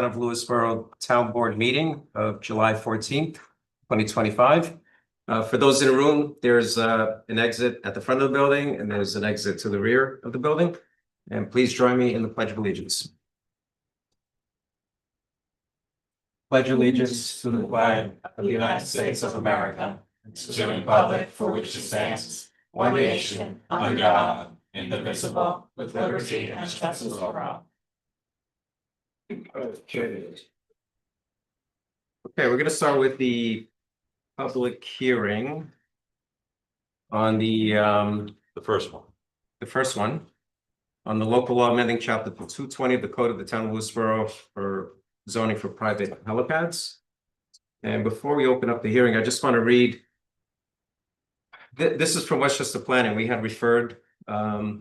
of Lewisboro Town Board meeting of July 14th, 2025. For those in the room, there's an exit at the front of the building and there's an exit to the rear of the building. And please join me in the Pledge of Allegiance. Pledge allegiance to the flag of the United States of America, and to the republic for which it stands, one nation, under God, indivisible, with liberty and justice for all. Okay, we're going to start with the public hearing on the first one. The first one on the local law amending chapter 220 of the Code of the Town of Lewisboro for zoning for private helipads. And before we open up the hearing, I just want to read. This is from Westchester Planning. We had referred the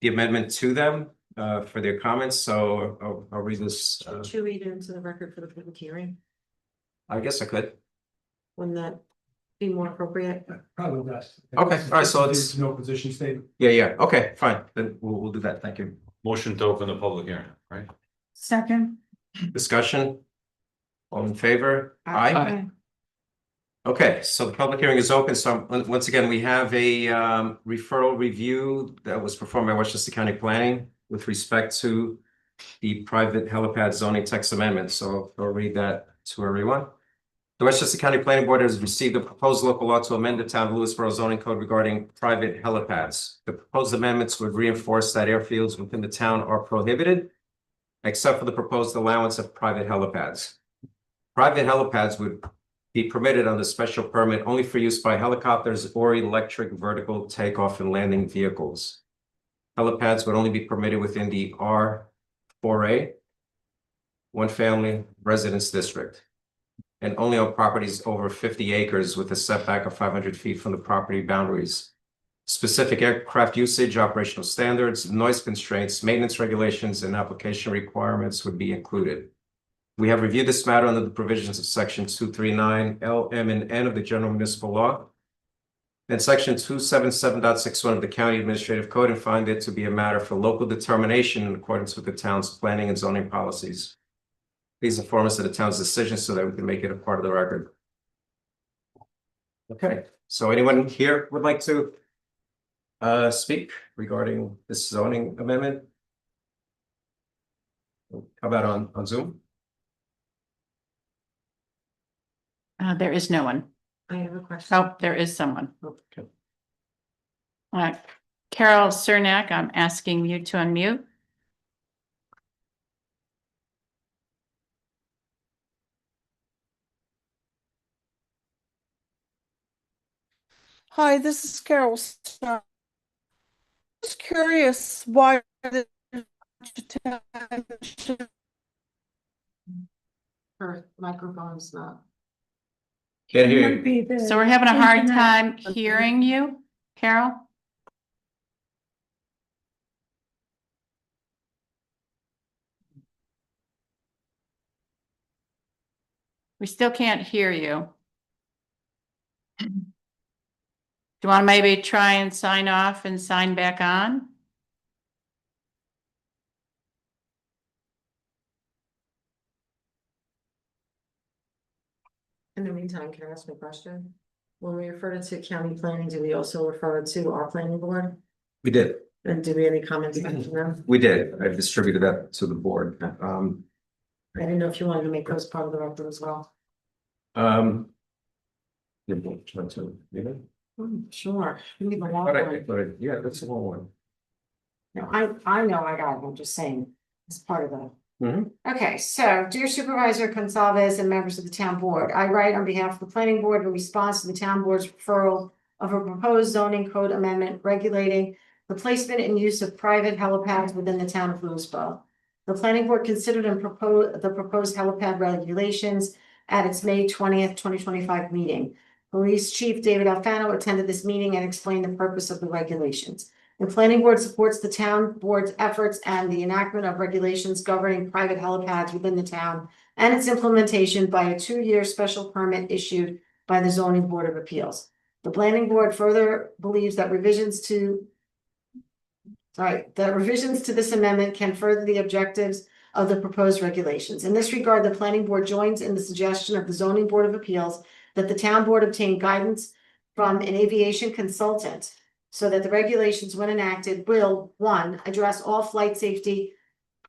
amendment to them for their comments. So I'll read this. Should you read it into the record for the public hearing? I guess I could. Wouldn't that be more appropriate? Probably best. Okay, all right, so it's no position statement. Yeah, okay, fine. Then we'll do that. Thank you. Motion to open the public hearing, right? Second. Discussion? All in favor? Aye. Okay, so the public hearing is open. So once again, we have a referral review that was performed by Westchester County Planning with respect to the private helipad zoning text amendment. So I'll read that to everyone. The Westchester County Planning Board has received a proposed local law to amend the Town of Lewisboro zoning code regarding private helipads. The proposed amendments would reinforce that airfields within the town are prohibited, except for the proposed allowance of private helipads. Private helipads would be permitted under special permit only for use by helicopters or electric vertical takeoff and landing vehicles. Helipads would only be permitted within the R4A, one family residence district, and only on properties over 50 acres with a setback of 500 feet from the property boundaries. Specific aircraft usage, operational standards, noise constraints, maintenance regulations, and application requirements would be included. We have reviewed this matter under the provisions of section 239 L, M, and N of the General Municipal Law and section 277.61 of the County Administrative Code and find it to be a matter for local determination in accordance with the town's planning and zoning policies. Please inform us of the town's decision so that we can make it a part of the record. Okay, so anyone here would like to speak regarding this zoning amendment? How about on Zoom? There is no one. I have a question. Oh, there is someone. Okay. Carol Cernak, I'm asking you to unmute. Hi, this is Carol. Just curious why the Her microphone's not. Can't hear you. So we're having a hard time hearing you, Carol? We still can't hear you. Do you want to maybe try and sign off and sign back on? In the meantime, can I ask a question? When we referred to county planning, do we also refer to our planning board? We did. And do we have any comments from them? We did. I distributed that to the board. I didn't know if you wanted to make those part of the record as well. Sure. You need the long one. Yeah, that's the long one. No, I know I got it. I'm just saying it's part of the. Mhm. Okay, so dear Supervisor Gonzalez and members of the town board, I write on behalf of the planning board in response to the town board's referral of a proposed zoning code amendment regulating the placement and use of private helipads within the town of Lewisboro. The planning board considered and proposed the proposed helipad regulations at its May 20th, 2025 meeting. Police Chief David Alfano attended this meeting and explained the purpose of the regulations. The planning board supports the town board's efforts and the enactment of regulations governing private helipads within the town and its implementation by a 2-year special permit issued by the Zoning Board of Appeals. The planning board further believes that revisions to this amendment can further the objectives of the proposed regulations. In this regard, the planning board joins in the suggestion of the zoning board of appeals that the town board obtain guidance from an aviation consultant so that the regulations, when enacted, will, one, address all flight safety,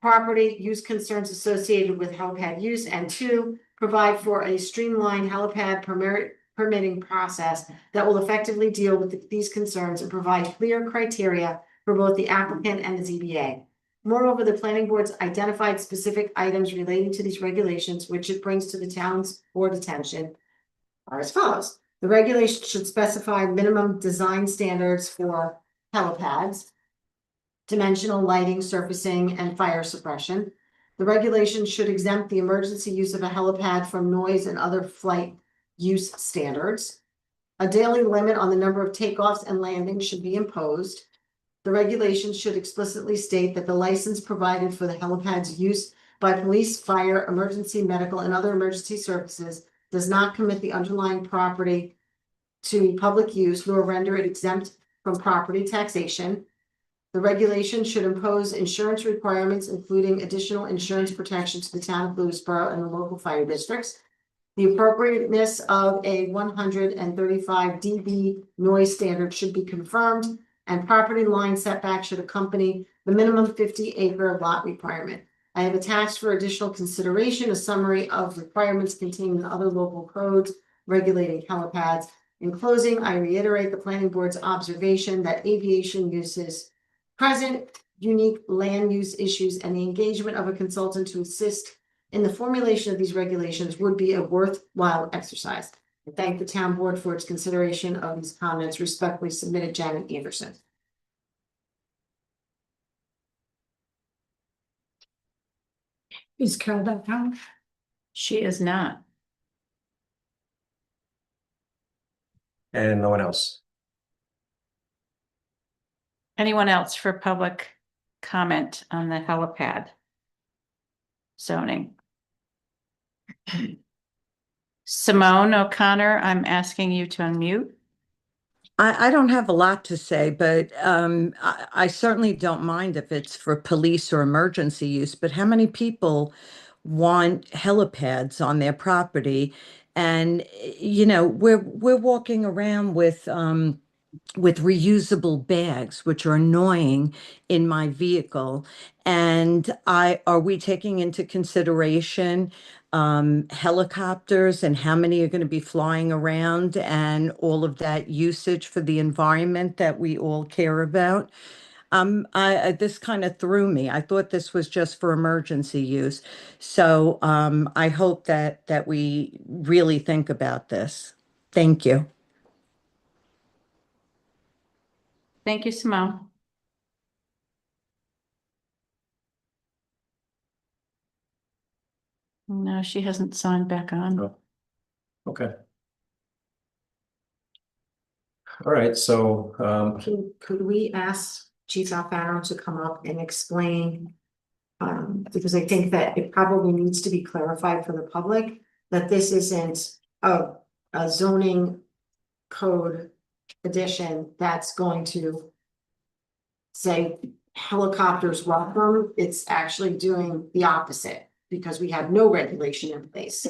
property use concerns associated with helipad use, and two, provide for a streamlined helipad permitting process that will effectively deal with these concerns and provide clear criteria for both the applicant and the ZBA. Moreover, the planning board's identified specific items relating to these regulations, which it brings to the town's board attention, are as follows. The regulation should specify minimum design standards for helipads, dimensional lighting, surfacing, and fire suppression. The regulation should exempt the emergency use of a helipad from noise and other flight use standards. A daily limit on the number of takeoffs and landings should be imposed. The regulations should explicitly state that the license provided for the helipad's use by police, fire, emergency, medical, and other emergency services does not commit the underlying property to public use nor render it exempt from property taxation. The regulation should impose insurance requirements, including additional insurance protection to the town of Lewisboro and the local fire districts. The appropriateness of a 135 dB noise standard should be confirmed, and property line setback should accompany the minimum 50-acre lot requirement. I have attached for additional consideration a summary of requirements contained in other local codes regulating helipads. In closing, I reiterate the planning board's observation that aviation uses present unique land use issues and the engagement of a consultant to assist in the formulation of these regulations would be a worthwhile exercise. I thank the town board for its consideration of these comments. Respectfully submitted, Janet Anderson. Is Carol back on? She is not. And no one else. Anyone else for public comment on the helipad zoning? Simone O'Connor, I'm asking you to unmute. I don't have a lot to say, but I certainly don't mind if it's for police or emergency use, but how many people want helipads on their property? And, you know, we're walking around with reusable bags, which are annoying in my vehicle. And are we taking into consideration helicopters and how many are going to be flying around and all of that usage for the environment that we all care about? This kind of threw me. I thought this was just for emergency use. So I hope that we really think about this. Thank you. Thank you, Simone. No, she hasn't signed back on. No. Okay. All right, so Could we ask Chief Alfaro to come up and explain? Because I think that it probably needs to be clarified for the public that this isn't a zoning code addition that's going to say helicopters welcome. It's actually doing the opposite because we have no regulation in place.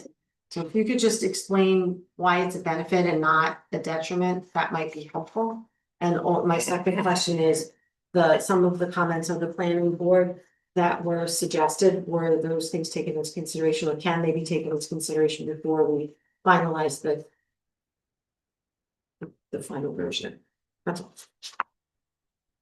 So if you could just explain why it's a benefit and not a detriment, that might be helpful. And my second question is some of the comments of the planning board that were suggested, were those things taken into consideration, or can they be taken into consideration before we finalize the final version? That's all.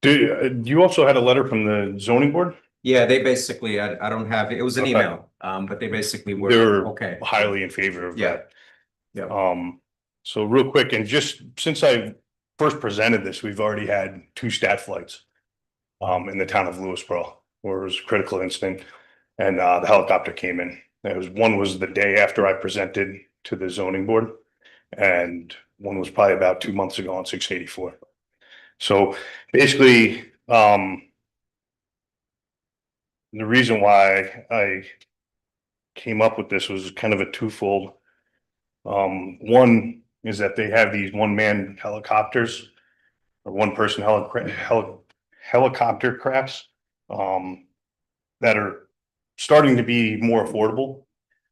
You also had a letter from the zoning board? yeah, they basically, I don't have, it was an Okay. email, but they basically were, They're okay. highly in favor of Yeah. that. Yeah. So real quick, and just since I first presented this, we've already had 2 stat flights in the town of Lewisboro, where it was a critical incident, and the helicopter came in. One was the day after I presented to the zoning board, and one was probably about 2 months ago on 684. So basically, the reason why I came up with this was kind of a twofold. One is that they have these one-man helicopters or one-person helicopter crafts that are starting to be more affordable.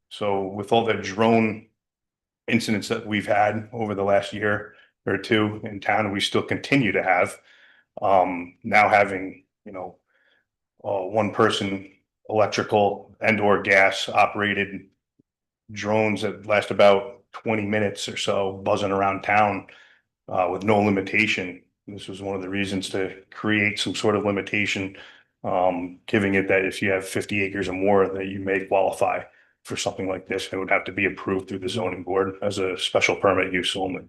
So with all the drone incidents that we've had over the last year or two in town, we still continue to have. Now having, one person electrical and or gas operated drones that last about 20 minutes or so buzzing around town with no limitation. This was one of the reasons to create some sort of limitation, giving it that if you have 50 acres or more, that you may qualify for something like this. It would have to be approved through the zoning board as a special permit use only.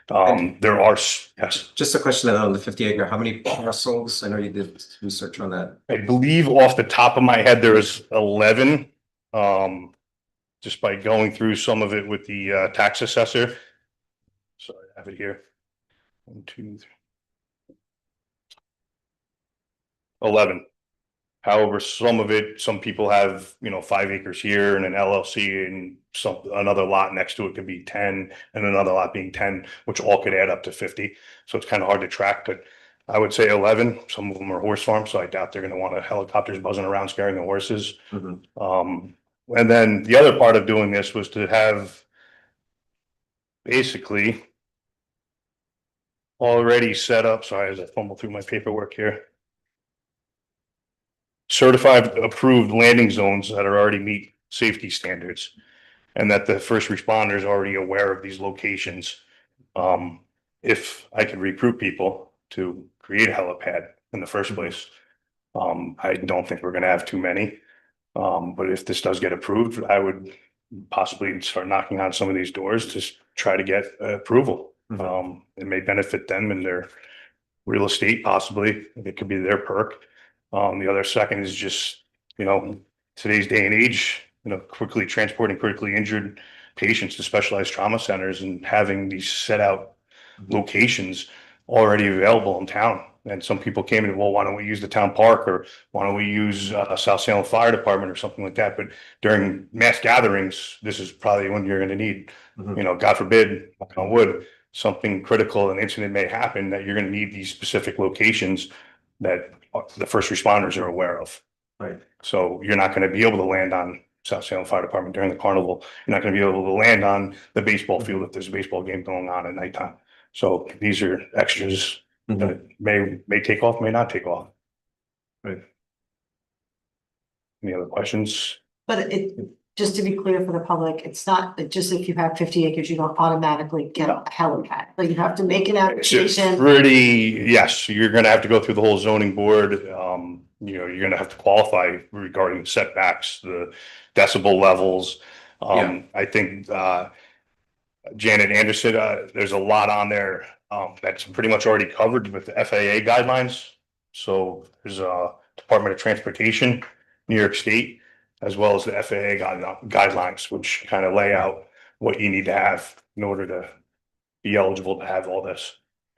There are, yes, Just a question on the 50 acre, how many parcels? I know you did research on that. I believe off the top of my head, there is 11. Just by going through some of it with the tax assessor. So I have it here. 1, 2, 3. 11. However, some of it, some people have, 5 acres here and an LLC and another lot next to it could be 10 and another lot being 10, which all could add up to 50. So it's kind of hard to track, but I would say 11. Some of them are horse farms, so I doubt they're going to want helicopters buzzing around scaring the horses. And then the other part of doing this was to have basically already set up, sorry, as I fumble through my paperwork here. Certified approved landing zones that are already meet safety standards. And that the first responders are already aware of these locations. If I could recruit people to create a helipad in the first place. I don't think we're gonna have too many. But if this does get approved, I would possibly start knocking on some of these doors to try to get approval. It may benefit them in their real estate possibly. It could be their perk. The other second is just, today's day and age, quickly transporting critically injured patients to specialized trauma centers and having these set out locations already available in town. And some people came in, well, why don't we use the town park or why don't we use South Salem Fire Department or something like that? But during mass gatherings, this is probably when you're going to need, God forbid, knock on wood, something critical, an incident may happen that you're going to need these specific locations that the first responders are aware of. Right. So you're not going to be able to land on South Salem Fire Department during the carnival. You're not going to be able to land on the baseball field if there's a baseball game going on at nighttime. So these are extras that may take off, may not take off. Right. Any other questions? But just to be clear for the public, it's not just if you have 50 acres, you don't automatically get a helipad. Like you have to make an It's application. pretty, yes, you're gonna have to go through the whole zoning board. You're gonna have to qualify regarding setbacks, the decibel levels. I think Janet Anderson, there's a lot on there that's pretty much already covered with the FAA guidelines. So there's a Department of Transportation, New York State, as well as the FAA guidelines, which kind of lay out what you need to have in order to be eligible to have all this.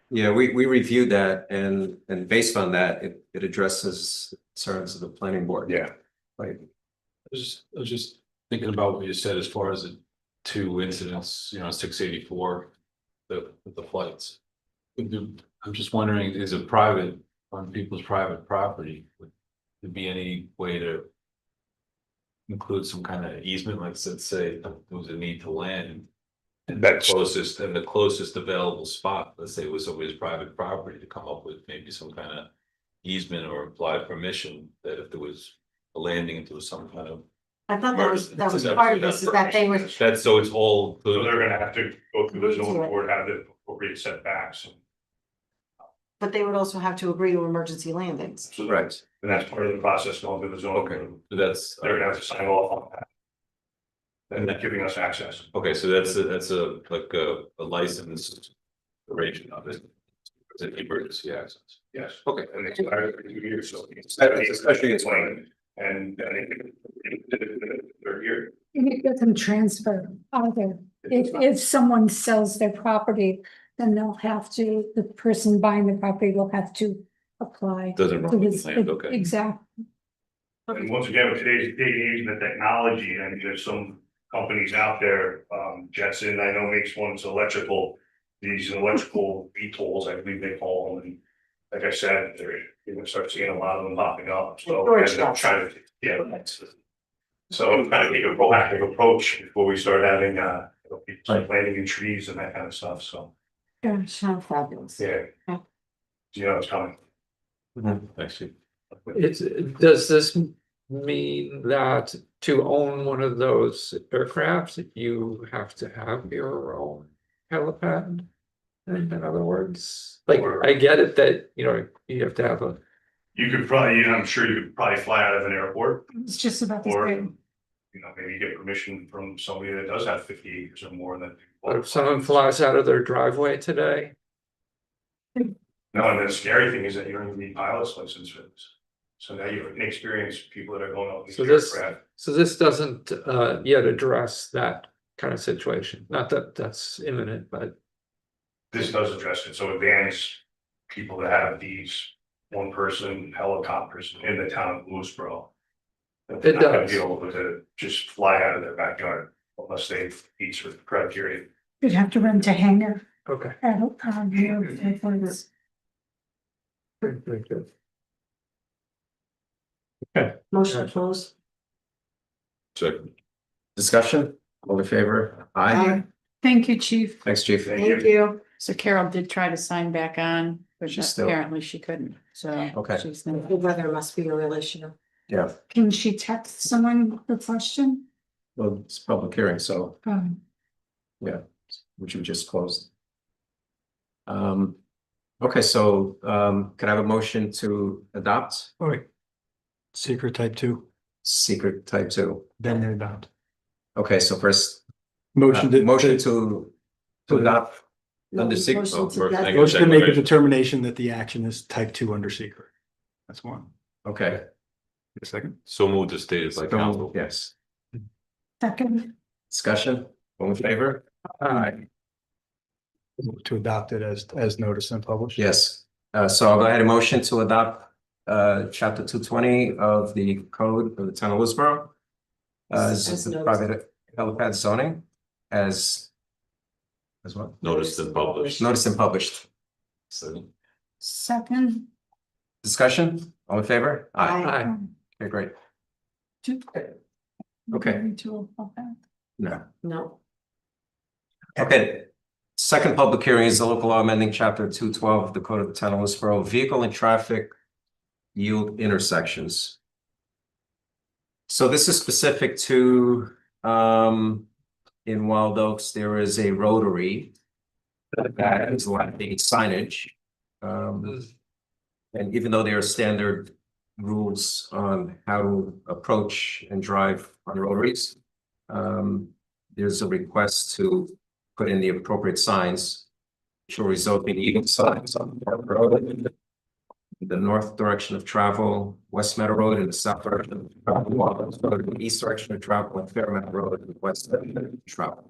Yeah, we reviewed that and based on that, it addresses concerns of the planning board. Yeah. Right. I was just thinking about what you said as far as the 2 incidents, 684, the flights. I'm just wondering, is it private, on people's private property? Would there be any way to include some kind of easement, like let's say there was a need to land? And the closest available spot, let's say it was somebody's private property, to come up with maybe some kind of easement or implied permission that if there was a landing into some kind of. I thought that was part of this, is that they were. That's so it's all. So they're gonna have to go through the zoning board, have the appropriate setbacks. But they would also have to agree to emergency landings. So Right. and that's part of the process going through the zoning. Okay, board. that's. They're gonna have to sign off on that. And they're giving us access. Okay, so that's like a licensed duration of it. Is it emergency access? Yes. Okay. And they expire for 2 years, so Especially it's when. And they're here. You get them transferred either. If someone sells their property, then they'll have to, the person buying the property will have to apply. Doesn't to run with this- the land, okay. Exactly. And once again, with today's day and age, the technology, I mean, there's some companies out there, Jetson, I know makes ones electrical. These electrical VTOLs, I believe they call them, and like I said, you're gonna start seeing a lot of them popping up, so. Storage and I'm shells. trying to, yeah, So kind of take a proactive approach before we start having, people start planting in trees and that kind of stuff, so, Gosh. How fabulous. yeah. Yeah. You know, it's coming. Thanks, Chief. Does this mean that to own one of those aircrafts, you have to have your own helipad? In other words, like, I get it that, you know, you have to have a, You could probably, I'm sure you could probably fly out of an airport, It's just about this or, big. maybe get permission from somebody that does have 50 acres or more than. but if someone flies out of their driveway today, No, and the scary thing is that you don't even need pilot's license for this. So now you have inexperienced people that are going out. So this doesn't yet address that kind of situation. Not that that's imminent, but This does address it, so it bans people that have these one person helicopters in the town of Lewisboro. It does. Be able to just fly out of their backyard unless they meet certain criteria. You'd have to rent a hangar okay. at airports. Very good. Motion to close. Second. Discussion, all in favor? Aye. Thank you, chief. Thanks, chief. Thank Thank you. So Carol did try to sign back on, but She's still- apparently she couldn't, so. Okay. She's The not. weather must be a real issue. Yeah, Can she text someone the question? well, it's a public hearing, so, Um, which we just closed. Okay, so, can I have a motion to adopt All right. Secret type 2, secret type 2? then they're adopt. Okay, so first, Motion to. motion to adopt No, under secret. motion to first that- thing- Motion to make a determination that the action is type 2 under secret. That's one. Okay. Get a second? So moved as stated by council. Yes, second, discussion, all in favor? Aye. To adopt it as noticed and published. Yes, so I'll go ahead and motion to adopt chapter 220 of the code of the town of Lewisboro. As As the noticed. private helipad zoning as well, Noticed and published. noticed and published. Second. second. Discussion, all in favor? Aye. Aye. Okay, great. Two. Okay. Okay. No. No. Okay, second public hearing is the local law amending chapter 212 of the code of the town of Lewisboro, vehicle and traffic yield intersections. So this is specific to, in Wild Oaks, there is a rotary that is lacking signage. And even though there are standard rules on how to approach and drive on rotaries, there's a request to put in the appropriate signs, which will result in even signs on the Park Road, the north direction of travel, West Meadow Road, and the south direction of travel, Wild Road, the east direction of travel, and Fairmount Road, and west direction of travel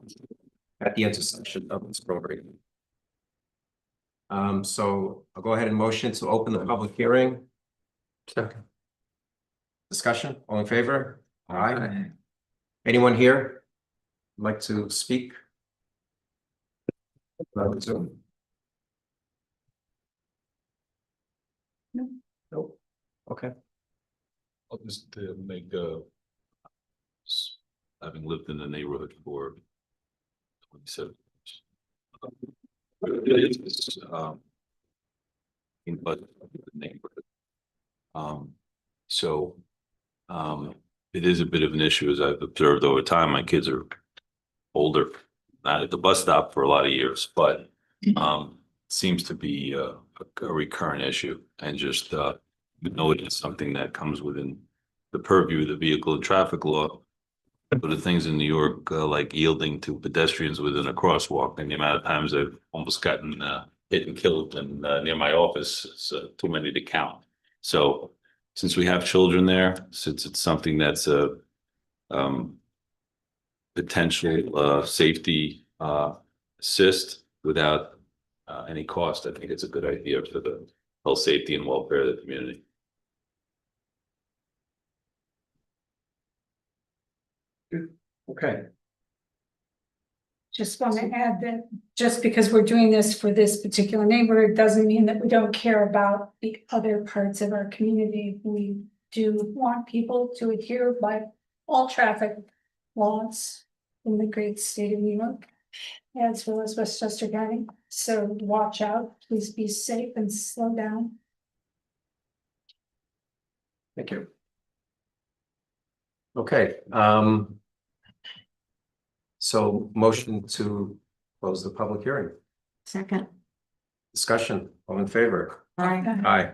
at the intersection of this rotary. So I'll go ahead and motion to open the public hearing. Second. Discussion, all in favor? Aye. Anyone here like to speak? Zoom? Nope. Okay, I'll just make having lived in the neighborhood for 27 years. It's, but the neighborhood. So it is a bit of an issue, as I've observed over time. My kids are older, not at the bus stop for a lot of years, but seems to be a recurrent issue, and just know it is something that comes within the purview of the vehicle and traffic law. But the things in New York, like yielding to pedestrians within a crosswalk, and the amount of times I've almost gotten hit and killed and near my office, it's too many to count. So since we have children there, since it's something that's a potential safety assist without any cost, I think it's a good idea for the health, safety, and welfare of the community. okay, Just want to add that just because we're doing this for this particular neighborhood doesn't mean that we don't care about the other parts of our community. We do want people to adhere by all traffic laws in the great state of New York, as well as Westchester County. So watch out, please be safe and slow down. Thank you. Okay, so motion to close the public hearing. Second. Discussion, all in favor? Aye. Aye.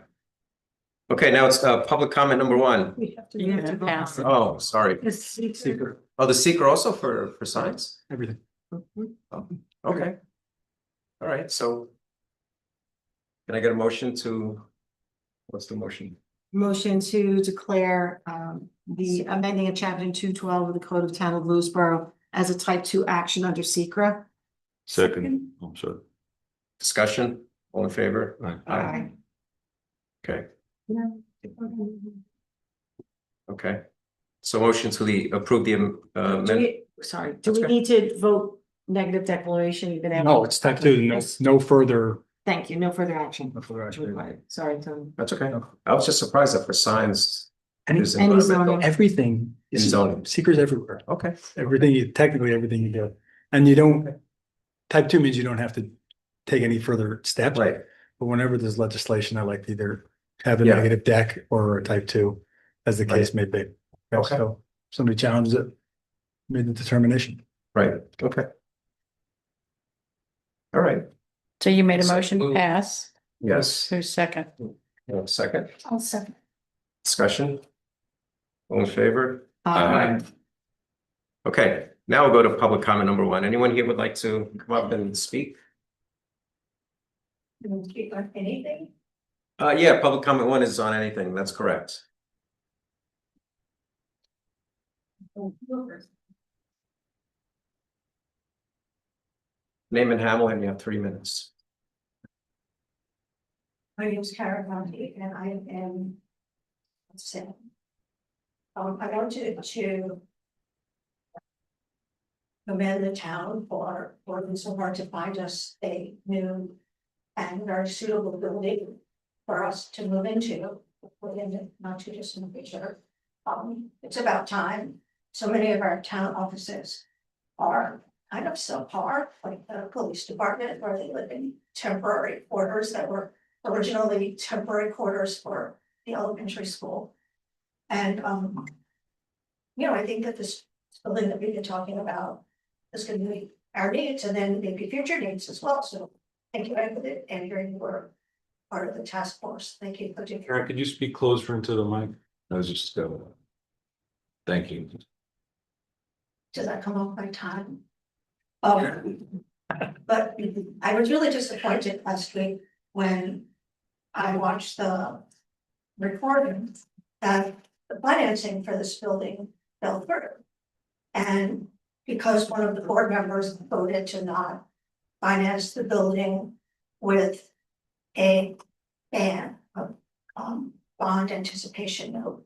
Okay, now it's public comment number one. We have to. You have to pass it. Oh, sorry. The secret. Oh, the seeker also for signs? Everything. Oh, okay. All right, so. Can I get a motion to? What's the motion? Motion to declare the amending of chapter 212 of the Code of Town of Lewisboro as a type 2 action under secra. Second, I'm sorry. Discussion, all in favor? Aye. Okay, okay. So motion to approve the Do we need to vote negative declaration even after? No, it's type 2, no further. Thank you, no further action. No further action. required. Sorry, Tony. That's okay. I was just surprised that for signs. Any- there's Any environmental- zoning. Everything In is zoning. secrets everywhere. Okay, Technically everything you do. And you don't, type 2 means you don't have to take any further steps. right, But whenever there's legislation, I like to either have a Yeah. negative deck or a type 2, as the case may be. Okay. So somebody challenges it, made the determination. right, okay. All right, So you made a So motion to moved. pass. yes, Who's second? second, I'll second. discussion. All in favor? Aye. Okay, now we'll go to public comment number one. Anyone here would like to come up and speak? Speak on anything? Yeah, public comment one is on anything, that's correct. Name and Hamlin, you have 3 minutes. My name is Karen Conti and I am. Sam. I wanted to. Commend the town for working so hard to find us a new and very suitable building for us to move into within the not too distant future. It's about time. So many of our town offices are kind of subpar, like the police department, where they live in temporary quarters that were originally temporary quarters for the elementary school. And, I think that this building that we've been talking about is going to meet our needs and then maybe future needs as well. So thank you, Ed, and you were part of the task force. Thank you. Karen, could you speak closer into the mic? I was just, thank you. Does that come off my time? But I was really disappointed last week when I watched the recording that the financing for this building fell through. And because one of the board members voted to not finance the building with a ban of bond anticipation note.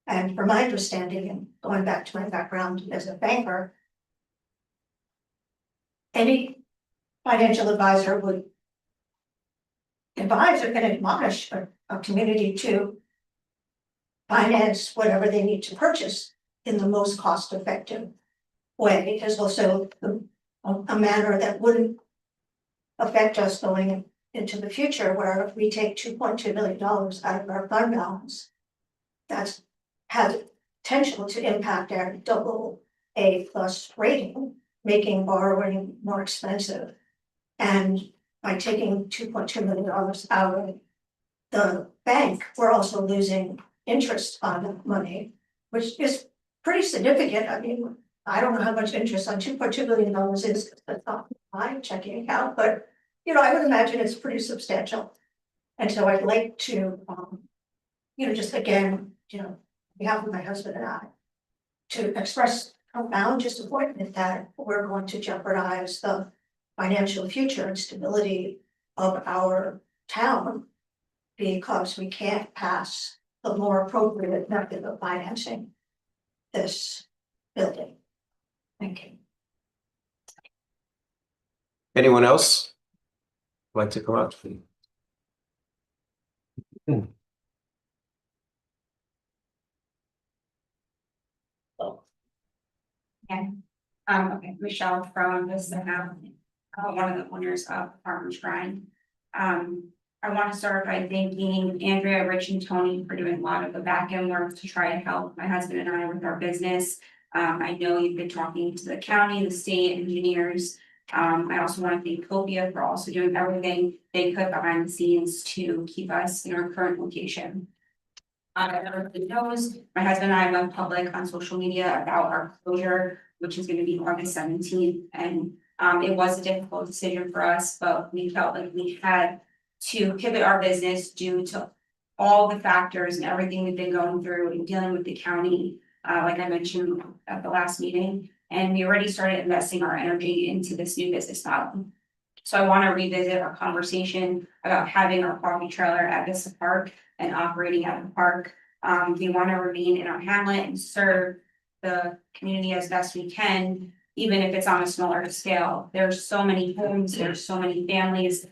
And from my understanding, and going back to my background as a banker, any financial advisor would advise or can admonish a community to finance whatever they need to purchase in the most cost-effective way. There's also a manner that wouldn't affect us going into the future, where if we take $2.2 million out of our fund balance, that's has potential to impact our AA+ rating, making borrowing more expensive. And by taking $2.2 million out of the bank, we're also losing interest on the money, which is pretty significant. I mean, I don't know how much interest on $2.2 million is, that's not my checking account, but I would imagine it's pretty substantial. And so I'd like to, just again, on behalf of my husband and I, to express profound disappointment that we're going to jeopardize the financial future and stability of our town because we can't pass the more appropriate method of financing this building. Thank you. Anyone else like to come out? Okay, Michelle from Vista House, one of the owners of Farmers Grind. I want to start by thanking Andrea, Rich, and Tony for doing a lot of the back end work to try to help my husband and I with our business. I know you've been talking to the county, the state engineers. I also want to thank Copia for also doing everything they could behind the scenes to keep us in our current location. Everybody knows, my husband and I went public on social media about our closure, which is gonna be August 17th, and it was a difficult decision for us, but we felt like we had to pivot our business due to all the factors and everything we've been going through and dealing with the county, like I mentioned at the last meeting, and we already started investing our energy into this new business model. So I want to revisit our conversation about having our coffee trailer at Vista Park and operating at the park. We want to remain in our hamlet and serve the community as best we can, even if it's on a smaller scale. There's so many homes, there's so many families,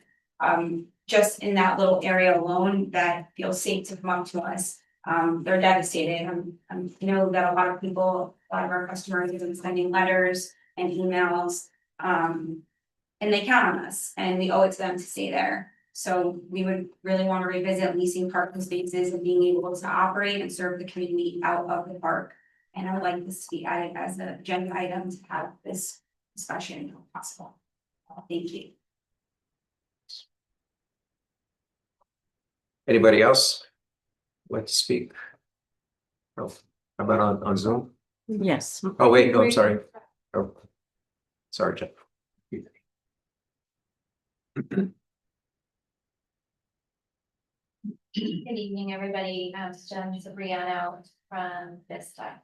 just in that little area alone that feel safe to come up to us. They're devastated. I know that a lot of people, a lot of our customers have been sending letters and emails. And they count on us and we owe it to them to stay there. So we would really want to revisit leasing parking spaces and being able to operate and serve the community out of the park. And I would like this to be added as an agenda item to have this discussion if possible. Thank you. Anybody else like to speak? Oh, how about on Zoom? Yes. Oh, wait, no, I'm sorry. Oh, sorry, Jeff. Good evening, everybody. I'm Jen Cipriano from Vista.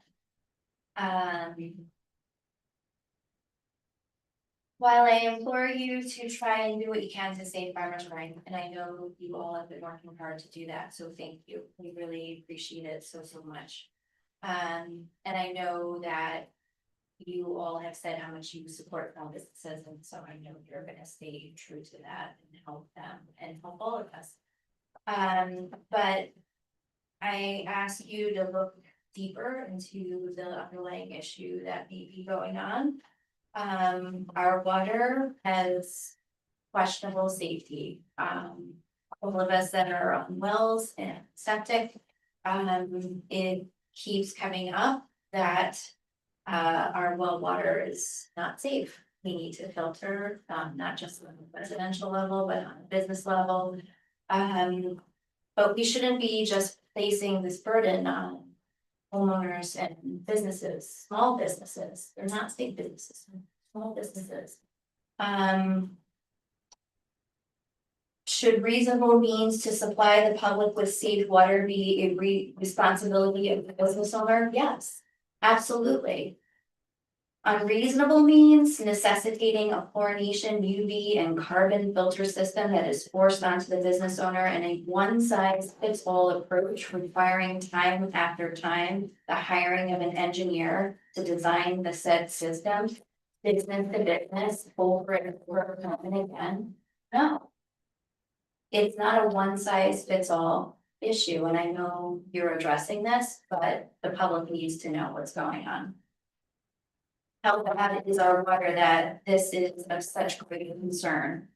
While I implore you to try and do what you can to save Farmers Grind, and I know you all have been working hard to do that, so thank you. We really appreciate it so much. And I know that you all have said how much you support small businesses, and so I know you're gonna stay true to that and help them and help all of us. But I ask you to look deeper into the underlying issue that may be going on. Our water has questionable safety. All of us that are on wells and septic, it keeps coming up that our well water is not safe. We need to filter, not just on the residential level, but on a business level. But we shouldn't be just placing this burden on homeowners and businesses, small businesses. They're not big businesses, small businesses. Should reasonable means to supply the public with safe water be a responsibility of the business owner? Yes, absolutely. Unreasonable means necessitating a chlorination, UV, and carbon filter system that is forced onto the business owner in a one-size-fits-all approach, requiring time after time the hiring of an engineer to design the said system, business to business, over and over and again. No. It's not a one-size-fits-all issue, and I know you're addressing this, but the public needs to know what's going on. How bad is our water that this is of such great concern?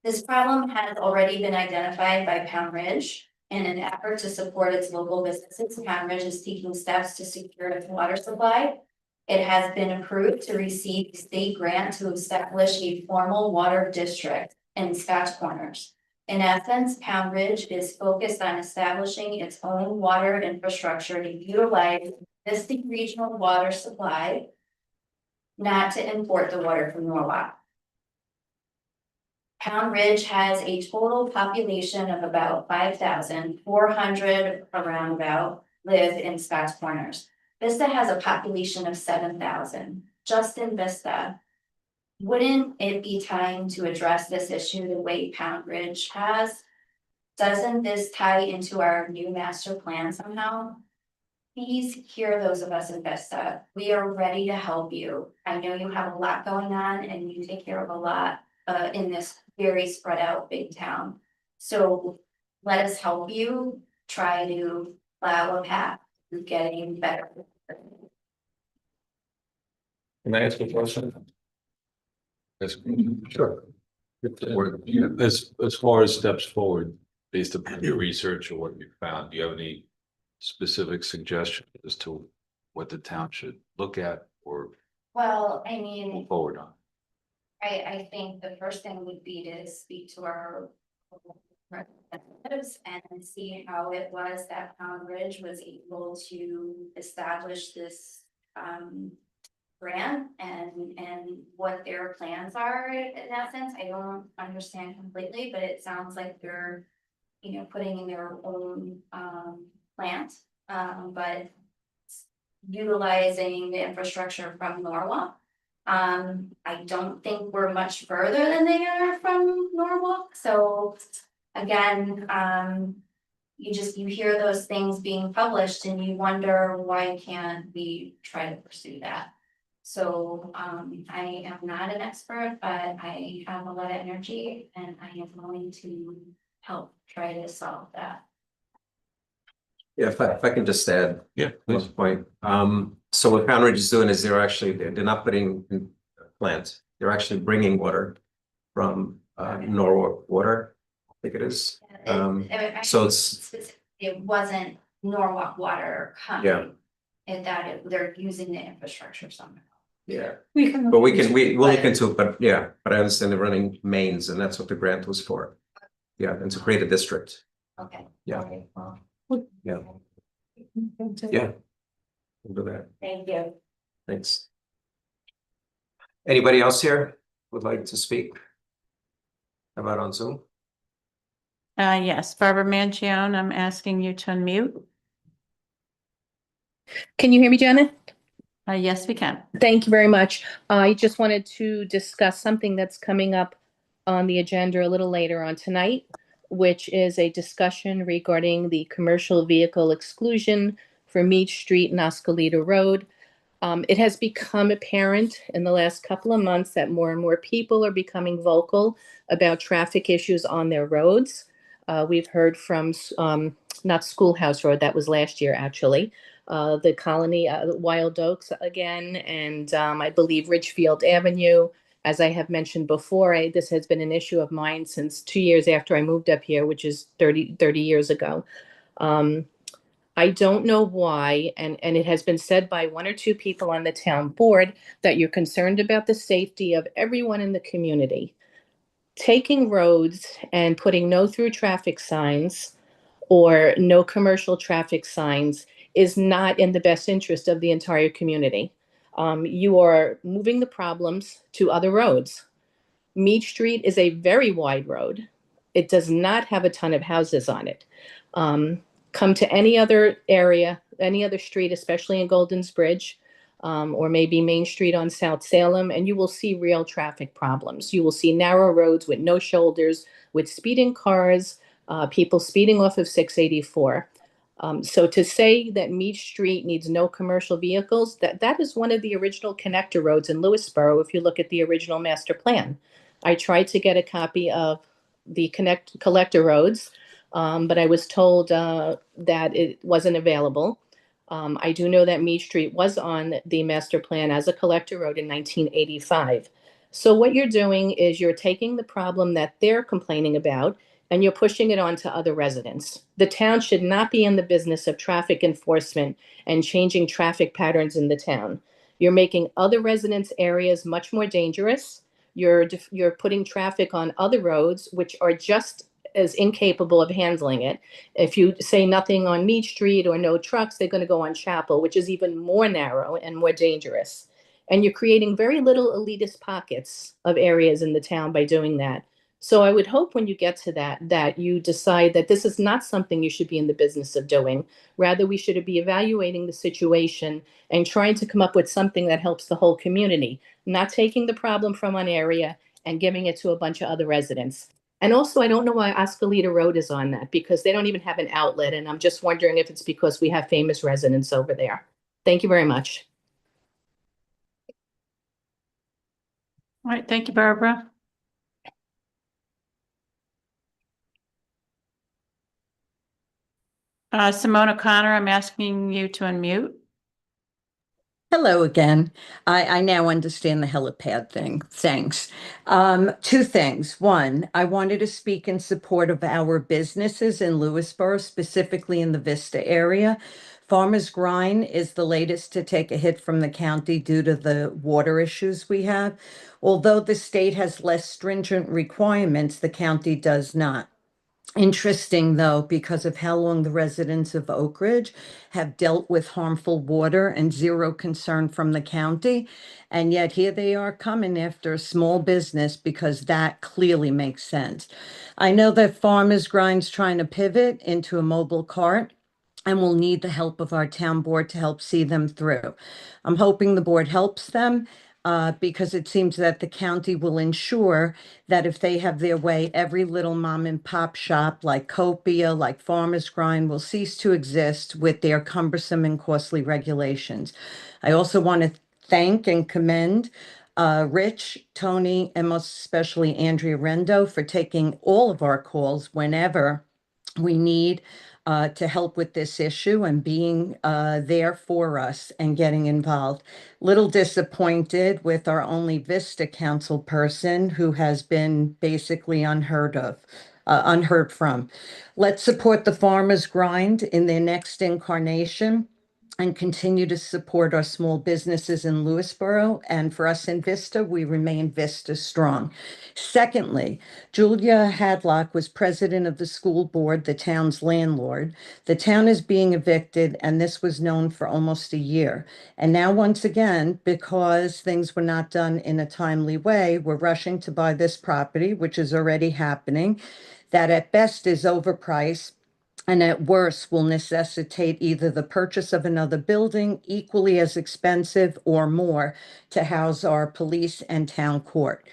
This problem has already been identified by Pound Ridge. In an effort to support its local businesses, Pound Ridge is taking steps to secure its water supply. It has been approved to receive a state grant to establish a formal water district in Scotch Corners. In essence, Pound Ridge is focused on establishing its own water infrastructure to utilize existing regional water supply, not to import the water from Norwalk. Pound Ridge has a total population of about 5,400 around about live in Scotts Corners. Vista has a population of 7,000, just in Vista. Wouldn't it be time to address this issue the way Pound Ridge has? Doesn't this tie into our new master plan somehow? Please hear those of us in Vista. We are ready to help you. I know you have a lot going on and you take care of a lot in this very spread out big town. So let us help you try to plow a path to getting better. Can I ask a question? Yes, Sure. As far as steps forward, based upon your research or what you found, do you have any specific suggestions as to what the town should look at or Well, I mean, move forward on? I think the first thing would be to speak to our representatives and see how it was that Pound Ridge was able to establish this grant and what their plans are in that sense. I don't understand completely, but it sounds like they're, putting in their own plant, but utilizing the infrastructure from Norwalk. I don't think we're much further than they are from Norwalk, so again, you hear those things being published and you wonder, why can't we try to pursue that? So, I am not an expert, but I have a lot of energy and I am willing to help try to solve that. Yeah, if I can just add Yeah, one please. point. So what Pound Ridge is doing is they're not putting in a plant. They're actually bringing water from Norwalk Water, I think it is. So it's, It wasn't Norwalk water Yeah. coming. And they're using the infrastructure somehow. yeah, We can. but we'll look into it, but I understand they're running mains and that's what the grant was for. Yeah, and to create a district. Okay. Yeah. All right, well, Yeah. Yeah. We'll do that. thank you. Thanks. Anybody else here would like to speak? How about on Zoom? Yes, Barbara Mangione, I'm asking you to unmute. Can you hear me, Janet? Yes, we can. Thank you very much. I just wanted to discuss something that's coming up on the agenda a little later on tonight, which is a discussion regarding the commercial vehicle exclusion for Mead Street and Oskalita Road. It has become apparent in the last couple of months that more and more people are becoming vocal about traffic issues on their roads. We've heard from, not Schoolhouse Road, that was last year, actually. The Colony, Wild Oaks again, and I believe Ridgefield Avenue. As I have mentioned before, this has been an issue of mine since 2 years after I moved up here, which is 30 years ago. I don't know why, and it has been said by one or two people on the town board that you're concerned about the safety of everyone in the community. Taking roads and putting no through traffic signs or no commercial traffic signs is not in the best interest of the entire community. You are moving the problems to other roads. Mead Street is a very wide road. It does not have a ton of houses on it. Come to any other area, any other street, especially in Golden's Bridge, or maybe Main Street on South Salem, and you will see real traffic problems. You will see narrow roads with no shoulders, with speeding cars, people speeding off of 684. So to say that Mead Street needs no commercial vehicles, that is one of the original connector roads in Lewisboro, if you look at the original master plan. I tried to get a copy of the collector roads, but I was told that it wasn't available. I do know that Mead Street was on the master plan as a collector road in 1985. So what you're doing is you're taking the problem that they're complaining about and you're pushing it on to other residents. The town should not be in the business of traffic enforcement and changing traffic patterns in the town. You're making other residents' areas much more dangerous. You're putting traffic on other roads, which are just as incapable of handling it. If you say nothing on Mead Street or no trucks, they're going to go on Chapel, which is even more narrow and more dangerous. And you're creating very little elitist pockets of areas in the town by doing that. So I would hope when you get to that you decide that this is not something you should be in the business of doing. Rather, we should be evaluating the situation and trying to come up with something that helps the whole community, not taking the problem from one area and giving it to a bunch of other residents. And also, I don't know why Oskalita Road is on that, because they don't even have an outlet. And I'm just wondering if it's because we have famous residents over there. Thank you very much. All right, thank you, Barbara. Simone O'Connor, I'm asking you to unmute. Hello again. I now understand the helipad thing. Thanks. Two things. One, I wanted to speak in support of our businesses in Lewisboro, specifically in the Vista area. Farmers Grind is the latest to take a hit from the county due to the water issues we have. Although the state has less stringent requirements, the county does not. Interesting, though, because of how long the residents of Oak Ridge have dealt with harmful water and zero concern from the county. And yet here they are coming after a small business because that clearly makes sense. I know that Farmers Grind's trying to pivot into a mobile cart and will need the help of our town board to help see them through. I'm hoping the board helps them because it seems that the county will ensure that if they have their way, every little mom and pop shop like Copia, like Farmers Grind will cease to exist with their cumbersome and costly regulations. I also want to thank and commend Rich, Tony, and most especially Andrea Rendo for taking all of our calls whenever we need to help with this issue and being there for us and getting involved. Little disappointed with our only Vista council person who has been basically unheard from. Let's support the Farmers Grind in their next incarnation and continue to support our small businesses in Lewisboro. And for us in Vista, we remain Vista strong. Secondly, Julia Hadlock was president of the school board, the town's landlord. The town is being evicted, and this was known for almost a year. And now, once again, because things were not done in a timely way, we're rushing to buy this property, which is already happening, that at best is overpriced and at worst will necessitate either the purchase of another building equally as expensive or more to house our police and town court.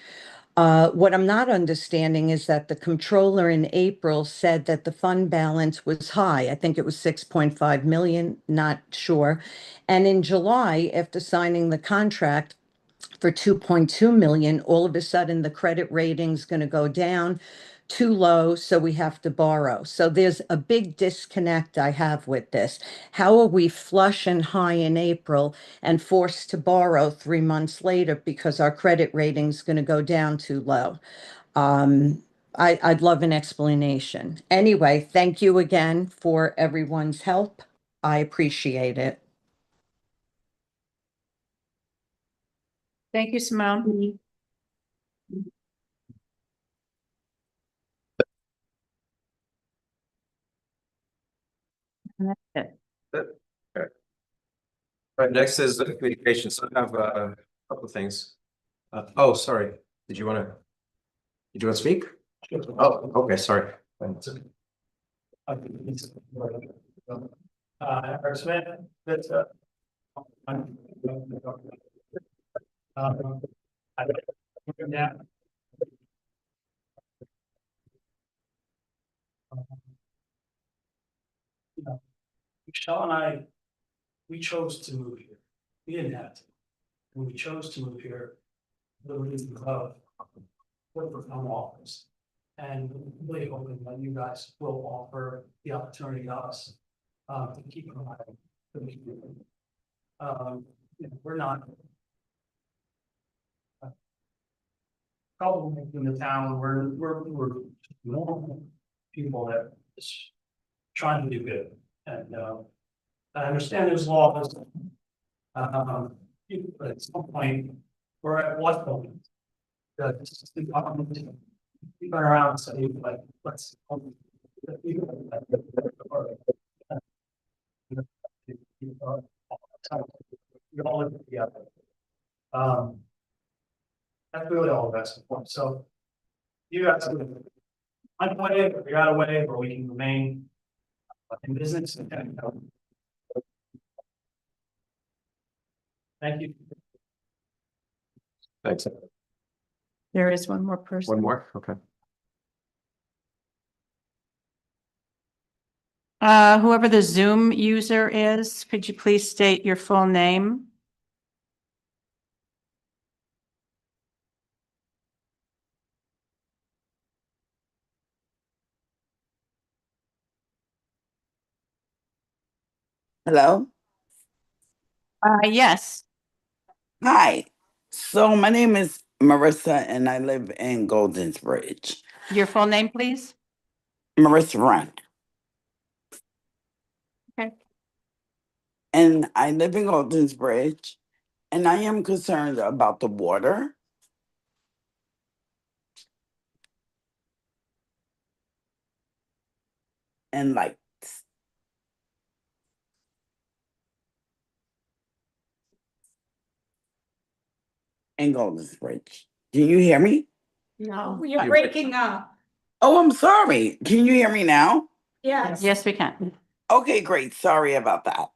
What I'm not understanding is that the comptroller in April said that the fund balance was high. I think it was 6.5 million, not sure. And in July, after signing the contract for 2.2 million, all of a sudden the credit rating's going to go down too low, so we have to borrow. So there's a big disconnect I have with this. How are we flush and high in April and forced to borrow 3 months later because our credit rating's going to go down too low? I'd love an explanation. Anyway, thank you again for everyone's help. I appreciate it. Thank you, Simone. And that's it. Right, next is the communication. So I have a couple of things. Oh, sorry. Did you want to speak? Oh, okay, sorry. Michelle and I, we chose to move here. We didn't have to. When we chose to move here, the reason of corporate home office. And really hoping that you guys will offer the opportunity to us to keep providing for the community. We're not troublemaking in the town. We're normal people that is trying to do good. And I understand there's laws. But at some point, we're at what point? Keep around and say, like, let's. We all live together. That's really all that's the point. So you guys find a way, figure out a way where we can remain in business and thank you. Thanks. There is one more person. One more, okay. Whoever the Zoom user is, could you please state your full name? Hello? Yes. Hi. So my name is Marissa and I live in Golden's Bridge. Your full name, please? Marissa Run. Okay. And I live in Golden's Bridge and I am concerned about the water. And lights. In Golden's Bridge. Can you hear me? No. You're breaking up. Oh, I'm sorry. Can you hear me now? Yes. Yes, we can. Okay, great. Sorry about that.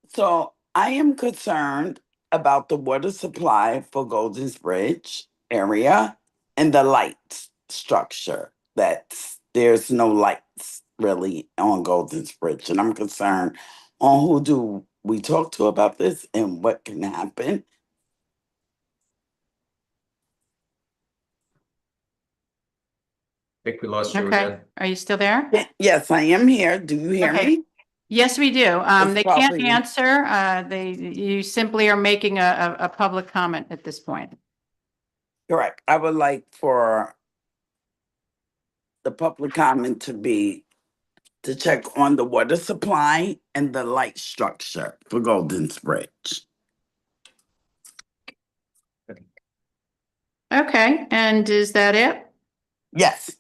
So I am concerned about the water supply for Golden's Bridge area and the light structure. There's no lights really on Golden's Bridge. And I'm concerned on who do we talk to about this and what can happen. I think we lost you Okay, again. are you still there? Yes, I am here. Do you hear Okay. me? Yes, we do. It's They can't probably- answer. You simply are making a public comment at this point. Correct. I would like for the public comment to check on the water supply and the light structure for Golden's Bridge. Okay, and is that it? Yes.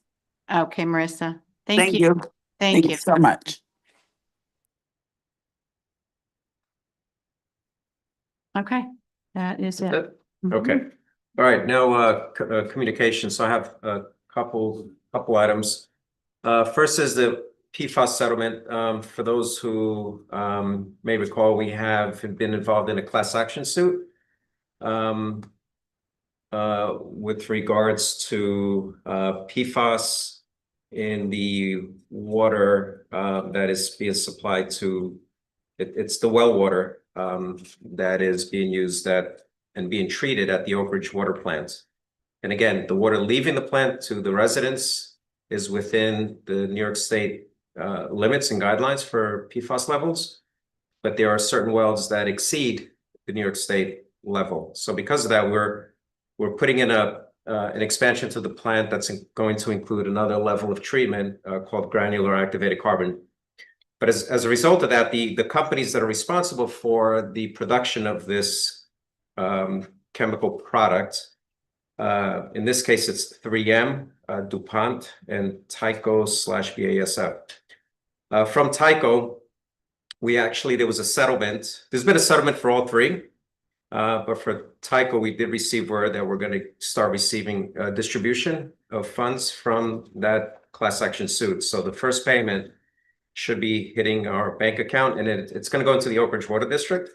Okay, Marissa. Thank Thank you. you. Thank you. so much. Okay, that is it. Okay, all right, now, communication, so I have a couple items. First is the PFAS settlement. For those who, may recall, we have been involved in a class action suit. With regards to, PFAS in the water, that is being supplied to, it's the well water, that is being used and being treated at the Oak Ridge Water Plant. And again, the water leaving the plant to the residents is within the New York State limits and guidelines for PFAS levels, but there are certain wells that exceed the New York State level. So because of that, we're putting in an expansion to the plant that's going to include another level of treatment called granular activated carbon. But as a result of that, the companies that are responsible for the production of this chemical product, in this case, it's 3M, DuPont, and Tyco/BASF. From Tyco, there was a settlement. There's been a settlement for all three. But for Tyco, we did receive word that we're going to start receiving distribution of funds from that class action suit. So the first payment should be hitting our bank account, and it's going to go into the Oak Ridge Water District.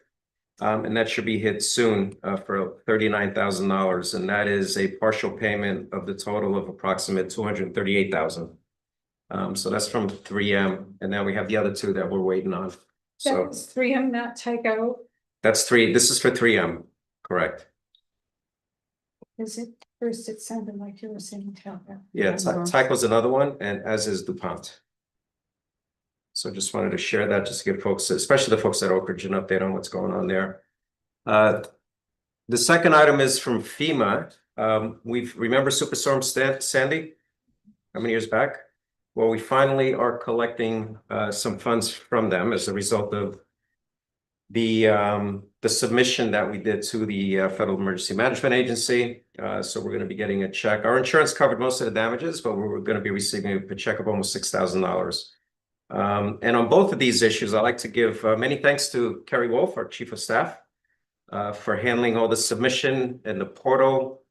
And that should be hit soon for $39,000. And that is a partial payment of the total of approximate $238,000. So that's from 3M. And then we have the other two that we're waiting on. So That was 3M, not Tyco. that's this is for 3M, correct? Is it, first it sounded like you were saying Tyco. Yeah, Tyco's another one, and as is DuPont. So just wanted to share that just to give folks, especially the folks at Oak Ridge, an update on what's going on there. The second item is from FEMA. Remember Superstorm Sandy? How many years back? Well, we finally are collecting some funds from them as a result of the submission that we did to the Federal Emergency Management Agency. So we're going to be getting a check. Our insurance covered most of the damages, but we're going to be receiving a check of almost $6,000. And on both of these issues, I'd like to give many thanks to Kerry Wolf, our Chief of Staff, for handling all the submission and the portal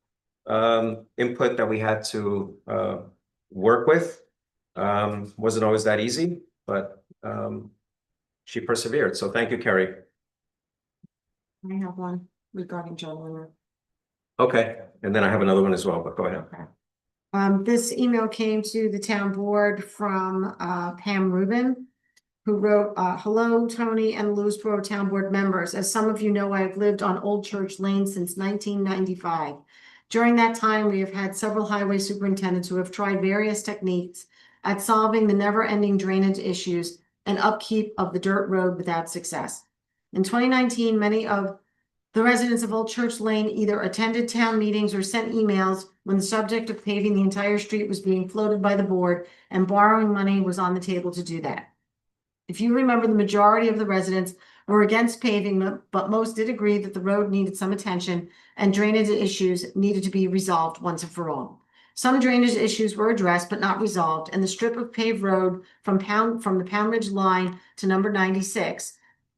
input that we had to work with. Wasn't always that easy, but she persevered. So thank you, Kerry. I have one regarding John Winter. Okay, and then I have another one as well, but go ahead. Okay. This email came to the town board from Pam Rubin, who wrote, hello, Tony and Lewisboro town board members. As some of you know, I have lived on Old Church Lane since 1995. During that time, we have had several highway superintendents who have tried various techniques at solving the never-ending drainage issues and upkeep of the dirt road without success. In 2019, many of The residents of Old Church Lane either attended town meetings or sent emails when the subject of paving the entire street was being floated by the board, and borrowing money was on the table to do that. If you remember, the majority of the residents were against paving, but most did agree that the road needed some attention and drainage issues needed to be resolved once and for all. Some drainage issues were addressed but not resolved, and the strip of paved road from the Pound Ridge line to number 96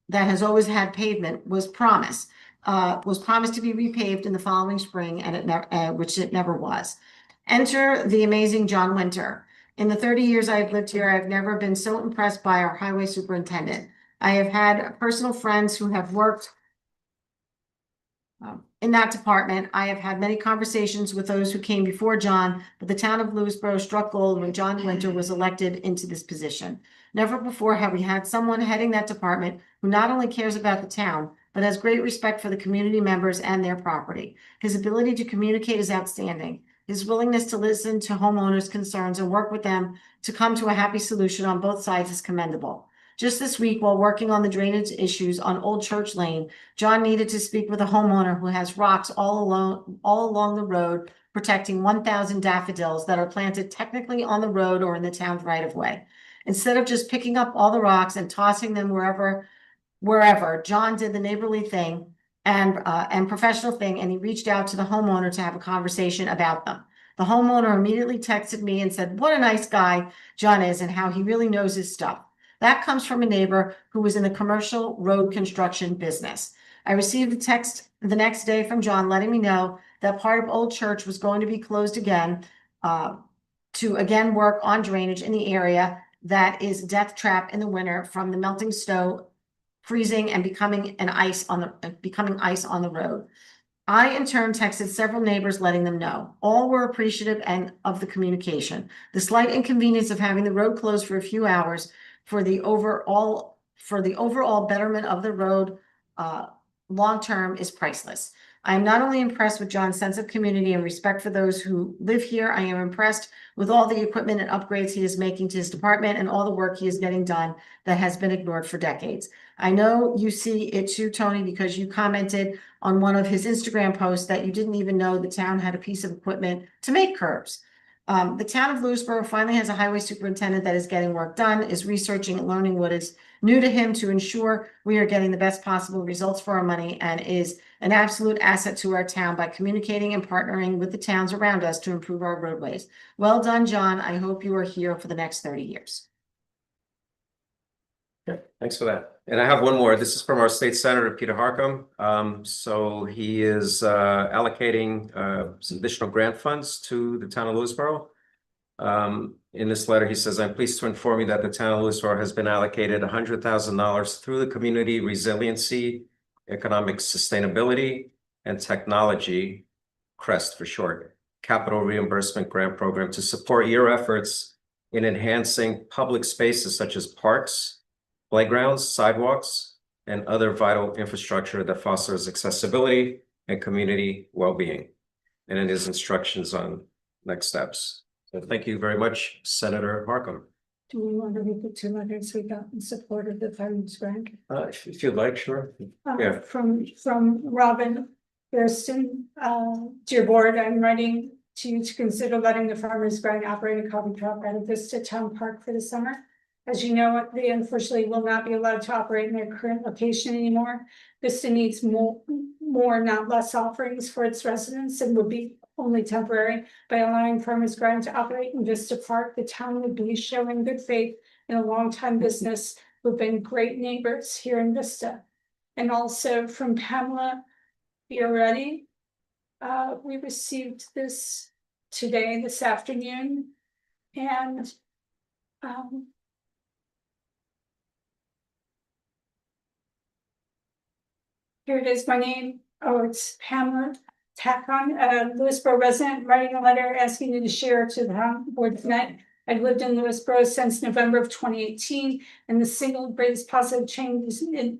that has always had pavement was promised to be repaved in the following spring, and it never, which it never was. Enter the amazing John Winter. In the 30 years I have lived here, I've never been so impressed by our highway superintendent. I have had personal friends who have worked in that department. I have had many conversations with those who came before John, but the town of Lewisboro struck gold when John Winter was elected into this position. Never before have we had someone heading that department who not only cares about the town, but has great respect for the community members and their property. His ability to communicate is outstanding. His willingness to listen to homeowners' concerns and work with them to come to a happy solution on both sides is commendable. Just this week, while working on the drainage issues on Old Church Lane, John needed to speak with a homeowner who has rocks all along the road, protecting 1,000 daffodils that are planted technically on the road or in the town's right of way. Instead of just picking up all the rocks and tossing them wherever, John did the neighborly thing and professional thing, and he reached out to the homeowner to have a conversation about them. The homeowner immediately texted me and said, what a nice guy John is and how he really knows his stuff. That comes from a neighbor who was in the commercial road construction business. I received a text the next day from John letting me know that part of Old Church was going to be closed again to again work on drainage in the area that is death trap in the winter from the melting snow, freezing and becoming ice on the road. I in turn texted several neighbors letting them know. All were appreciative and of the communication. The slight inconvenience of having the road closed for a few hours for the overall betterment of the road long term is priceless. I am not only impressed with John's sense of community and respect for those who live here, I am impressed with all the equipment and upgrades he is making to his department and all the work he is getting done that has been ignored for decades. I know you see it too, Tony, because you commented on one of his Instagram posts that you didn't even know the town had a piece of equipment to make curbs. The town of Lewisboro finally has a highway superintendent that is getting work done, is researching and learning what is new to him to ensure we are getting the best possible results for our money, and is an absolute asset to our town by communicating and partnering with the towns around us to improve our roadways. Well done, John. I hope you are here for the next 30 years. Okay, thanks for that. And I have one more. This is from our state senator, Peter Harcum. So he is allocating some additional grant funds to the town of Lewisboro. In this letter, he says, I'm pleased to inform you that the town of Lewisboro has been allocated $100,000 through the Community Resiliency, Economic Sustainability, and Technology, CREST for short, Capital Reimbursement Grant Program to support your efforts in enhancing public spaces such as parks, playgrounds, sidewalks, and other vital infrastructure that fosters accessibility and community well-being. And it is instructions on next steps. So thank you very much, Senator Harcum. Do we want to read the two letters we got in support of the Fireman's Grant? If you'd like, sure. Yeah. From Robin Thurston, dear board, I'm writing to you to consider letting the Farmers Grant operate a coffee truck out of Vista Town Park for the summer. As you know, they unfortunately will not be allowed to operate in their current location anymore. Vista needs more, not less offerings for its residents, and would be only temporary. By allowing Farmers Grant to operate in Vista Park, the town would be showing good faith in a longtime business who've been great neighbors here in Vista. And also from Pamela Fioretti, we received this today, this afternoon, and here it is, my name. Oh, it's Pamela Tacon, a Lewisboro resident, writing a letter asking you to share to the board tonight. I've lived in Lewisboro since November of 2018, and the single greatest positive change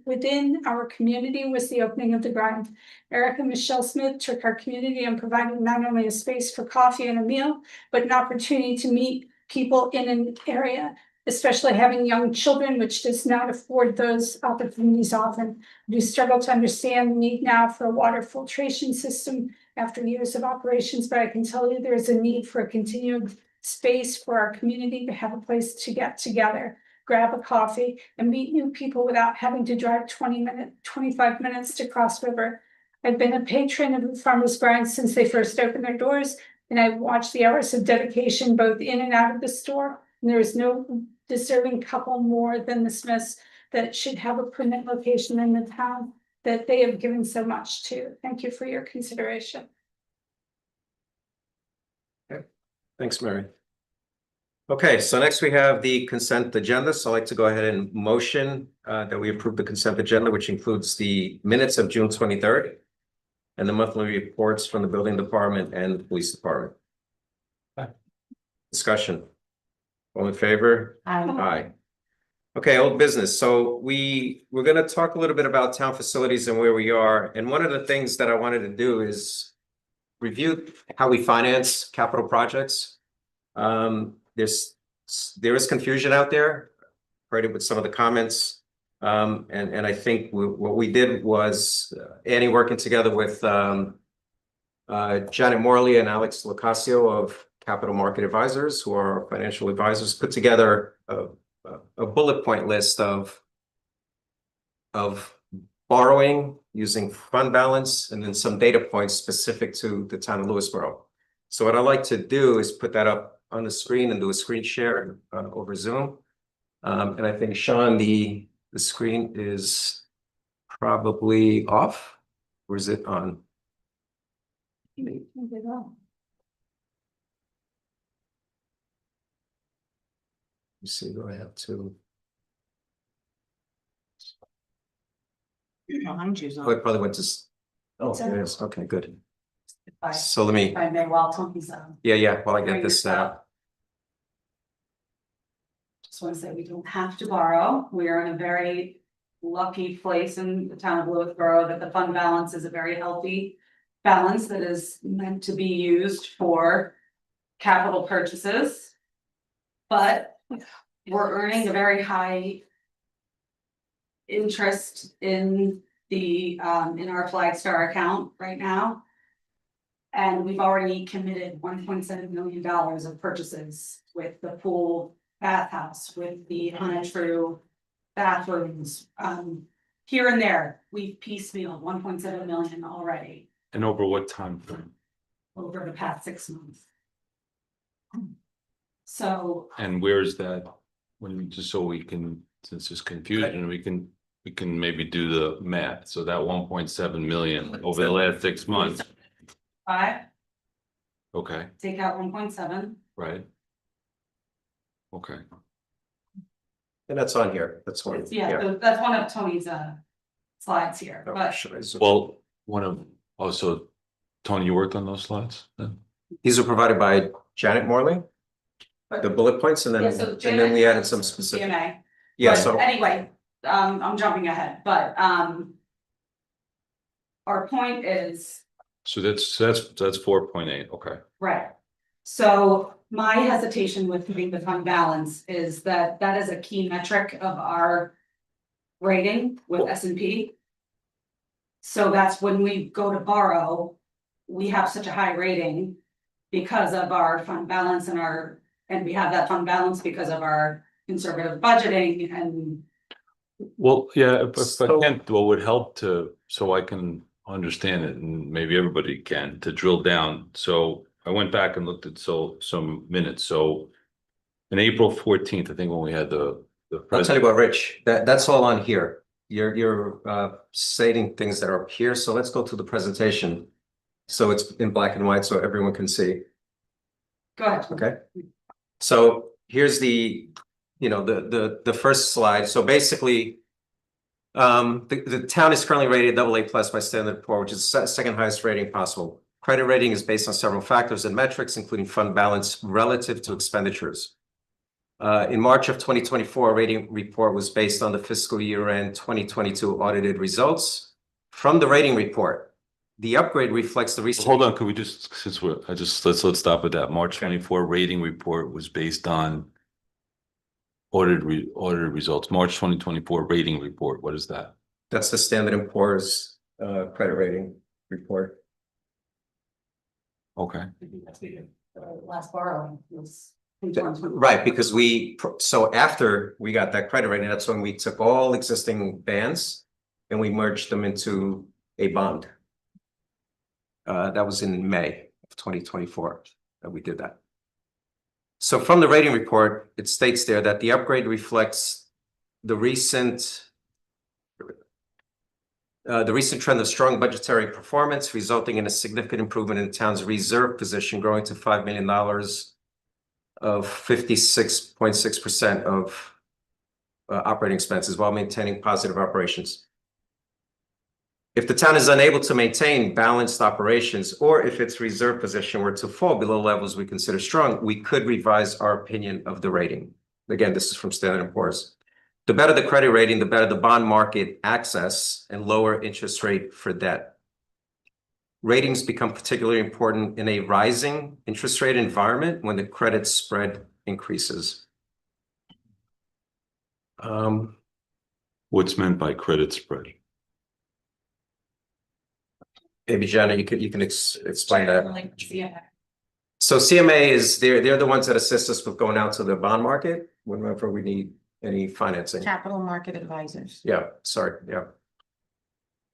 within our community was the opening of the grind. Eric and Michelle Smith took our community and provided not only a space for coffee and a meal, but an opportunity to meet people in an area especially having young children, which does not afford those opportunities often. We struggle to understand the need now for a water filtration system after years of operations, but I can tell you there's a need for a continued space for our community to have a place to get together, grab a coffee, and meet new people without having to drive 25 minutes to Cross River. I've been a patron of the Farmers Grind since they first opened their doors, and I've watched the hours of dedication both in and out of the store. And there is no deserving couple more than the Smiths that should have a permanent location in the town that they have given so much to. Thank you for your consideration. Thanks, Mary. Okay, so next we have the consent agenda. So I'd like to go ahead and motion that we approve the consent agenda, which includes the minutes of June 23rd and the monthly reports from the building department and the police department. Discussion. All in favor? Aye. Okay, old business. So we're going to talk a little bit about town facilities and where we are. And one of the things that I wanted to do is review how we finance capital projects. There is confusion out there, right, with some of the comments. And I think what we did was Annie working together with Janet Morley and Alex Locasio of Capital Market Advisors, who are our financial advisors, put together a bullet point list of borrowing using fund balance and then some data points specific to the town of Lewisboro. So what I'd like to do is put that up on the screen and do a screen share over Zoom. And I think, Sean, the screen is probably off, or is it on? You see, do I have to? Behind you's Oh, it on. probably went to. Oh, It's it is. Okay, good. I- So let me. If I may, while Tony's on. Yeah, while I get Bring this this out. up. Just want to say we don't have to borrow. We are in a very lucky place in the town of Lewisboro that the fund balance is a very healthy balance that is meant to be used for capital purchases. But we're earning a very high interest in the in our Flagstar account right now. And we've already committed $1.7 million of purchases with the pool bathhouse, with the untrue bathrooms. Here and there, we've piecemealed 1.7 million already And over what time frame? over the past 6 months. So And where is that? When, just so we can, since there's confusion, we can maybe do the math. So that 1.7 million over the last 6 months. 5, Okay, take out 1.7. right. Okay. And that's on here. That's one. Yeah, so that's one of Tony's slides here, Oh, but should I zoom? Well, also, Tony, you worked on those slides? These are provided by Janet Morley, the bullet points, and then, yeah, so and Janet then we added has some specific. CMA. Yeah, But so, anyway, I'm jumping ahead, but our point is, So that's 4.8, okay. right. So my hesitation with putting the fund balance is that that is a key metric of our rating with S&P. So that's when we go to borrow, we have such a high rating because of our fund balance and we have that fund balance because of our conservative budgeting and. Well, yeah, if I So- can, what would help so I can understand it, and maybe everybody can, to drill down. So I went back and looked at some minutes. So in April 14th, I think when we had the I'll tell you about Rich, that's all on here. You're stating things that are up here, so let's go to the presentation. So it's in black and white so everyone can see. Go ahead. Okay. So here's the first slide. So basically, the town is currently rated AA+ by Standard & Poor's, which is the second highest rating possible. Credit rating is based on several factors and metrics, including fund balance relative to expenditures. In March of 2024, a rating report was based on the fiscal year end 2022 audited results. From the rating report, the upgrade reflects the recent. Hold on, could we just, let's stop at that. March 24 rating report was based on audited results, March 2024 rating report. What is that? That's the Standard & Poor's credit rating report. Okay. Last borrowing was. Right, because so after we got that credit rating, that's when we took all existing bands and we merged them into a bond. That was in May of 2024 that we did that. So from the rating report, it states there that the upgrade reflects the recent trend of strong budgetary performance, resulting in a significant improvement in the town's reserve position, growing to $5 million of 56.6% of operating expenses while maintaining positive operations. If the town is unable to maintain balanced operations, or if its reserve position were to fall below levels we consider strong, we could revise our opinion of the rating. Again, this is from Standard & Poor's. The better the credit rating, the better the bond market access and lower interest rate for debt. Ratings become particularly important in a rising interest rate environment when the credit spread increases. What's meant by credit spread? Maybe Jenna, you can explain that. So CMA is they're the ones that assist us with going out to the bond market whenever we need any financing. Capital market advisors. Yeah, sorry, yeah.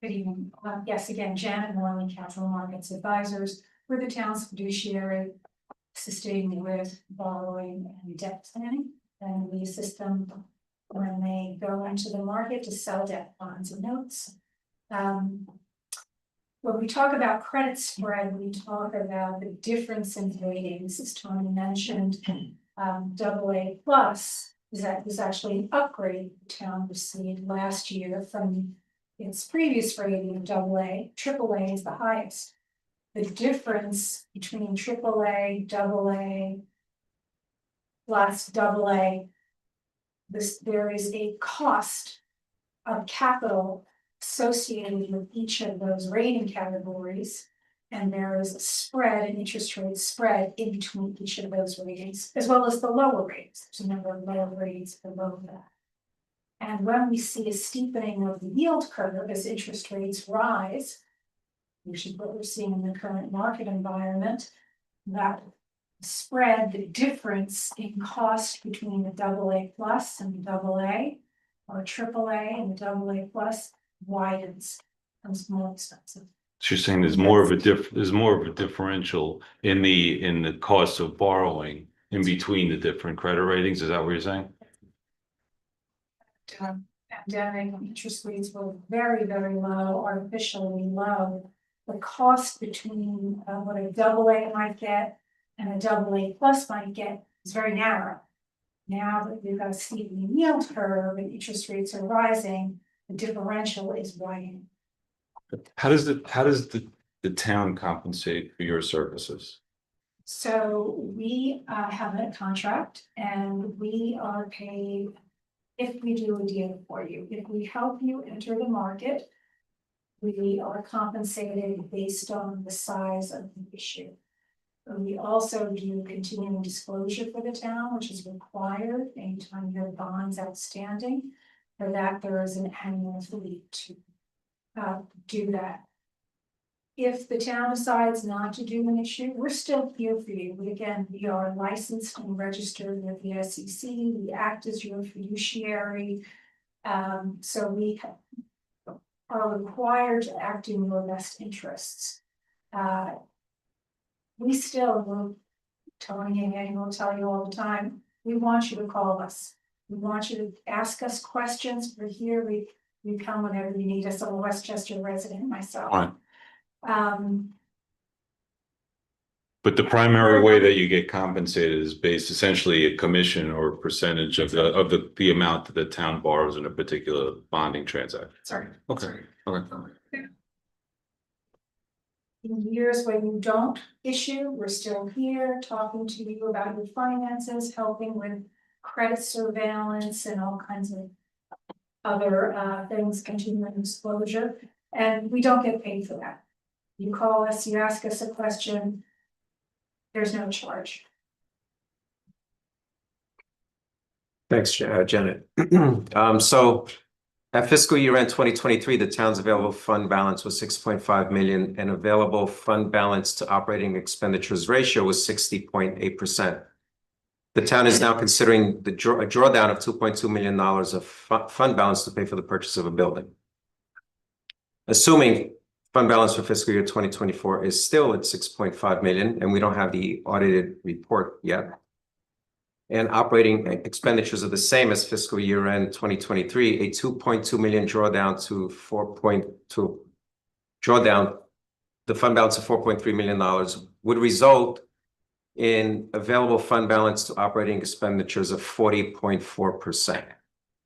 Good evening. Yes, again, Janet Morley, Capital Markets Advisors. We're the town's fiduciary, assisting with borrowing and debt planning. And we assist them when they go into the market to sell debt bonds and notes. When we talk about credit spread, we talk about the difference in ratings, as Tony mentioned. AA plus was actually an upgrade the town received last year from its previous rating of AA. AAA is the highest. The difference between AAA, AA plus AA, there is a cost of capital associated with each of those rating categories, and there is a spread, an interest rate spread in between each of those ratings, as well as the lower ratings. There's a number of lower ratings below that. And when we see a steepening of the yield curve as interest rates rise, which is what we're seeing in the current market environment, that spread, the difference in cost between the AA plus and the AA, or AAA and the AA plus, widens, becomes more expensive. So you're saying there's more of a differential in the cost of borrowing in between the different credit ratings. Is that what you're saying? Pandemic interest rates were very, very low, artificially low. The cost between what a AA might get and a AA plus might get is very narrow. Now that we've got a steepening yield curve and interest rates are rising, the differential is widening. How does the town compensate for your services? So we have a contract and we are paid if we do a deal for you. If we help you enter the market, we are compensated based on the size of the issue. We also do continuing disclosure for the town, which is required anytime you have bonds outstanding. For that, there is an annual fee to do that. If the town decides not to do an issue, we're still here for you. We are licensed and registered with the SEC. We act as your fiduciary. So we are required to act in your best interests. We still will, Tony and Eddie will tell you all the time, we want you to call us. We want you to ask us questions. We're here. We come whenever you need us. I'm a Westchester resident myself. Right. But the primary way that you get compensated is based essentially a commission or percentage of the amount that the town borrows in a particular bonding transaction. Sorry. Okay. In years when you don't issue, we're still here talking to you about your finances, helping with credit surveillance and all kinds of other things, continuing disclosure, and we don't get paid for that. You call us, you ask us a question, there's no charge. Thanks, Janet. So at fiscal year end 2023, the town's available fund balance was 6.5 million and available fund balance to operating expenditures ratio was 60.8%. The town is now considering a drawdown of $2.2 million of fund balance to pay for the purchase of a building. Assuming fund balance for fiscal year 2024 is still at 6.5 million, and we don't have the audited report yet, and operating expenditures are the same as fiscal year end 2023, a 2.2 million drawdown to 4.2 drawdown, the fund balance of $4.3 million would result in available fund balance to operating expenditures of 40.4%.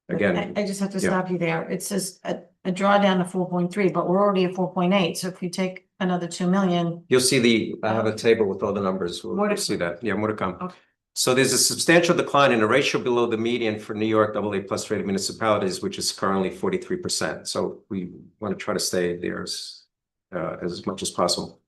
Again, I just have to yeah. stop you there. It says a drawdown of 4.3, but we're already at 4.8. So if you take another 2 million. You'll see I have a table with all the numbers. We'll see that. Yeah, more to come. Okay. So there's a substantial decline in the ratio below the median for New York AA plus rated municipalities, which is currently 43%. So we want to try to stay there as much as possible.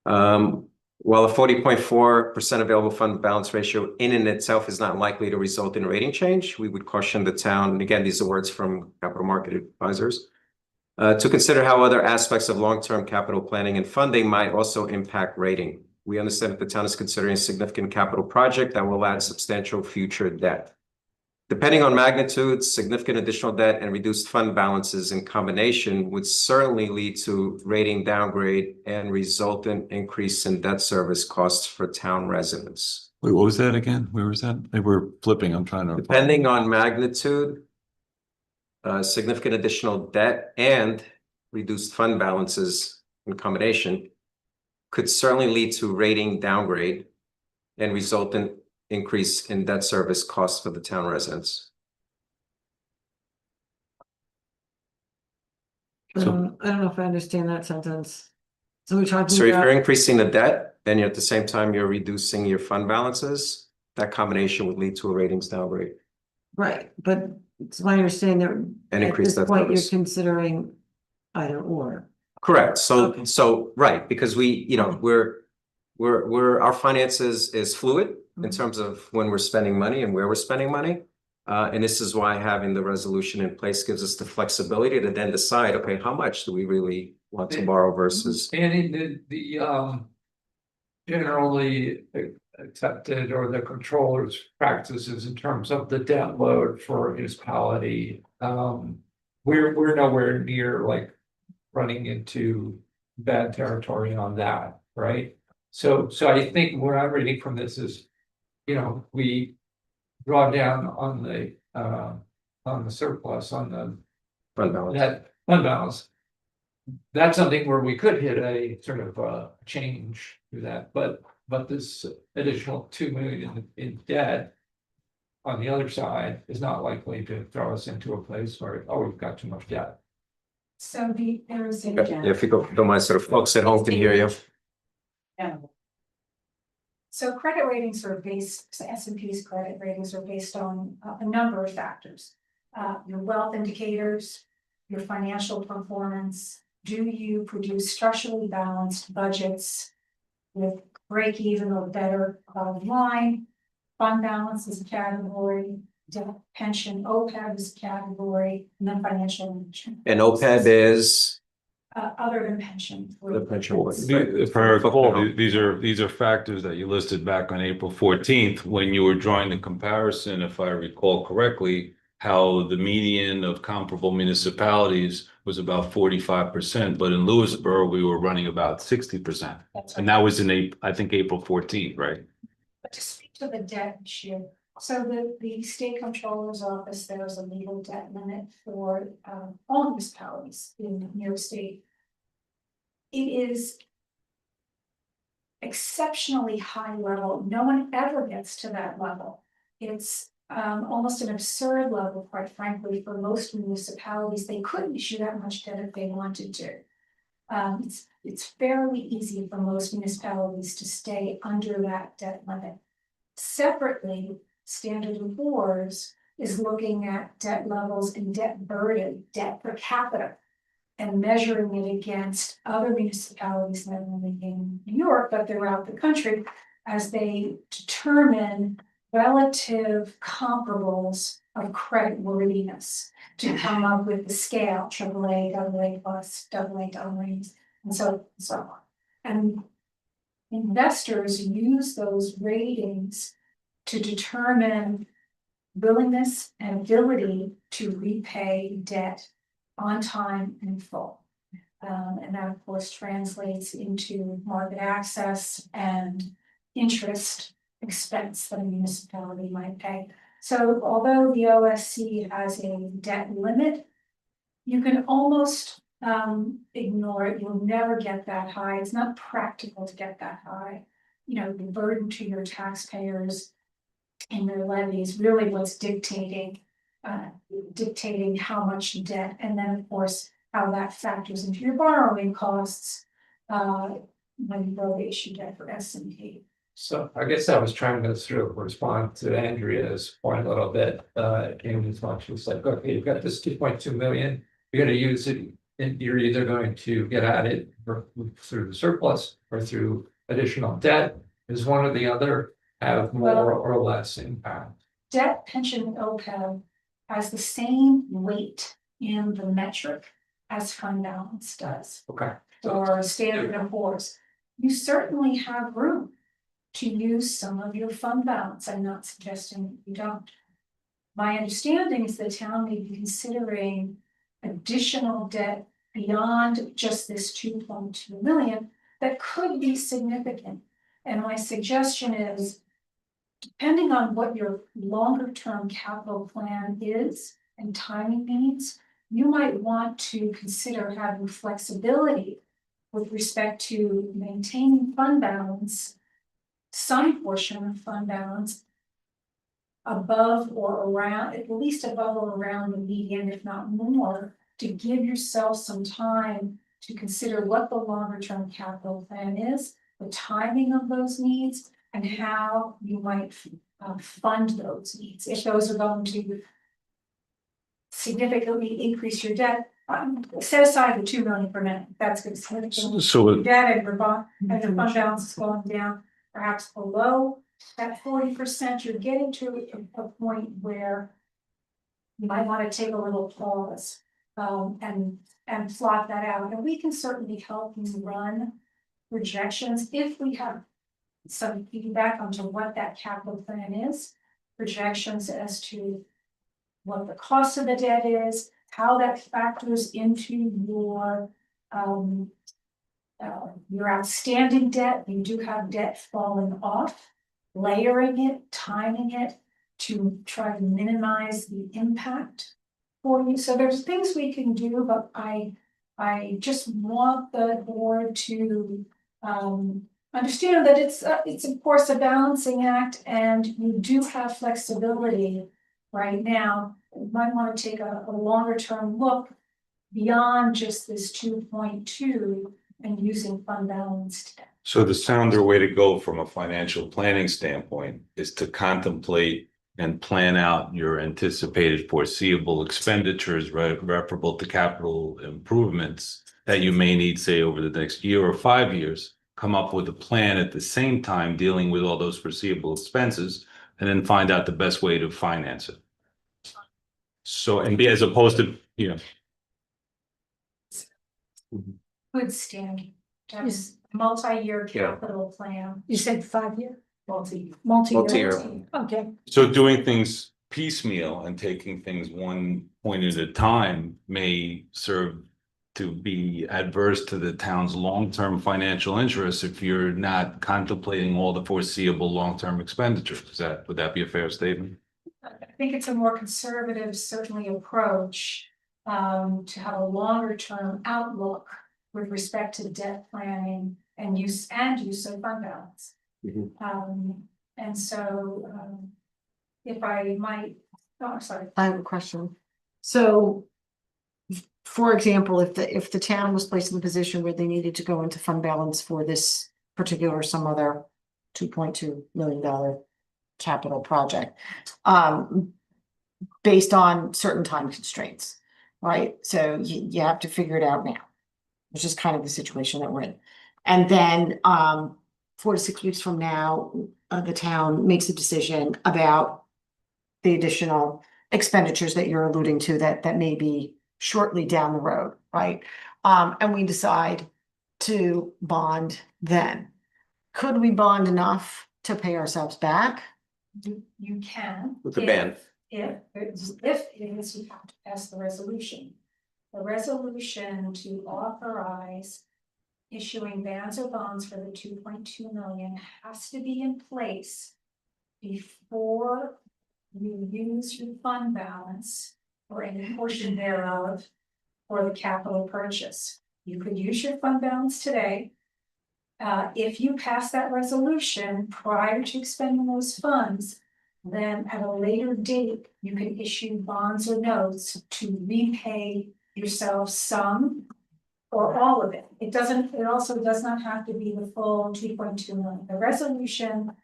While a 40.4% available fund balance ratio in and itself is not likely to result in a rating change, we would caution the town, and again, these are words from capital market advisors, to consider how other aspects of long-term capital planning and funding might also impact rating. We understand that the town is considering a significant capital project that will add substantial future debt. Depending on magnitude, significant additional debt and reduced fund balances in combination would certainly lead to rating downgrade and resultant increase in debt service costs for town residents. Wait, what was that again? Where was that? They were flipping. I'm trying to. Depending on magnitude, significant additional debt and reduced fund balances in combination could certainly lead to rating downgrade and resultant increase in debt service costs for the town residents. I don't know if I understand that sentence. So we're talking So if about. you're increasing the debt and at the same time you're reducing your fund balances, that combination would lead to a ratings downgrade. Right, but it's my understanding that And at increase this that point, you're service. considering either or. Correct. So, Okay. right, because our finances is fluid in terms of when we're spending money and where we're spending money. And this is why having the resolution in place gives us the flexibility to then decide, okay, how much do we really want to borrow versus. And in the generally accepted or the controller's practices in terms of the debt load for a municipality, we're nowhere near like running into bad territory on that, right? So I think what I'm reading from this is, we draw down on the surplus, on the Fund balance. that fund balance. That's something where we could hit a sort of change through that, but this additional 2 million in debt on the other side is not likely to throw us into a place where, oh, we've got too much debt. So there's If you don't mind, sort of folks at home can hear you. So credit ratings are based, S&P's credit ratings are based on a number of factors. Your wealth indicators, your financial performance. Do you produce structurally balanced budgets with break even or better bottom line? Fund balance is a category, debt, pension, OPEB is a category, and then financial management. And OPEB is Other than pension. the pension board. If I recall, these are factors that you listed back on April 14th when you were drawing the comparison, if I recall correctly, how the median of comparable municipalities was about 45%, but in Lewisboro, we were running about 60%. And that was I think April 14th, right? But to speak to the debt issue, so the state controller's office, there is a legal debt limit for all municipalities in New York State. It is exceptionally high level. No one ever gets to that level. It's almost an absurd level, quite frankly, for most municipalities. They couldn't issue that much debt if they wanted to. It's fairly easy for most municipalities to stay under that debt limit. Separately, Standard & Poor's is looking at debt levels and debt burden, debt per capita, and measuring it against other municipalities, not only in New York, but throughout the country, as they determine relative comparables of credit worthiness to come up with the scale, AAA, AA plus, AA, AA's, and so on. And investors use those ratings to determine willingness and ability to repay debt on time and in full. And that of course translates into market access and interest expense that a municipality might pay. So although the OSC has a debt limit, you can almost ignore it. You'll never get that high. It's not practical to get that high. You know, the burden to your taxpayers and their levies really what's dictating how much debt, and then of course how that factors into your borrowing costs when you go to issue debt for S&P. So I guess I was trying to sort of respond to Andrea's point a little bit, in as much as like, okay, you've got this 2.2 million, you're gonna use it, and you're either going to get at it through the surplus or through additional debt. Is one or the other have more or less impact? Debt, pension, and OPEB has the same weight in the metric as fund balance does, Okay. or Standard & Poor's. You certainly have room to use some of your fund balance. I'm not suggesting you don't. My understanding is the town may be considering additional debt beyond just this 2.2 million that could be significant. And my suggestion is, depending on what your longer term capital plan is and timing needs, you might want to consider having flexibility with respect to maintaining fund balance, some portion of fund balance above or around, at least above or around the median, if not more, to give yourself some time to consider what the longer term capital plan is, the timing of those needs, and how you might fund those needs. If those are going to significantly increase your debt, set aside the 2 million per minute. That's going to significantly So debt and your fund balance is going down, perhaps below that 40%. You're getting to a point where you might want to take a little pause and plot that out. And we can certainly help you run projections if we have some feedback onto what that capital plan is, projections as to what the cost of the debt is, how that factors into your outstanding debt. You do have debt falling off, layering it, timing it to try to minimize the impact for you. So there's things we can do, but I just want the board to understand that it's of course a balancing act, and you do have flexibility right now. You might want to take a longer term look beyond just this 2.2 and using fund balance today. So the sounder way to go from a financial planning standpoint is to contemplate and plan out your anticipated foreseeable expenditures referable to capital improvements that you may need, say, over the next year or 5 years, come up with a plan at the same time dealing with all those foreseeable expenses, and then find out the best way to finance it. So, and be as opposed to, you know. Good standing, just multi-year capital plan. You said 5 year? Multi-year. Okay. So doing things piecemeal and taking things one point at a time may serve to be adverse to the town's long-term financial interests if you're not contemplating all the foreseeable long-term expenditures. Would that be a fair statement? I think it's a more conservative, certainly, approach to have a longer term outlook with respect to debt planning and use of fund balance. And so if I might, I'm sorry. I have a question. So, for example, if the town was placed in a position where they needed to go into fund balance for this particular, some other $2.2 million capital project, based on certain time constraints, right? So you have to figure it out now, which is kind of the situation that we're in. And then 4 to 6 weeks from now, the town makes a decision about the additional expenditures that you're alluding to that may be shortly down the road, right? And we decide to bond then. Could we bond enough to pay ourselves back? You can. With the ban. If it is, you have to pass the resolution. The resolution to authorize issuing bans or bonds for the 2.2 million has to be in place before you use your fund balance or any portion thereof for the capital purchase. You could use your fund balance today. If you pass that resolution prior to expending those funds, then at a later date, you can issue bonds or notes to repay yourself some or all of it. It also does not have to be the full 2.2 million. The resolution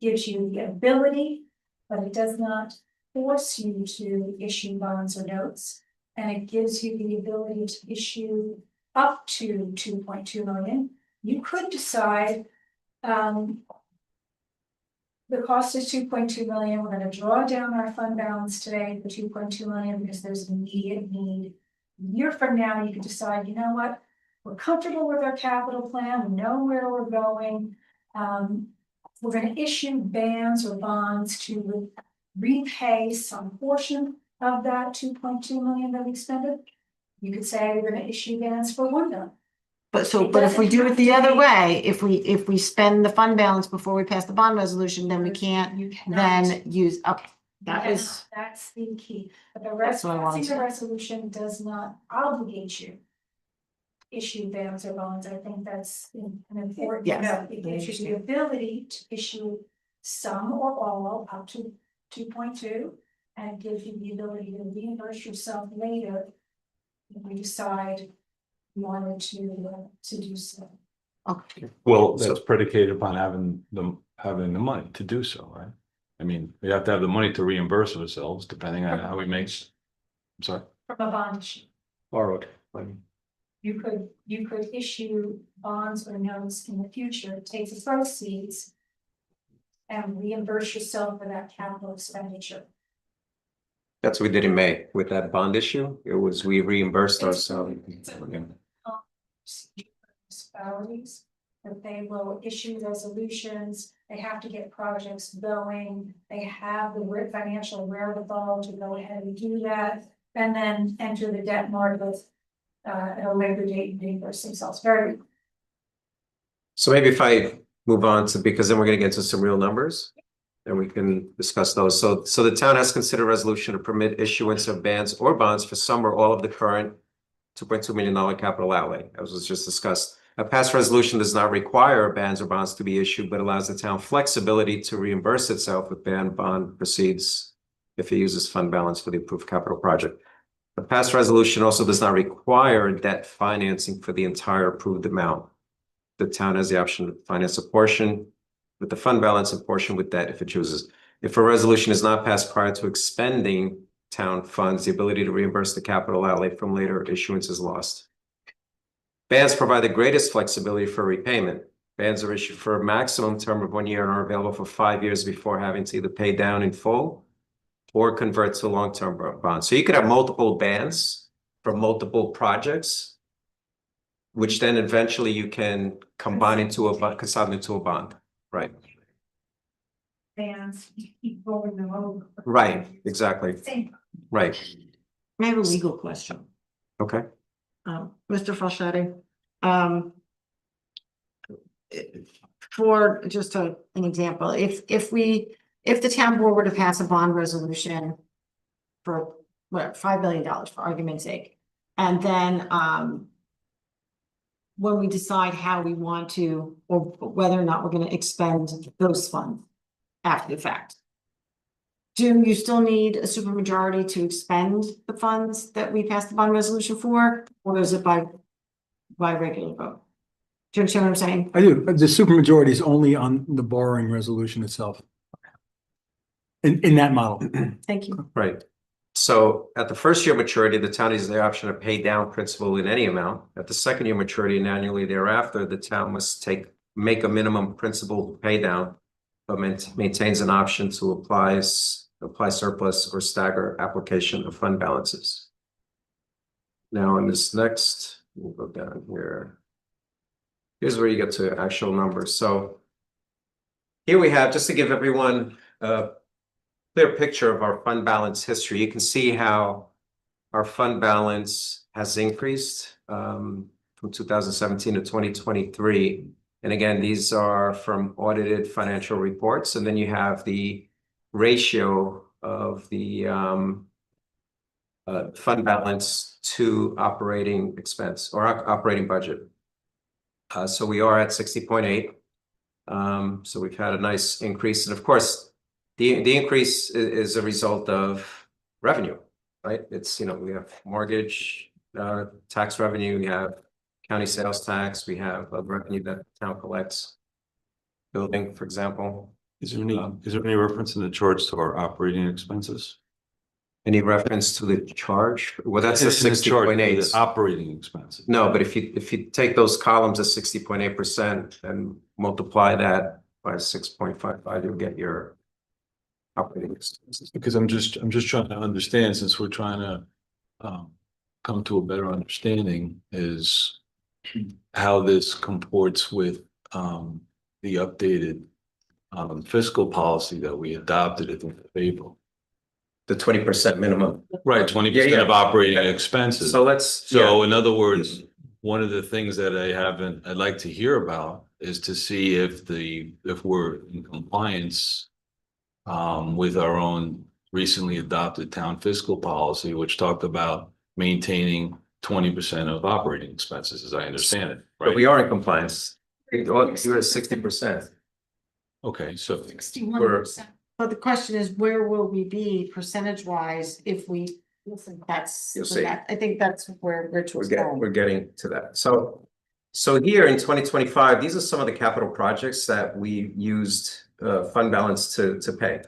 gives you the ability, but it does not force you to issue bonds or notes. And it gives you the ability to issue up to 2.2 million. You could decide, the cost is 2.2 million. We're going to draw down our fund balance today for 2.2 million because there's an immediate need. A year from now, you could decide, you know what, we're comfortable with our capital plan, we know where we're going. We're going to issue bans or bonds to repay some portion of that 2.2 million that we expended. You could say we're going to issue bans for 1 million. But if we do it the other way, if we spend the fund balance before we pass the bond resolution, then we can't then use up. That's the key. But the That's what I wanted passing the to- resolution does not obligate you to issue bans or bonds. I think that's an important Yes, note. It I gives you the ability to issue some or all up to 2.2, and it gives you the ability to reimburse yourself later if you decide you wanted to do so. Okay. Well, that's predicated upon having the money to do so, right? I mean, we have to have the money to reimburse ourselves depending on how we make. I'm sorry. From a bond issue. Borrowed. You could issue bonds or notes in the future, take the proceeds and reimburse yourself for that capital expenditure. That's what we did in May with that bond issue. It was, we reimbursed ourselves. Municipalities, that they will issue resolutions, they have to get projects going, they have the financial wherewithal to go ahead and do that, and then enter the debt market at a later date and reimburse themselves. Very. So maybe if I move on to, because then we're gonna get into some real numbers. And we can discuss those. So the town has considered a resolution to permit issuance of bans or bonds for some or all of the current $2.2 million capital outlay, as was just discussed. A past resolution does not require bans or bonds to be issued, but allows the town flexibility to reimburse itself with bond proceeds if it uses fund balance for the approved capital project. A past resolution also does not require debt financing for the entire approved amount. The town has the option to finance a portion with the fund balance and portion with debt if it chooses. If a resolution is not passed prior to expending town funds, the ability to reimburse the capital outlay from later issuance is lost. Bans provide the greatest flexibility for repayment. Bans are issued for a maximum term of 1 year and are available for 5 years before having to either pay down in full or convert to a long-term bond. So you could have multiple bans for multiple projects, which then eventually you can combine into a bond, consolidate into a bond. Right. Bans, you keep rolling them over. Right, exactly. Same. Right. I have a legal question. Okay. Mr. Falchetti, for just an example, if the town board were to pass a bond resolution for what, $5 billion for argument's sake, and then when we decide how we want to, or whether or not we're going to expend those funds after the fact, do you still need a supermajority to expend the funds that we passed the bond resolution for, or is it by regular vote? Do you understand what I'm saying? I do. The supermajority is only on the borrowing resolution itself. In that model. Thank you. Right. So at the first year maturity, the town has the option to pay down principal in any amount. At the second year maturity and annually thereafter, the town must take make a minimum principal pay down, but maintains an option to apply surplus or stagger application of fund balances. Now in this next, we'll go down here. Here's where you get to actual numbers. So here we have, just to give everyone a clear picture of our fund balance history, you can see how our fund balance has increased from 2017 to 2023. And again, these are from audited financial reports. And then you have the ratio of the fund balance to operating expense or operating budget. So we are at 60.8. So we've had a nice increase. And of course, the increase is a result of revenue, right? It's, we have mortgage tax revenue, we have county sales tax, we have revenue that the town collects, building, for example. Is there any reference in the charts to our operating expenses? Any reference to the charge? Well, that's a In the chart, 60.8. the operating expenses. No, but if you take those columns at 60.8% and multiply that by 6.55, you'll get your operating expenses. Because I'm just trying to understand, since we're trying to come to a better understanding, is how this comports with the updated fiscal policy that we adopted at the end of April. The 20% minimum. Right, 20% of operating expenses. So in other words, one of the things that I'd like to hear about is to see if we're in compliance with our own recently adopted town fiscal policy, which talked about maintaining 20% of operating expenses, as I understand it. Right? But we are in compliance. You're at 60%. Okay, so 61%. But the question is, where will we be percentage wise if we, You'll see. I think that's where Rich was going. We're getting to that. So here in 2025, these are some of the capital projects that we used fund balance to pay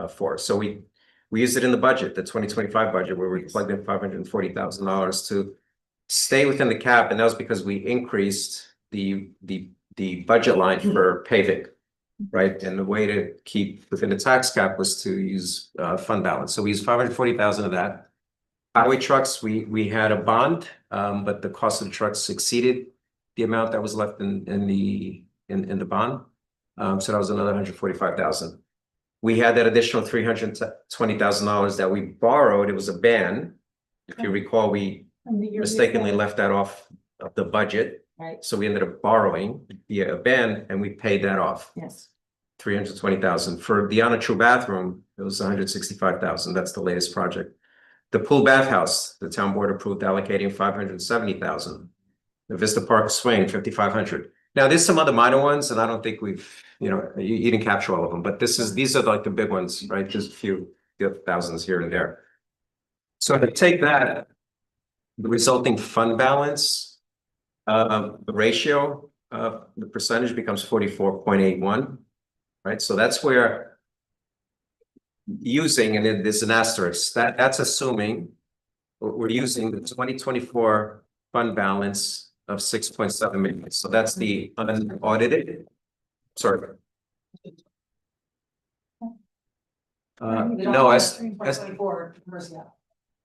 for. So we used it in the budget, the 2025 budget, where we plugged in $540,000 to stay within the cap, and that was because we increased the budget line for paving. Right, and the way to keep within the tax cap was to use fund balance. So we used 540,000 of that. Highway trucks, we had a bond, but the cost of the trucks exceeded the amount that was left in the bond. So that was another 145,000. We had that additional $320,000 that we borrowed. It was a ban. If you recall, we mistakenly left that off of the budget. Right. So we ended up borrowing via a ban, and we paid that off. Yes. 320,000 for the True bathroom. It was 165,000. That's the latest project. The pool bathhouse, the town board approved allocating 570,000. The Vista Park swing, 5,500. Now there's some other minor ones, and I don't think we've, you didn't capture all of them, but these are like the big ones, right? There's a few thousands here and there. So to take that, the resulting fund balance, the ratio of the percentage becomes 44.81, right? So that's where using, and there's an asterisk, that's assuming we're using the 2024 fund balance of 6.7 million. So that's the unaudited, sorry. No,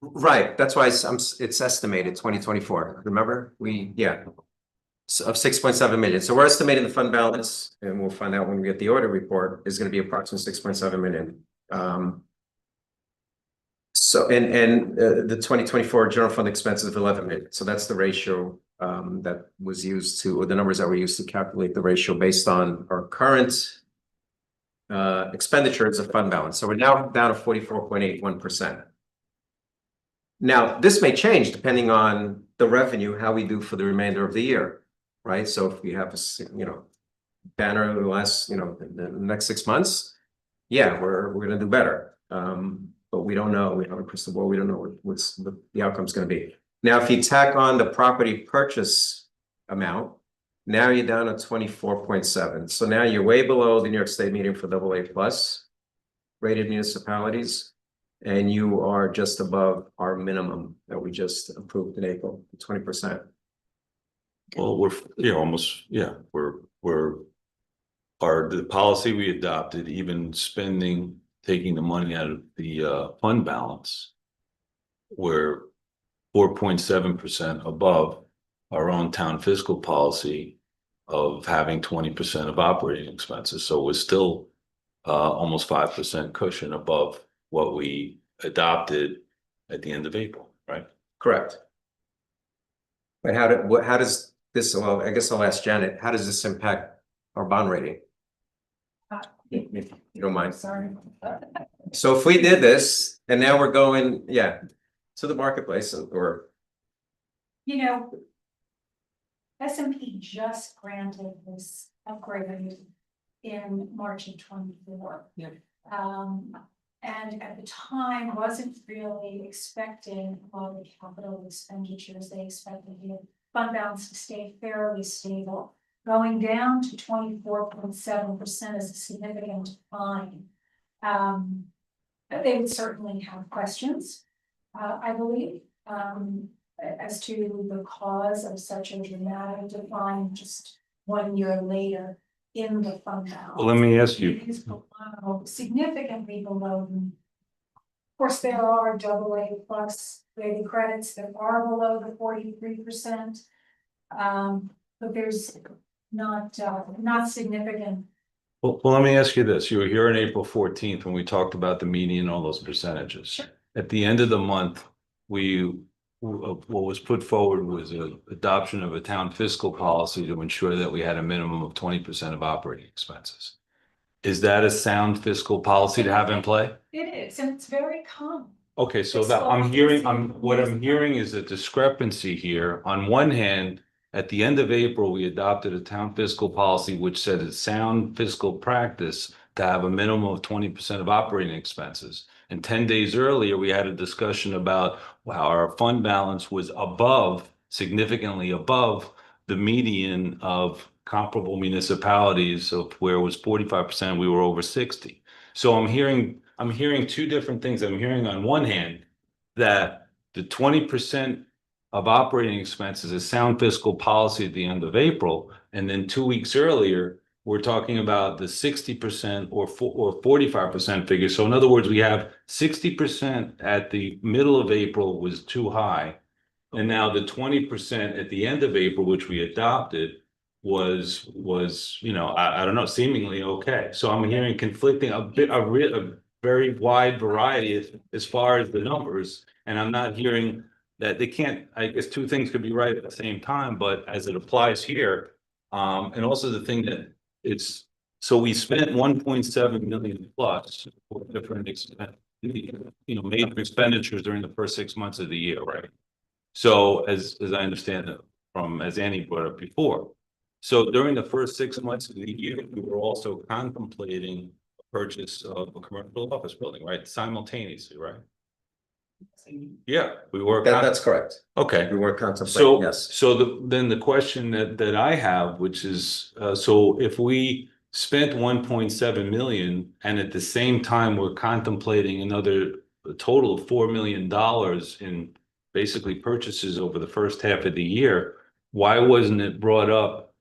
right, that's why it's estimated 2024. Remember, of 6.7 million. So we're estimating the fund balance, and we'll find out when we get the audit report, is going to be approximately 6.7 million. So the 2024 general fund expenses of 11 million. So that's the ratio that was used to, or the numbers that were used to calculate the ratio based on our current expenditures of fund balance. So we're now down to 44.81%. Now, this may change depending on the revenue, how we do for the remainder of the year, right? So if we have a, banner the last, the next 6 months, yeah, we're going to do better. But we don't know. We have a crystal ball. We don't know what the outcome's going to be. Now, if you tack on the property purchase amount, now you're down to 24.7. So now you're way below the New York State median for AA+ rated municipalities. And you are just above our minimum that we just approved in April, 20%. Well, we're, almost, we're. The policy we adopted, even spending, taking the money out of the fund balance. We're 4.7% above our own town fiscal policy of having 20% of operating expenses. So we're still almost 5% cushion above what we adopted at the end of April, right? Correct. But how does this, well, I guess I'll ask Janet, how does this impact our bond rating? If you don't mind. Sorry. So if we did this and now we're going, to the marketplace or. You know, S&P just granted this upgrade in March of 24. Yeah. And at the time, wasn't really expecting a lot of the capital expenditures. They expected the fund balance to stay fairly stable. Going down to 24.7% is a significant decline. They would certainly have questions, I believe, as to the cause of such a dramatic decline just 1 year later in the fund balance. Well, let me ask you. It is below, significantly below. Of course, there are AA plus rated credits that are below the 43%. But there's not significant. Well, let me ask you this. You were here on April 14th when we talked about the median, all those percentages. Sure. At the end of the month, what was put forward was an adoption of a town fiscal policy to ensure that we had a minimum of 20% of operating expenses. Is that a sound fiscal policy to have in play? It is, and it's very common. Okay, so It's that what I'm yes. hearing is a discrepancy here. On one hand, at the end of April, we adopted a town fiscal policy which said it's sound fiscal practice to have a minimum of 20% of operating expenses. And 10 days earlier, we had a discussion about how our fund balance was significantly above the median of comparable municipalities of where it was 45%, we were over 60. So I'm hearing two different things. I'm hearing on one hand that the 20% of operating expenses is sound fiscal policy at the end of April. And then 2 weeks earlier, we're talking about the 60% or 45% figure. So in other words, we have 60% at the middle of April was too high. And now the 20% at the end of April, which we adopted, was I don't know, seemingly okay. So I'm hearing conflicting a very wide variety as far as the numbers. And I'm not hearing that they can't, I guess two things could be right at the same time, but as it applies here, and also the thing that so we spent 1.7 million plus for different major expenditures during the first 6 months of the year, right? So as I understand it as Annie brought up before. So during the first 6 months of the year, we were also contemplating a purchase of a commercial office building, right? Simultaneously, right? Yeah, we were. That's correct. Okay. We were contemplating, yes. So then the question that I have, which is, so if we spent 1.7 million and at the same time we're contemplating a total of $4 million in basically purchases over the first half of the year, why wasn't it brought up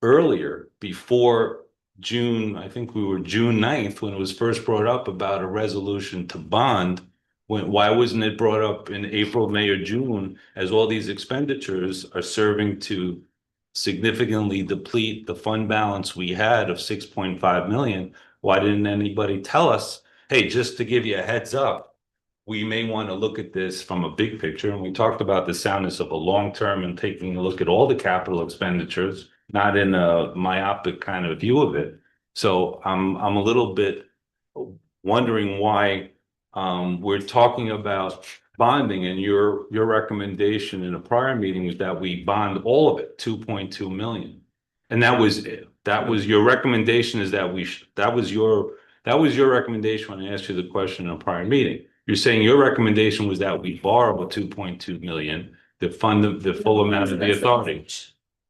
earlier before June? I think we were June 9th when it was first brought up about a resolution to bond. Why wasn't it brought up in April, May, or June, as all these expenditures are serving to significantly deplete the fund balance we had of 6.5 million? Why didn't anybody tell us, hey, just to give you a heads up, we may want to look at this from a big picture? And we talked about the soundness of a long term and taking a look at all the capital expenditures, not in a myopic kind of view of it. So I'm a little bit wondering why we're talking about bonding, and your recommendation in a prior meeting was that we bond all of it, 2.2 million. And that was your recommendation, is that was your recommendation when I asked you the question in a prior meeting. You're saying your recommendation was that we borrow a 2.2 million to fund the full amount of the authority.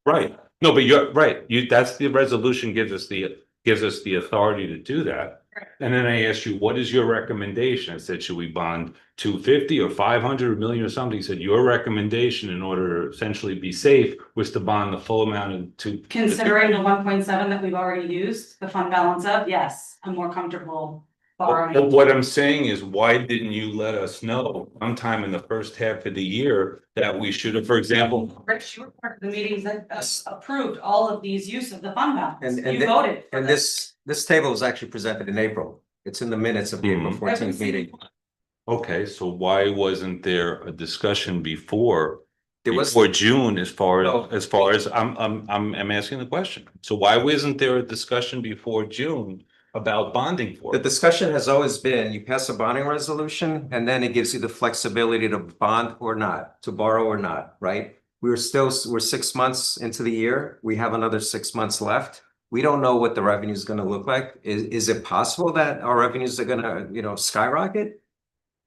Right. No, but you're right. That's the resolution gives us the authority to do that. And then I asked you, what is your recommendation? I said, should we bond 250 or 500 or a million or something? He said, your recommendation in order to essentially be safe was to bond the full amount of two. Considering the 1.7 that we've already used, the fund balance of, yes, I'm more comfortable But borrowing. what I'm saying is, why didn't you let us know sometime in the first half of the year that we should have, for example? Rich, you were part of the meetings that approved all of these use of the fund balance. And You voted. for And this table was actually presented in April. It's in the minutes of the April Mhm. 14th meeting. Okay, so why wasn't there a discussion before? There was- Before June, as far No. as I'm asking the question. So why wasn't there a discussion before June about bonding for The it? discussion has always been, you pass a bonding resolution, and then it gives you the flexibility to bond or not, to borrow or not, right? We're 6 months into the year. We have another 6 months left. We don't know what the revenue is gonna look like. Is it possible that our revenues are gonna, skyrocket?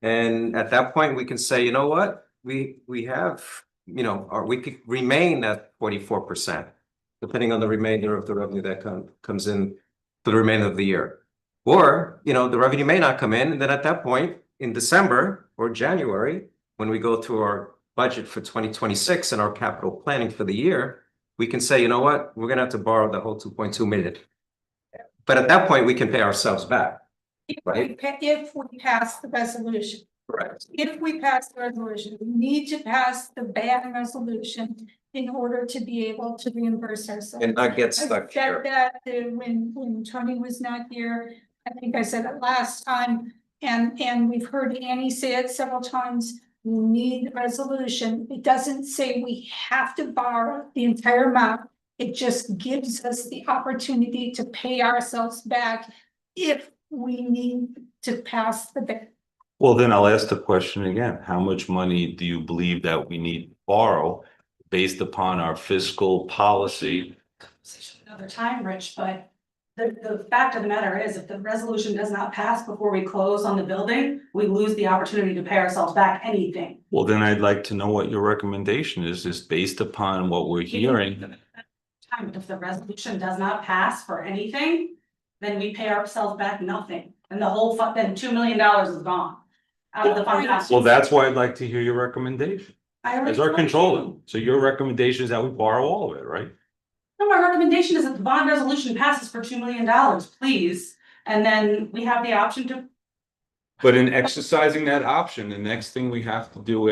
And at that point, we can say, you know what? We have, or we could remain at 44%, depending on the remainder of the revenue that comes in for the remainder of the year. Or, the revenue may not come in, and then at that point, in December or January, when we go through our budget for 2026 and our capital planning for the year, we can say, you know what, we're gonna have to borrow the whole 2.2 million. But at that point, we can pay ourselves back. Right. If we pass the resolution. Correct. If we pass the resolution, we need to pass the ban resolution in order to be able to reimburse ourselves. And not get I stuck said here. that when Tony was not here, I think I said it last time, and we've heard Annie say it several times. We need the resolution. It doesn't say we have to borrow the entire amount. It just gives us the opportunity to pay ourselves back if we need to pass the bill. Well, then I'll ask the question again. How much money do you believe that we need to borrow based upon our fiscal policy? Another time, Rich, but the fact of the matter is, if the resolution does not pass before we close on the building, we lose the opportunity to pay ourselves back anything. Well, then I'd like to know what your recommendation is based upon what we're hearing. Time, if the resolution does not pass for anything, then we pay ourselves back nothing, and the whole fund, then $2 million is gone out of the fund balance. Well, that's why I'd like to hear your recommendation I already as our told you. controller. So your recommendation is that we borrow all of it, right? No, my recommendation is that the bond resolution passes for $2 million, please, and then we have the option to. But in exercising that option, the next thing we have to do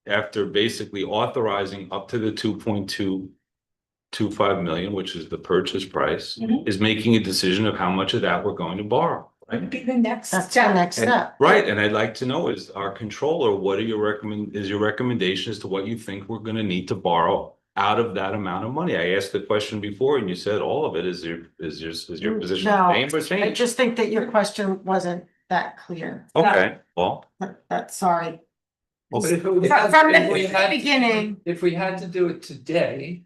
after basically authorizing up to the 2.225 million, which is the purchase price, Mhm. is making a decision of how much of that we're going to borrow, right? Be the next That's the step. next step. Right, and I'd like to know, is our controller, what are your recommendation as to what you think we're gonna need to borrow out of that amount of money? I asked the question before and you said all of it. Is your position No, same or I change? just think that your question wasn't that clear. Okay, well, That's sorry. But if it was- From if we the had- beginning. If we had to do it today,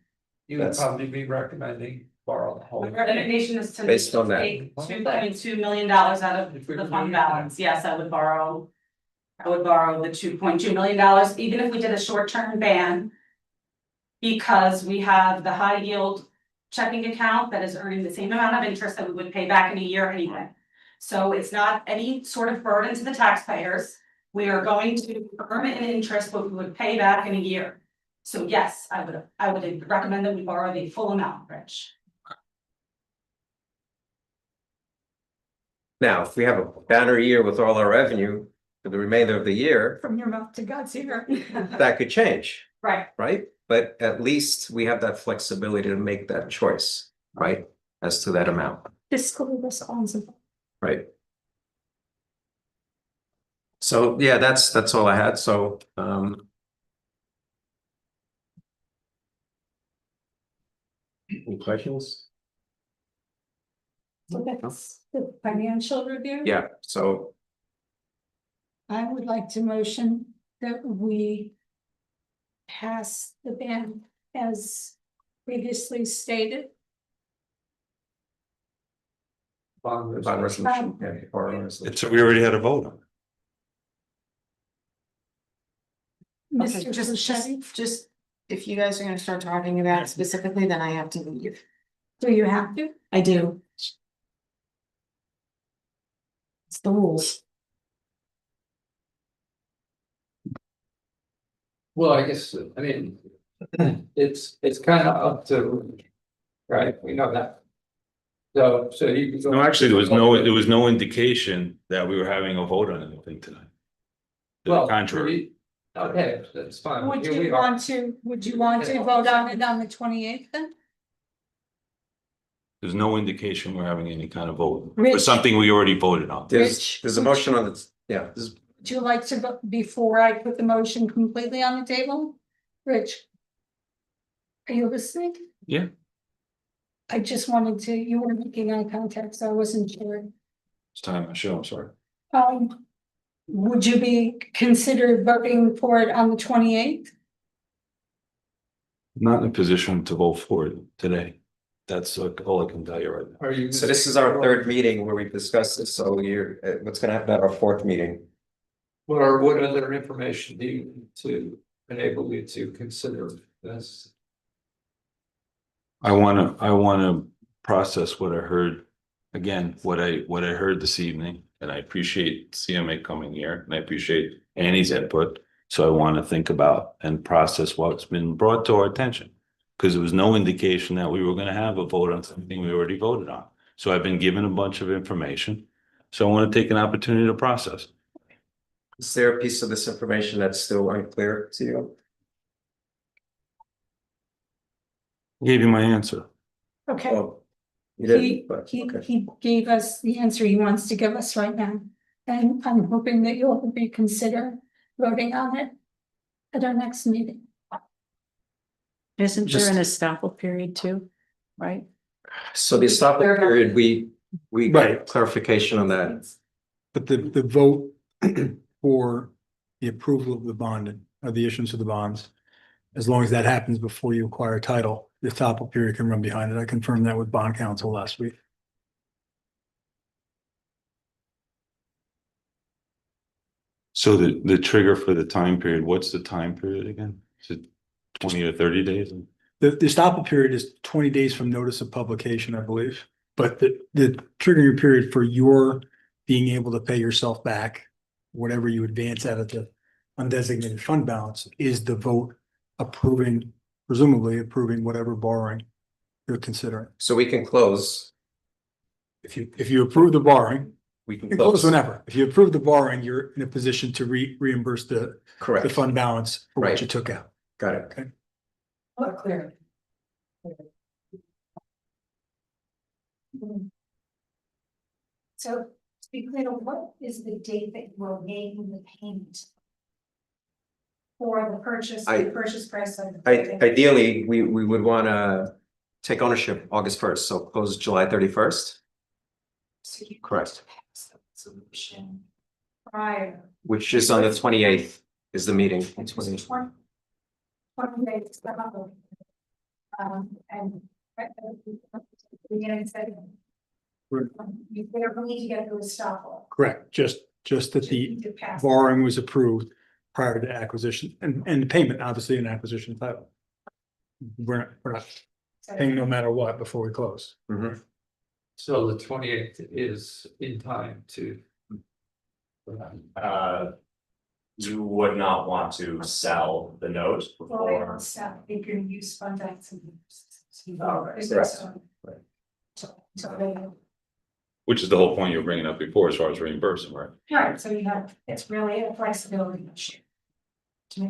you would That's- probably be recommending borrow the My whole. recommendation is to Based on that. take $2.2 million out of If we the were fund doing balance. Yes, I would borrow. I would borrow the $2.2 million, even if we did a short-term ban. Because we have the high yield checking account that is earning the same amount of interest that we would pay back in a year anyway. So it's not any sort of burden to the taxpayers. We are going to earn an interest, but we would pay back in a year. So yes, I would recommend that we borrow the full amount, Rich. Now, if we have a banner year with all our revenue for the remainder of the year, From your mouth to God's ear. that could change, Right. right? But at least we have that flexibility to make that choice, right? As to that amount, Fiscally responsible. right? So, yeah, that's all I had. So, any questions? So that's the financial review. Yeah, so I would like to motion that we pass the ban as previously stated. Bond bond resolution. resolution, yeah, borrow resolution. we already had a vote on it. Okay, Mr. Buscetti, just, if you guys are gonna start talking about it specifically, then I have to leave. do you have to? I do. the rules. Well, I guess, I mean, it's kind of up to, right, we know that. So you can go. No, actually, there was no indication that we were having a vote on anything tonight. To the Well, contrary, okay, that's fine. Would Here we you are. want to, vote on it on the 28th then? there's no indication we're having any kind of vote for Rich. something we already voted on. There's a motion on the, yeah, this, Would you like to, before I put the motion completely on the table? Rich? Are you listening? Yeah. I just wanted to, you were making eye contact, so I wasn't sure. It's time to show, I'm sorry. Would you be considered voting for it on the 28th? I'm not in a position to vote for it today. That's all I can tell you right now. Are you? so this is our third meeting where we discussed this, so you're, what's gonna happen at our fourth meeting? What other information do you need to enable you to consider this? I wanna process what I heard. Again, what I heard this evening, and I appreciate CMA coming here, and I appreciate Annie's input. So I want to think about and process what's been brought to our attention. Because there was no indication that we were gonna have a vote on something we already voted on. So I've been given a bunch of information. So I want to take an opportunity to process. Is there a piece of this information that's still unclear to you? I gave you my answer. Okay. Well, you He, didn't, but, okay. he gave us the answer he wants to give us right now. And I'm hoping that you'll reconsider voting on it at our next meeting. Isn't there Just- an estoppel period too, right? So the stop period, we Right. got clarification on that. But the vote for the approval of the bond, of the issuance of the bonds, as long as that happens before you acquire title, the estoppel period can run behind it. I confirmed that with bond counsel last week. So the trigger for the time period, what's the time period again? Is it 20 or 30 days? The estoppel period is 20 days from notice of publication, I believe. But the triggering period for your being able to pay yourself back, whatever you advance out of the undesignated fund balance, is the vote approving, presumably approving whatever borrowing you're considering. So we can close, If you approve the borrowing, we can you can close close. whenever. If you approve the borrowing, you're in a position to reimburse the Correct, fund balance for Right. what you took out. got it. Not clear. So to be clear, what is the date that you are making the payment? For the purchase, I- the purchase price of. Ideally, we would wanna take ownership August 1st, so close July 31st. So you Correct. pass the Solution. Prior. Which is on the 28th is the meeting. And 20 days. And. Beginning second. Right. You therefore need to get through a stop. Correct, just that the borrowing was approved prior to acquisition and payment, obviously, an acquisition title. We're not paying no matter what before we close. Mhm. So the 28th is in time to. You would not want to sell the note Well, they before. don't stop, you can use fund acts. Which is the whole point you were bringing up before as far as reimbursing, right? Right, so you have, it's really a flexibility issue.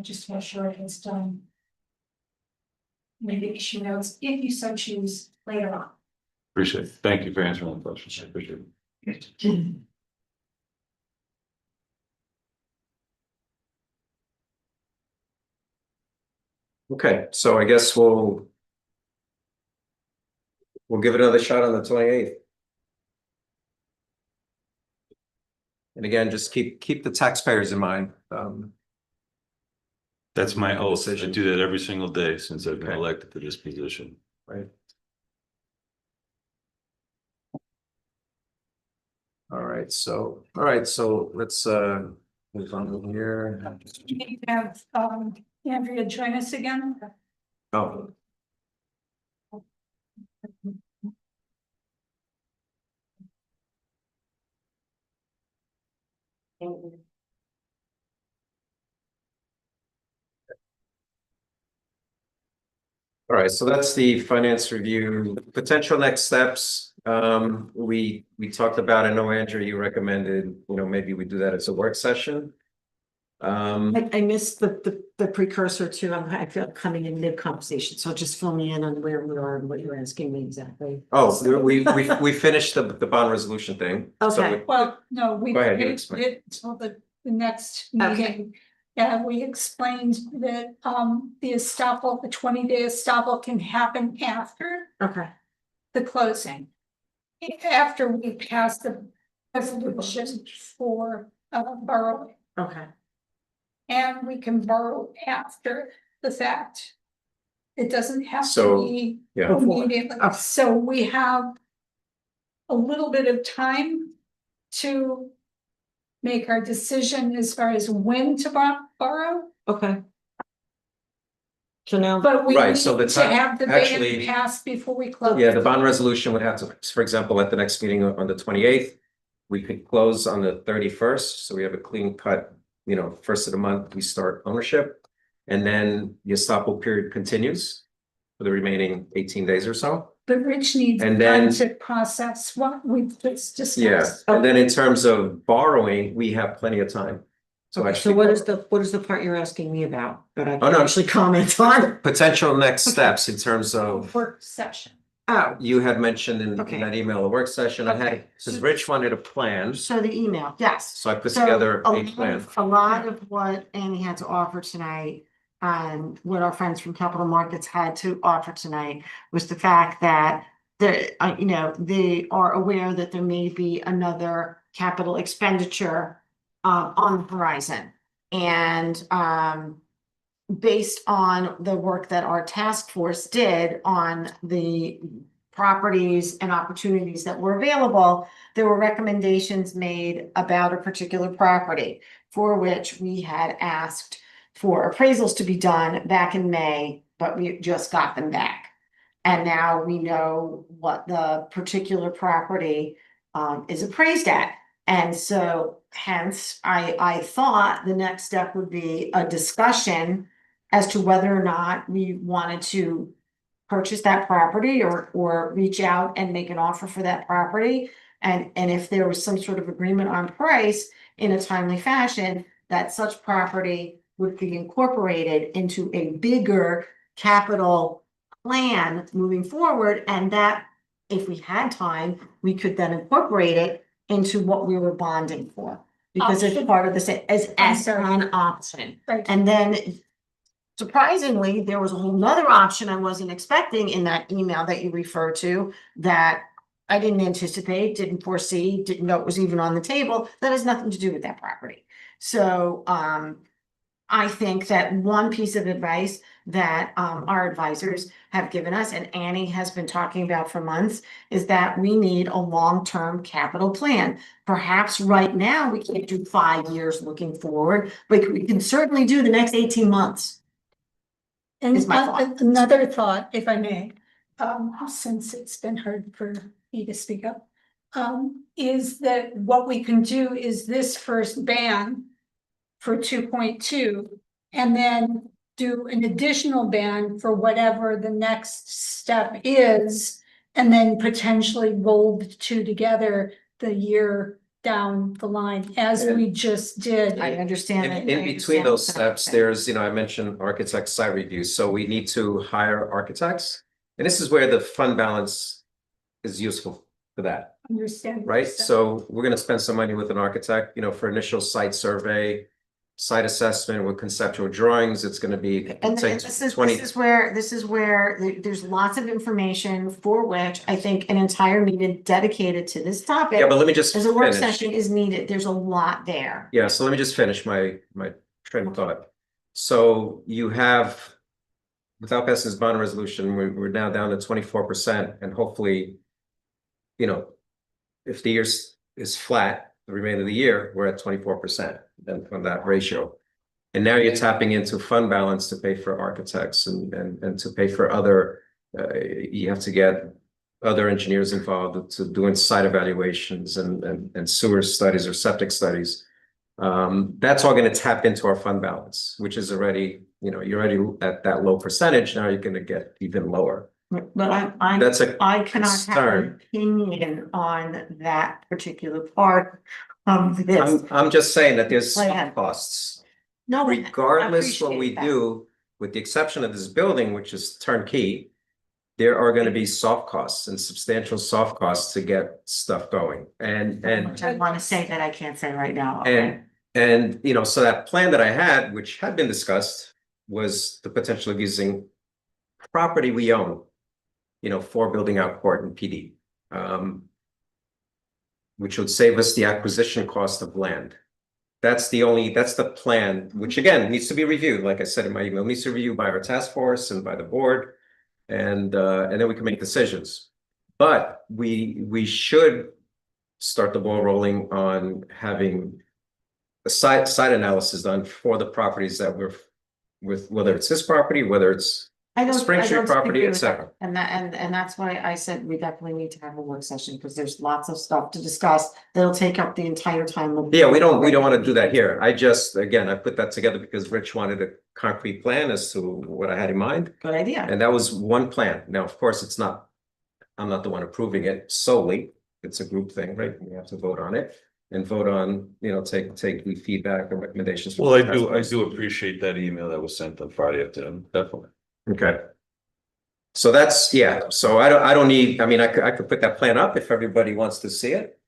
Just make sure it gets done. Maybe issue notes if you so choose later on. Appreciate it. Thank you for answering the question. I appreciate it. Okay, so I guess we'll give it another shot on the 28th. And again, just keep the taxpayers in mind. That's my oath. I Decision. do that every single day since I've been Okay. elected to this position. Right. All right, so let's move on here. You need to have Andrea join us again. Oh, All right, so that's the finance review. Potential next steps. We talked about, I know, Andrew, you recommended, maybe we do that as a work session. I missed the precursor to, I feel like coming in mid-conversation, so just fill me in on where we are and what you're asking me exactly. Oh, we finished the bond resolution thing. So Okay. Well, no, we Go ahead, you did explain. it till the next Okay. meeting. And we explained that the estoppel, the 20-day estoppel can happen after Okay. the closing. After we pass the resolution for borrowing. Okay. And we can borrow after the fact. It doesn't have to So, be yeah. immediately, Okay. so we have a little bit of time to make our decision as far as when to borrow, Okay. So now. but we Right, need so the to time- have the actually- ban passed before we close. Yeah, the bond resolution would have to, for example, at the next meeting on the 28th, we could close on the 31st, so we have a clean cut, first of the month, we start ownership. And then the estoppel period continues for the remaining 18 days or so. But Rich needs And time then- to process what we've just discussed. Yeah, and then in terms of borrowing, we have plenty of time. So Okay, so actually, what is the part you're asking me about that I Oh, can no. actually comment on? potential next steps in terms of, Work session. Oh, you had mentioned in Okay. that email, a work session, I had, Okay. because Rich wanted a plan, so the email, yes. so I put So together a a lot plan. of- A lot of what Annie had to offer tonight, and what our friends from Capital Markets had to offer tonight was the fact that they are aware that there may be another capital expenditure on the horizon. And based on the work that our task force did on the properties and opportunities that were available, there were recommendations made about a particular property for which we had asked for appraisals to be done back in May, but we just got them back. And now we know what the particular property is appraised at. And so hence, I thought the next step would be a discussion as to whether or not we wanted to purchase that property or reach out and make an offer for that property. And if there was some sort of agreement on price in a timely fashion, that such property would be incorporated into a bigger capital plan moving forward. And that, if we had time, we could then incorporate it into what we were bonding for. Because it's Option. part of the same, as sorry. an option. Right. And then surprisingly, there was a whole nother option I wasn't expecting in that email that you referred to that I didn't anticipate, didn't foresee, didn't know it was even on the table. That has nothing to do with that property. So I think that one piece of advice that our advisors have given us, and Annie has been talking about for months, is that we need a long-term capital plan. Perhaps right now we can't do 5 years looking forward, but we can certainly do the next 18 months. And is my thought. another thought, if I may, since it's been hard for me to speak up, is that what we can do is this first ban for 2.2, and then do an additional ban for whatever the next step is, and then potentially roll the two together the year down the line, as we just did. I understand that. In between those steps, there's, I mentioned architect site reviews, so we need to hire architects. And this is where the fund balance is useful for that, Understand. right? So we're gonna spend some money with an architect, for initial site survey, site assessment with conceptual drawings. It's gonna be, And say, this is 20. this is where there's lots of information for which I think an entire meeting dedicated to this topic. Yeah, but let me just As a work finish. session is needed. There's a lot there. Yeah, so let me just finish my train of thought. So you have, without passing this bond resolution, we're now down to 24%, and hopefully, if the year is flat, the remainder of the year, we're at 24% then from that ratio. And now you're tapping into fund balance to pay for architects and to pay for other, you have to get other engineers involved to doing site evaluations and sewer studies or septic studies. That's all gonna tap into our fund balance, which is already, you're already at that low percentage, now you're gonna get even lower. But That's a I cannot have concern. an opinion on that particular part of this. I'm just saying that there's Plan. some costs. No, I Regardless what we appreciate that. do, with the exception of this building, which is turnkey, there are gonna be soft costs and substantial soft costs to get stuff going. Which I want to say that I can't say right now. Okay. And, so that plan that I had, which had been discussed, was the potential of using property we own, for building out court and PD. Which would save us the acquisition cost of land. That's the plan, which again, needs to be reviewed, like I said in my email, needs to be reviewed by our task force and by the board. And then we can make decisions. But we should start the ball rolling on having a site analysis done for the properties that we're with, whether it's this property, whether it's Spring Street property, et cetera. And that's why I said we definitely need to have a work session, because there's lots of stuff to discuss that'll take up the entire time. Yeah, we don't want to do that here. I put that together because Rich wanted a concrete plan as to what I had in mind. Good idea. And that was one plan. Now, of course, I'm not the one approving it solely. It's a group thing, right? We have to vote on it and vote on, take the feedback and recommendations. Well, I do appreciate that email that was sent on Friday afternoon, definitely. Okay. So so I don't need, I could put that plan up if everybody wants to see it.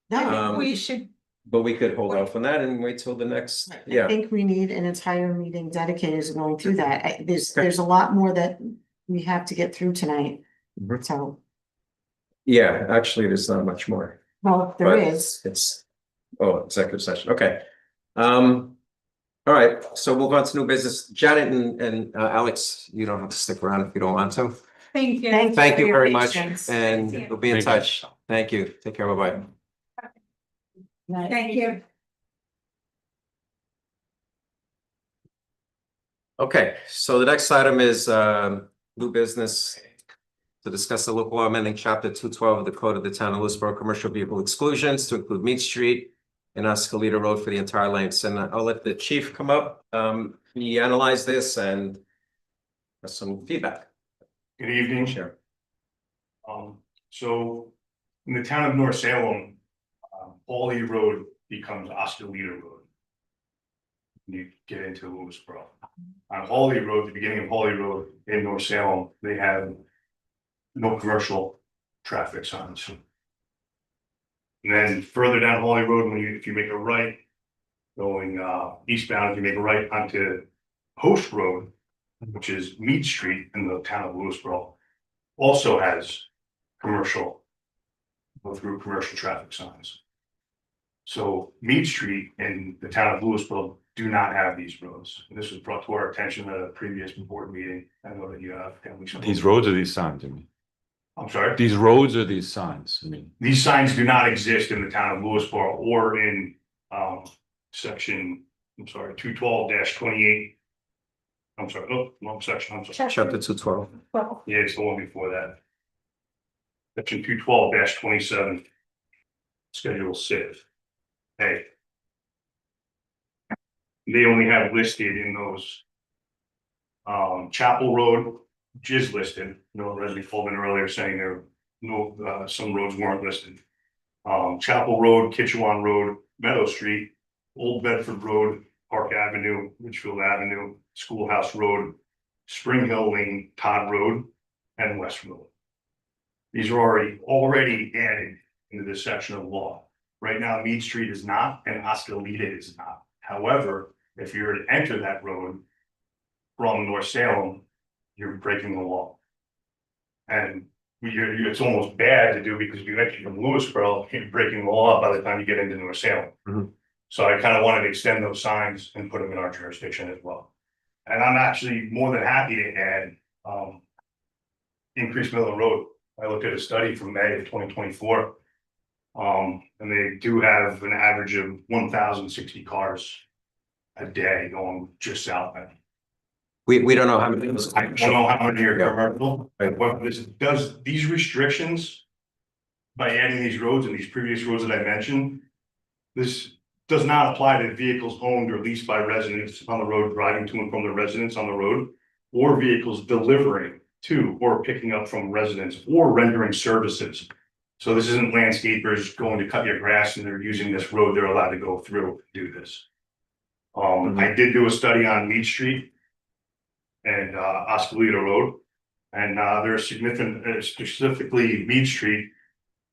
No, We should, But we could hold off on that and wait till the next, I think we need an entire meeting dedicated to going through that. There's a lot more that we have to get through tonight. Mhm. So, Yeah, actually, there's not much more. well, there But is. Executive session, okay. All right, so we'll go on to new business. Janet and Alex, you don't have to stick around if you don't want to. thank you. Thank you for your very much, patience. and Thank you. we'll be in Thank you. touch. Thank you. Take care, bye-bye. Thank you. Okay, so the next item is new business to discuss the local law amending chapter 212 of the Code of the Town of Lewisboro Commercial Vehicle Exclusions to include Mead Street and Oskalita Road for the entire lengths. And I'll let the chief come up. He analyzed this and has some feedback. Good evening. Sure. So in the town of North Salem, Hawley Road becomes Oskalita Road. You get into Lewisboro. On Hawley Road, the beginning of Hawley Road in North Salem, they have no commercial traffic signs. And then further down Hawley Road, if you make a right, going eastbound, if you make a right onto Post Road, which is Mead Street in the town of Lewisboro, also has commercial, go through commercial traffic signs. So Mead Street in the town of Lewisboro do not have these roads. And this was brought to our attention at a previous board meeting. I know that you have. These roads are these signs, I mean. I'm sorry? These roads are these signs, I mean. These signs do not exist in the town of Lewisboro or in section, 212-28. I'm sorry, wrong section, I'm sorry. Chapter 212. Well, Yeah, it's the one before that. Section 212-27. Schedule 6. Hey. They only have listed in those. Chapel Road, which is listed, Leslie Fulman earlier saying there no, some roads weren't listed. Chapel Road, Kitchewan Road, Meadow Street, Old Bedford Road, Park Avenue, Litchfield Avenue, Schoolhouse Road, Spring Hill Lane, Todd Road, and West Road. These are already added into this section of law. Right now, Mead Street is not, and Oskalita is not. However, if you were to enter that road from North Salem, you're breaking the law. And it's almost bad to do because if you enter from Lewisboro, you're breaking the law by the time you get into North Salem. Mm-hmm. So I kind of wanted to extend those signs and put them in our jurisdiction as well. And I'm actually more than happy to add Increased Middle Road. I looked at a study from May of 2024. And they do have an average of 1,060 cars a day going just southbound. We don't know how many. I don't know how many are commercial. What this does, these restrictions by adding these roads and these previous roads that I mentioned, this does not apply to vehicles owned or leased by residents on the road driving to and from the residents on the road, or vehicles delivering to or picking up from residents or rendering services. So this isn't landscapers going to cut your grass and they're using this road, they're allowed to go through and do this. I did do a study on Mead Street and Oskalita Road. And there's significant, specifically Mead Street,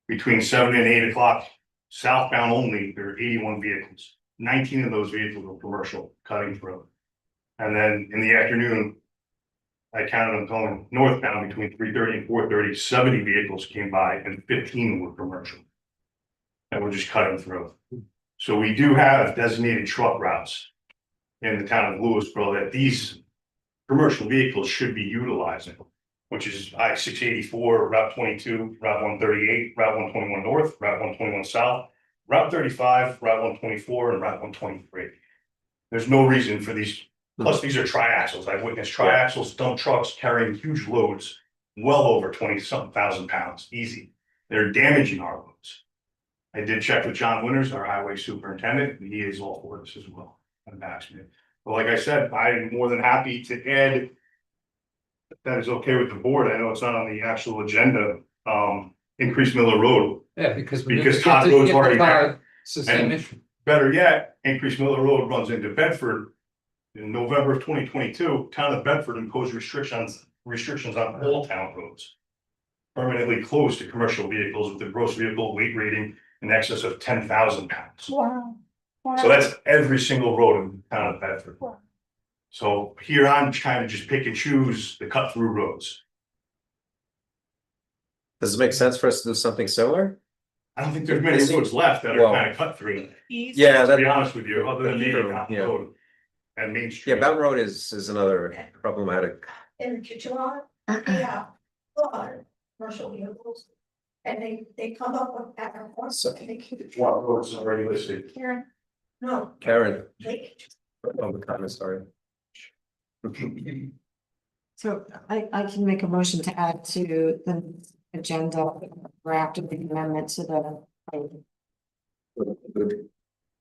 between 7 and 8 o'clock, southbound only, there are 81 vehicles. 19 of those vehicles were commercial cutting through. And then in the afternoon, I counted them going northbound between 3:30 and 4:30, 70 vehicles came by and 15 were commercial. And we're just cutting through. So we do have designated truck routes in the town of Lewisboro that these commercial vehicles should be utilizing, which is I-684, Route 22, Route 138, Route 121 North, Route 121 South, Route 35, Route 124, and Route 123. There's no reason for these, plus these are triaxles. I've witnessed triaxles, dump trucks carrying huge loads, well over 20-something thousand pounds, easy. They're damaging our roads. I did check with John Winters, our highway superintendent, and he is all for this as well. And backs me. But like I said, I'm more than happy to add, if that is okay with the board. I know it's not on the actual agenda, increase Miller Road. Yeah, because. Todd Road's already there. It's the same And issue. better yet, increase Miller Road runs into Bedford. In November of 2022, town of Bedford imposed restrictions on all town roads. Permanently closed to commercial vehicles with a gross vehicle weight rating in excess of 10,000 pounds. Wow. So that's every single road in the town of Bedford. Wow. So here I'm trying to just pick and choose the cut through roads. Does it make sense for us to do something similar? I don't think there's many roads left that are Well, kind of cut through. Yeah, To be honest with you, other than that's maybe true, Mountain yeah. Road and Main Street. Yeah, Mountain Road is another problematic. In Kitchener, we have a lot of commercial vehicles. And they come up with that. What roads are already listed? Karen, No, Karen, they, public comment, sorry. So I can make a motion to add to the agenda draft of the amendment to the.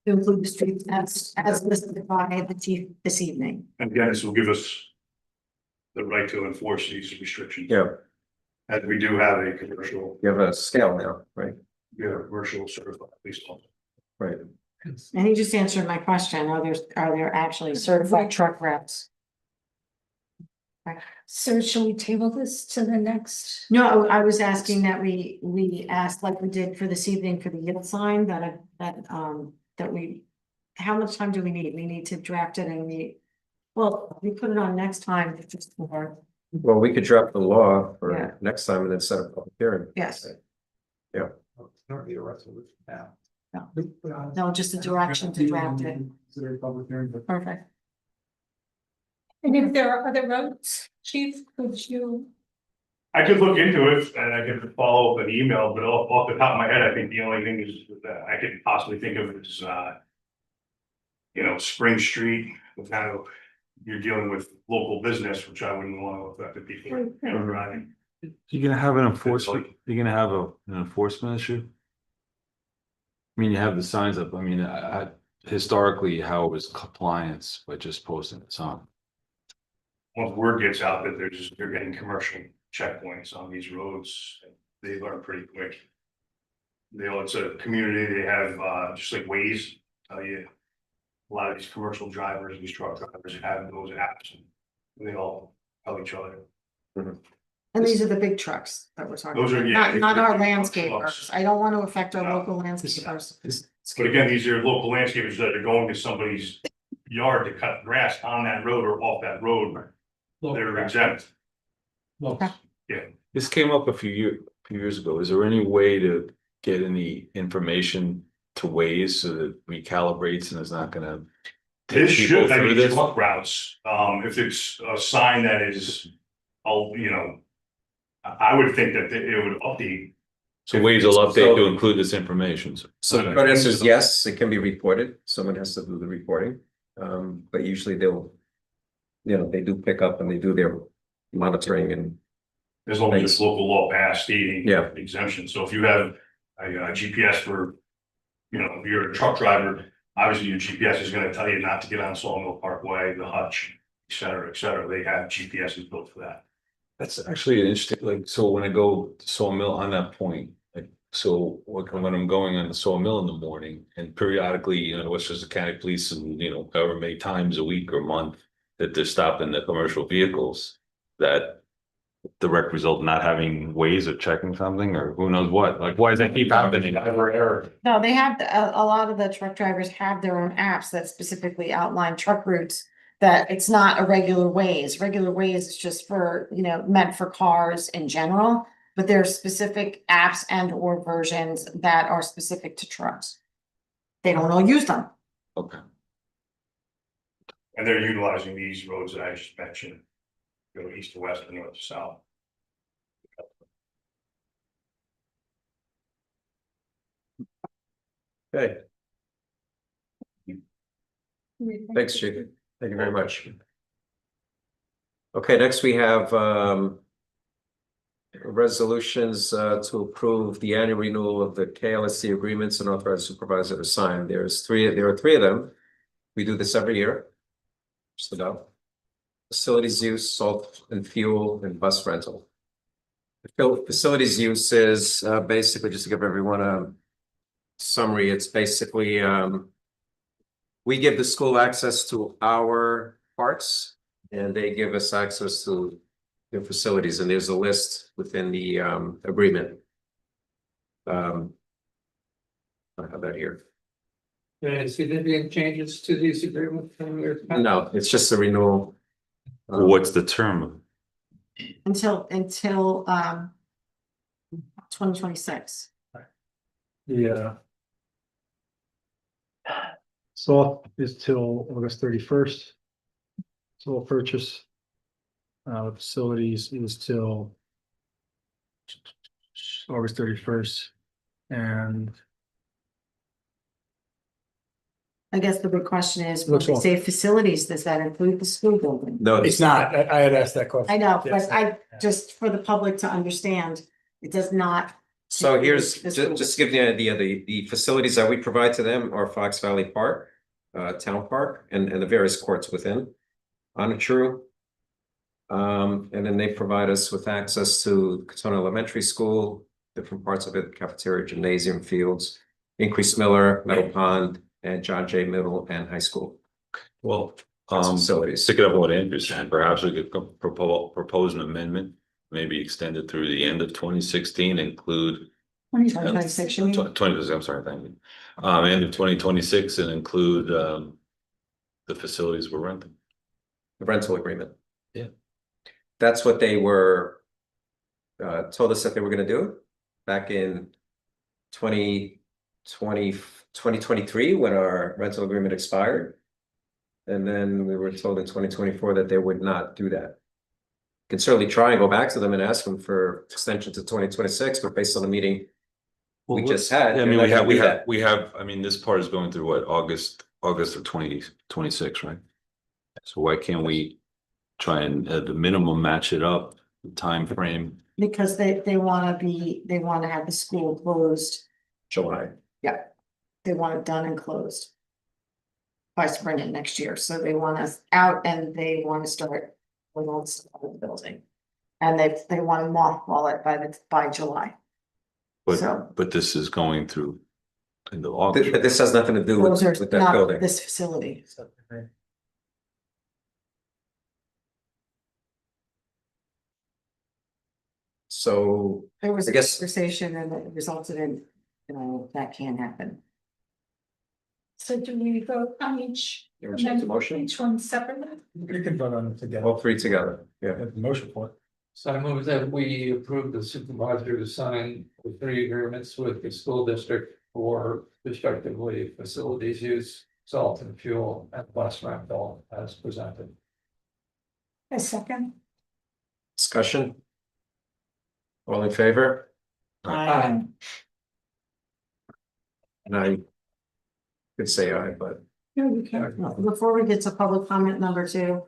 To include the streets as listed by the chief this evening. And again, this will give us the right to enforce these restrictions. Yeah, As we do have a commercial, you have a scale now, right? we have a commercial certified police officer. Right. And he just answered my question. Are there actually certified truck reps? so shall we table this to the next? No, I was asking that we asked like we did for this evening for the yield sign that we, how much time do we need? We need to draft it and we put it on next time just for, Well, we could draft the law Yeah. for next time and then set a public hearing. yes, Yeah. Not be a resolution now. no, just a direction to draft it. Perfect. And if there are other roads, chief, could you? I could look into it and I could follow up an email, but off the top of my head, I think the only thing is that I could possibly think of is, Spring Street, kind of, you're dealing with local business, which I wouldn't want to affect the people driving. You're gonna have an enforcement, you're gonna have an enforcement issue? I mean, you have the signs up, I mean, I historically, how it was compliance by just posting the sign. Once word gets out that they're getting commercial checkpoints on these roads, they learn pretty quick. It's a community, they have, just like Waze, tell you. A lot of these commercial drivers, these truck drivers have those apps and they all tell each other. And these are the big trucks that we're talking Those are, about, yeah, not our big landscapers. trucks. I don't want to affect our No. local landscapers. But again, these are local landscapers that are going to somebody's yard to cut grass on that road or off that road. They're exempt. This came up a few years ago. Is there any way to get any information to Waze so that we calibrates and is not gonna take This people should, I through mean, this? truck routes, if it's a sign that is, I would think that it would update. So Waze will update to include this information. So the short answer is yes, it can be reported. Someone has to do the reporting. But usually they do pick up and they do their monitoring and. As long as it's local law passed stating Yeah. exemption, so if you have a GPS for, if you're a truck driver Obviously, your GPS is gonna tell you not to get on Sawmill Parkway, the Hutch, et cetera, et cetera. They have GPSs built for that. That's actually an interesting, like, so when I go to Sawmill on that point, like, so when I'm going on the Sawmill in the morning and periodically, Westchester County Police and, however many times a week or month that they're stopping the commercial vehicles, that direct result in not having ways of checking something or who knows what, like, why does that keep happening? No, they have, a lot of the truck drivers have their own apps that specifically outline truck routes. That it's not a regular ways. Regular ways is just for, meant for cars in general. But there are specific apps and or versions that are specific to trucks. They don't all use them. Okay. And they're utilizing these roads that I just mentioned. Go east to west and north to south. Okay, thanks, Chief. Thank you very much. Okay, next we have resolutions to approve the annual renewal of the KLSC agreements and authorize supervisor to sign. There are three of them. We do this every year. Just about. Facilities use, salt and fuel, and bus rental. Facilities use is basically, just to give everyone a summary, it's basically we give the school access to our parks and they give us access to their facilities, and there's a list within the agreement. I have that here. Any significant changes to these agreements from your? No, it's just a renewal. What's the term? Until 2026. Yeah. Salt is till August 31st. Salt purchase. Facilities is till August 31st. And I guess the big question is, when Looks we all- say facilities, does that include the school building? No, it's not, I had asked that question. I know, Yes. but just for the public to understand, it does not. So here's, This just to give you an idea, the facilities that we provide to them are Fox Valley Park, Town Park, and the various courts within. Ontario. And then they provide us with access to Katona Elementary School, different parts of it, cafeteria, gymnasium, fields, Increase Miller, Meadow Pond, and John Jay Middle and High School. Well, facilities. stick it up what Andrew said, perhaps we could propose an amendment, maybe extend it through the end of 2016, include 2026, you mean? 20, I'm sorry, thank you. End of 2026 and include the facilities we're renting. The rental agreement. Yeah. That's what they were told us that they were gonna do back in 2023 when our rental agreement expired. And then we were told in 2024 that they would not do that. Can certainly try and go back to them and ask them for extension to 2026, but based on the meeting we just had. Yeah, I mean, they're not we gonna do have, I mean, this part is going through what, August of 2026, right? So why can't we try and at the minimum match it up, the time frame? Because they wanna have the school closed. July. Yeah, they want it done and closed. By spring of next year, so they want us out and they want to start with all the stuff in the building. And they want to mothball it by July. So- But this is going through into August. But this has nothing to do with Those are that not building. this facility. So There was I a guess- conversation and it resulted in, that can't happen. So do we vote on each? You wanna change the motion? Each one separately? You can vote on it together. All three together, yeah. Have the motion for it. So I move that we approve the supervisor to sign the 3 agreements with the school district for respectively facilities use, salt and fuel, and bus rental as presented. A second. Discussion? All in favor? Aye. And I could say aye, but No, you can't. Before we get to public comment number 2,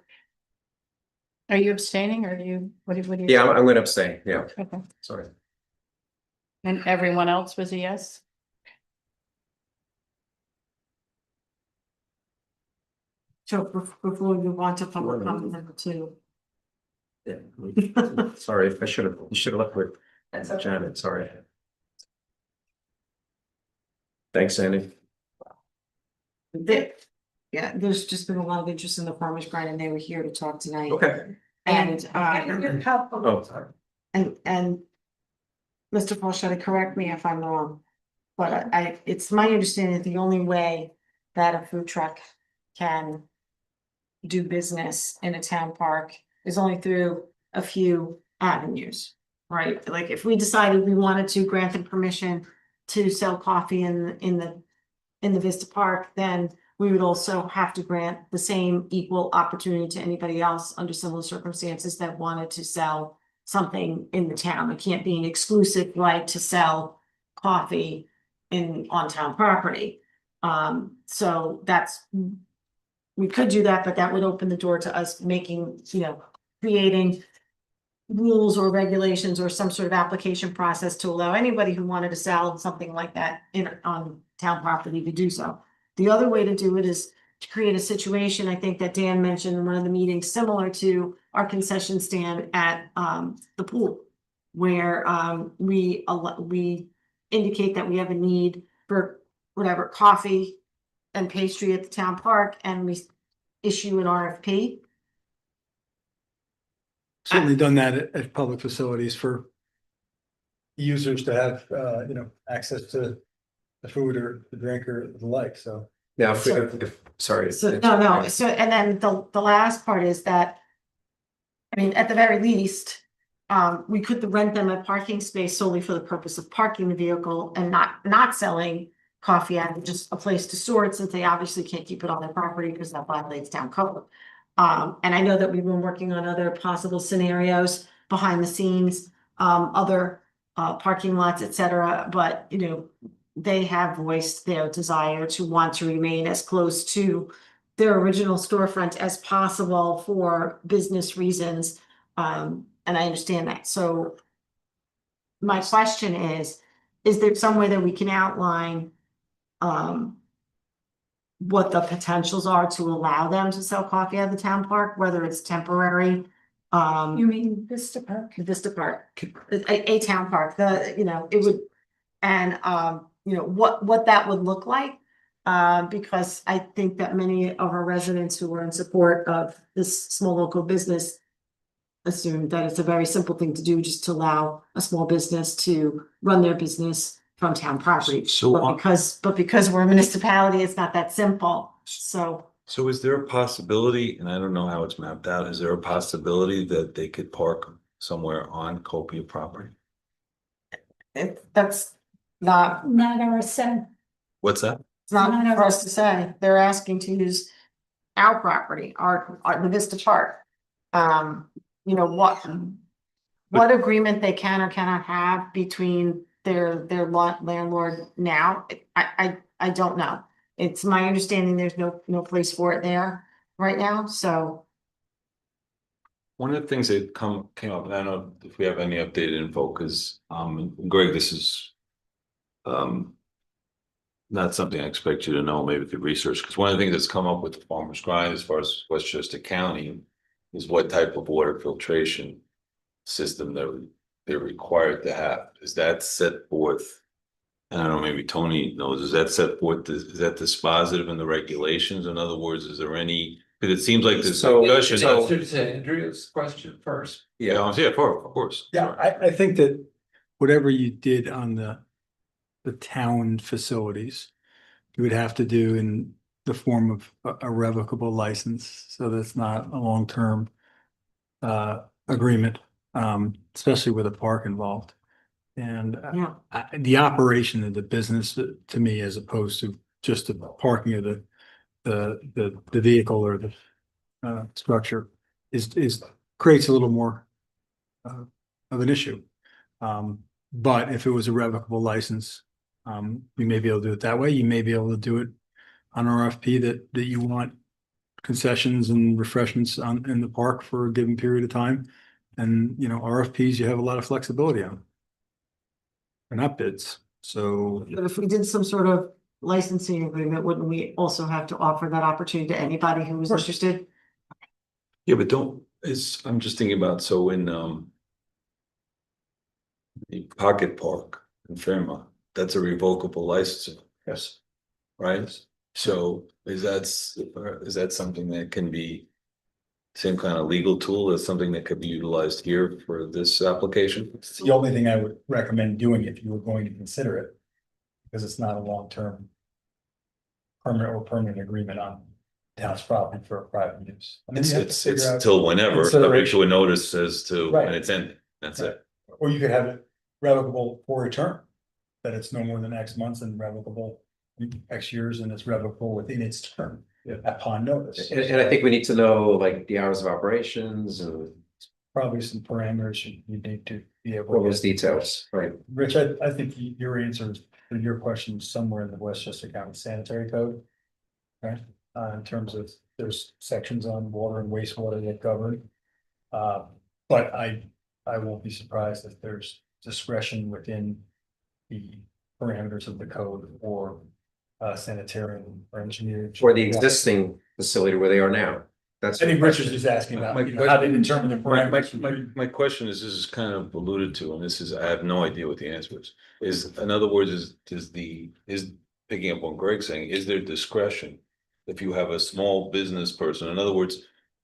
Are you abstaining or are you, what do you? yeah, I'm gonna abstain, yeah, Okay, sorry. and everyone else was a yes? So before we move on to public comment number two. Yeah. Sorry, you should have left with Janet, sorry. Thanks, Andy. Yeah, there's just been a lot of interest in the farmer's grind and they were here to talk tonight. Okay. And, You're helpful. Oh, sorry. and Mr. Falchetti, correct me if I'm wrong. But it's my understanding that the only way that a food truck can do business in a town park is only through a few avenues, right? Like if we decided we wanted to grant them permission to sell coffee in the Vista Park, then we would also have to grant the same equal opportunity to anybody else under similar circumstances that wanted to sell something in the town. It can't be an exclusive right to sell coffee on town property. So we could do that, but that would open the door to us making, creating rules or regulations or some sort of application process to allow anybody who wanted to sell something like that on town property to do so. The other way to do it is to create a situation, I think that Dan mentioned in one of the meetings, similar to our concession stand at the pool, where we indicate that we have a need for whatever coffee and pastry at the town park, and we issue an RFP. Certainly done that at public facilities for users to have, access to the food or the drink or the like, so. Now, sorry. So, no, so, and then the last part is that, I mean, at the very least, we could rent them a parking space solely for the purpose of parking the vehicle and not selling coffee and just a place to store it, since they obviously can't keep it on their property because that violates town code. And I know that we've been working on other possible scenarios behind the scenes, other parking lots, et cetera, but they have voiced their desire to want to remain as close to their original storefront as possible for business reasons. And I understand that. So my question is there some way that we can outline what the potentials are to allow them to sell coffee at the town park, whether it's temporary? You mean Vista Park? The Vista Park, a town park, it would, and what that would look like. Because I think that many of our residents who are in support of this small local business assume that it's a very simple thing to do, just to allow a small business to run their business from town property. But because we're a municipality, it's not that simple, so. So is there a possibility, and I don't know how it's mapped out, is there a possibility that they could park somewhere on Copia property? That's not our say. What's that? It's not for us to say. They're asking to use our property, the Vista Park. What agreement they can or cannot have between their landlord now, I don't know. It's my understanding there's no place for it there right now, so. One of the things that came up, and I don't know if we have any updated info, because Greg, this is not something I expect you to know, maybe through research, because one of the things that's come up with the farmer's grind as far as Westchester County is what type of water filtration system they're required to have. Is that set forth? And I don't know, maybe Tony knows, is that set forth, is that dispositive in the regulations? In other words, is there any, because it seems like this discussion. To Andrea's question first. Yeah, of course. Yeah, I think that whatever you did on the town facilities, you would have to do in the form of a revocable license, so that's not a long-term agreement, especially with a park involved. And the operation of the business, to me, as opposed to just the parking of the vehicle or the structure, is creates a little more of an issue. But if it was a revocable license, you may be able to do it that way. You may be able to do it on RFP that you want concessions and refreshments in the park for a given period of time. And, RFPs, you have a lot of flexibility on. They're not bids, so. But if we did some sort of licensing agreement, wouldn't we also have to offer that opportunity to anybody who was interested? Yeah, but I'm just thinking about, so in, the Pocket Park in Fairmont, that's a revocable license. Yes. Right? So is that something that can be same kind of legal tool as something that could be utilized here for this application? It's the only thing I would recommend doing if you were going to consider it. Because it's not a long-term permanent agreement on town's property for a private use. I mean, you have to It's figure out till whenever, subject consideration. to a notice as to when Right. it's ending. That's it. Or you could have it revocable for a term. That it's no more than X months and revocable X years and it's revocable within its term upon notice. And I think we need to know like the hours of operations and Probably some parameters you need to be able. all to those details, right? Rich, I think your answer is, or your question is somewhere in the Westchester County Sanitary Code. Right, in terms of there's sections on water and wastewater that govern. But I won't be surprised if there's discretion within the parameters of the code or sanitarian or engineering. For the existing facility where they are now. That's. I think Richard's just asking about, how they determine the parameters. My question is, this is kind of alluded to, and this is, I have no idea what the answer is, in other words, is picking up on Greg saying, is there discretion? If you have a small business person, in other words,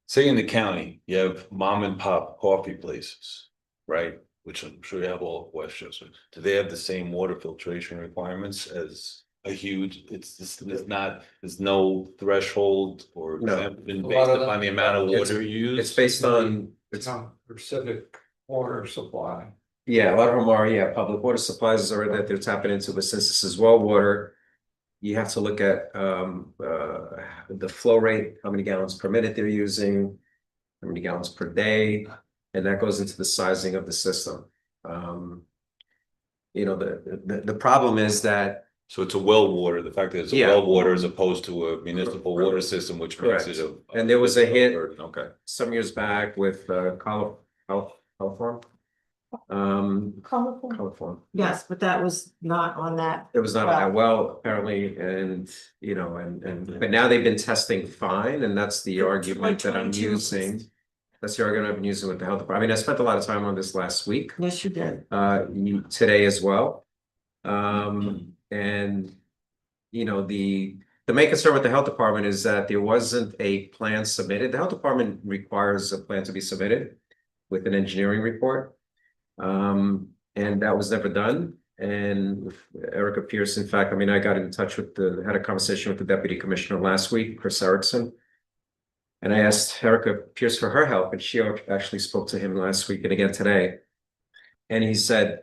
say in the county, you have mom and pop coffee places, right? Which I'm sure you have all of Westchester. Do they have the same water filtration requirements as a huge, there's no threshold or No. exemption A based lot of upon the them- amount of It's- water you use? It's based on, it's, For civic water supply. yeah, a lot of them are, public water supplies are that they're tapping into, but since this is well water. You have to look at the flow rate, how many gallons per minute they're using, how many gallons per day, and that goes into the sizing of the system. You know, the problem is that. So it's a well water, the fact that it's a Yeah. well water as opposed to a municipal water system, which makes it a. And there was a hit Okay. some years back with coliform. Coliform. Yes, but that was not on that. It was not on that well, apparently, and you know, but now they've been testing fine, and that's the argument that I'm 2022. using. That's the argument I've been using with the health department. I mean, I spent a lot of time on this last week, Yes, you did. today as well. And you know, the main concern with the health department is that there wasn't a plan submitted. The health department requires a plan to be submitted with an engineering report. And that was never done. And Erica Pierce, in fact, I mean, I got in touch with had a conversation with the deputy commissioner last week, Chris Erickson. And I asked Erica Pierce for her help, and she actually spoke to him last week and again today. And he said,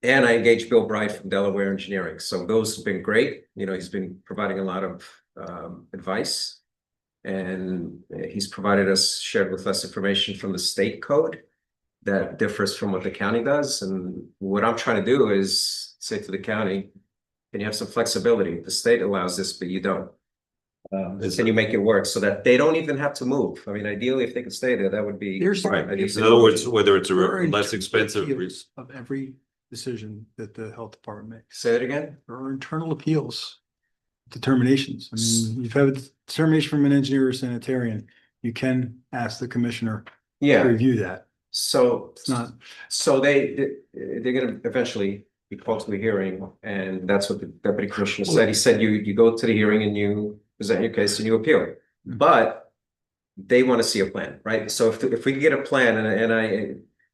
and I engaged Bill Bright from Delaware Engineering. So those have been great. You know, he's been providing a lot of advice. And he's shared with us information from the state code that differs from what the county does. And what I'm trying to do is say to the county, can you have some flexibility? The state allows this, but you don't. Can you make it work so that they don't even have to move? I mean, ideally, if they could stay there, that would be. Right. ideal. In other words, whether it's a There are less expensive. appeals of every decision that the health department makes. Say that again? There are internal appeals, determinations. I mean, you've had a determination from an engineer or sanitarian, you can ask the commissioner to Yeah, review that. so, It's not, so they're gonna eventually be called to a hearing, and that's what the deputy commissioner said. He said, you go to the hearing and you present your case and you appeal. But they want to see a plan, right? So if we could get a plan,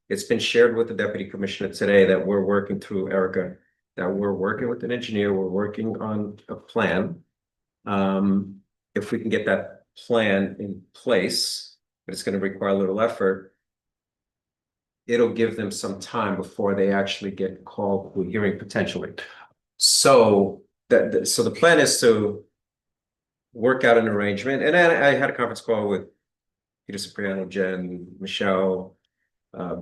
it's been shared with the deputy commissioner today that we're working through Erica, that we're working with an engineer, we're working on a plan. If we can get that plan in place, but it's going to require a little effort. It'll give them some time before they actually get called to a hearing potentially. So so the plan is to work out an arrangement, and I had a conference call with Peter Cipriano, Jen, Michelle,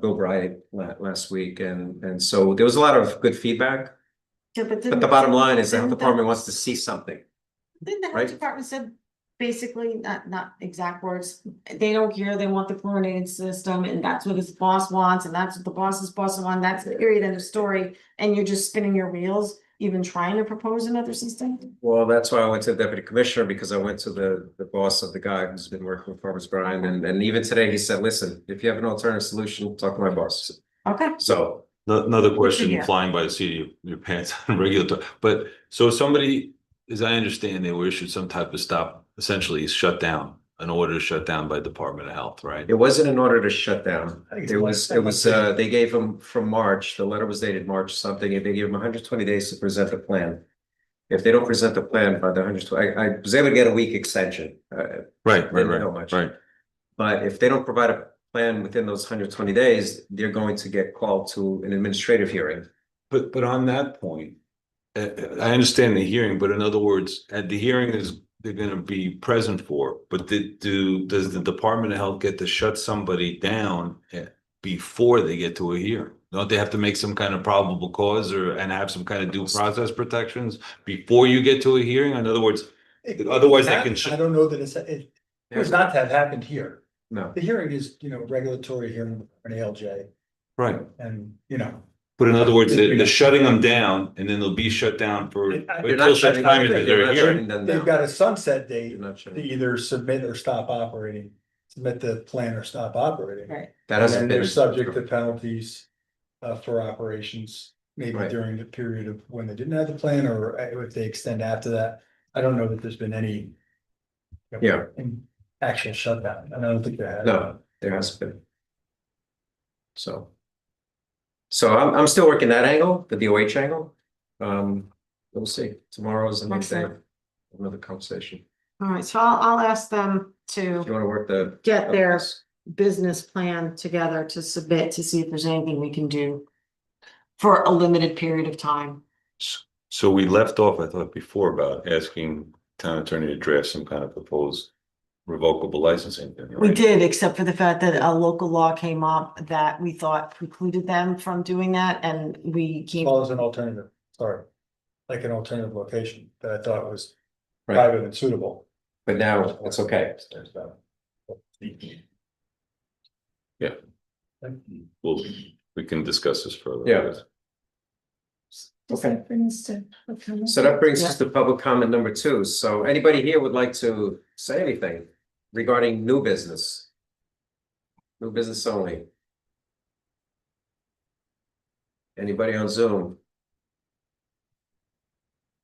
Bill Bright last week, and so there was a lot of good feedback. Yeah, but But the bottom line is the health department wants to see something. Then the health Right. department said, basically, not exact words, they don't care, they want the chlorinated system, and that's what his boss wants, and that's what the boss's boss wants, that's the period end of story, and you're just spinning your wheels. even trying to propose another system? Well, that's why I went to the deputy commissioner, because I went to the boss of the guy who's been working with Farmers Grind, and even today he said, listen, if you have an alternative solution, talk to my boss. Okay. So, Another question, hear. flying by the seat of your pants on regulatory, but so somebody, as I understand, they were issued some type of stop, essentially shut down, an order to shut down by Department of Health, right? it wasn't an order to shut down. I think it's It was, they gave them from March, the letter was dated March something, and they gave them 120 days to present the plan. If they don't present the plan by the 120, I was able to get a week extension. Right, didn't know much. right. But if they don't provide a plan within those 120 days, they're going to get called to an administrative hearing. But on that point, I understand the hearing, but in other words, at the hearing is they're gonna be present for, but does the Department of Health get to shut somebody down before they get to a hearing? Don't they have to make some kind of probable cause and have some kind of due process protections before you get to a hearing? In other words, otherwise they can. I don't know that it was not to have happened here. No. The hearing is, regulatory hearing for an ALJ Right. and, But in other words, they're shutting them down and then they'll be shut down for until such time as they're here. they've got a sunset date They're not to shutting. either submit or stop operating, submit the plan or stop operating. Right. That And hasn't then been. they're subject to penalties for operations, maybe Right. during the period of when they didn't have the plan or if they extend after that. I don't know that there's been any. Yeah. Actual shutdown. I don't think there has. No, there hasn't been. So I'm still working that angle, the DOH angle. We'll see. Tomorrow is another day, Excellent. another conversation. All right, so I'll ask them If you to want to work the. get their business plan together to submit to see if there's anything we can do for a limited period of time. So we left off, I thought before, about asking town attorney to draft some kind of proposed revocable licensing. We did, except for the fact that a local law came up that we thought precluded them from doing that, and we came. Well, as an alternative, sorry, like an alternative location that I thought was Right, private and suitable. but now it's okay. Yeah. Well, we can discuss this further. Yeah. Does Okay. that bring us to? So that brings us to public comment number 2. So anybody here would like to say anything regarding new business? New business only. Anybody on Zoom?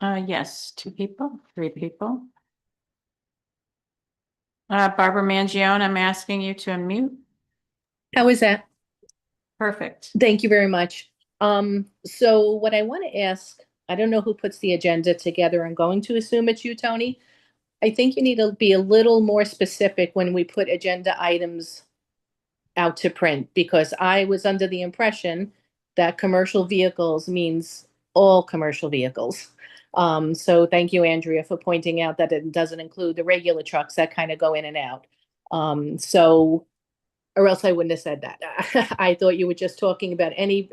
Yes, 2 people, 3 people. Barbara Mangione, I'm asking you to unmute. How is that? Perfect. Thank you very much. So what I want to ask, I don't know who puts the agenda together. I'm going to assume it's you, Tony. I think you need to be a little more specific when we put agenda items out to print, because I was under the impression that commercial vehicles means all commercial vehicles. So thank you, Andrea, for pointing out that it doesn't include the regular trucks that kind of go in and out. Or else I wouldn't have said that. I thought you were just talking about any,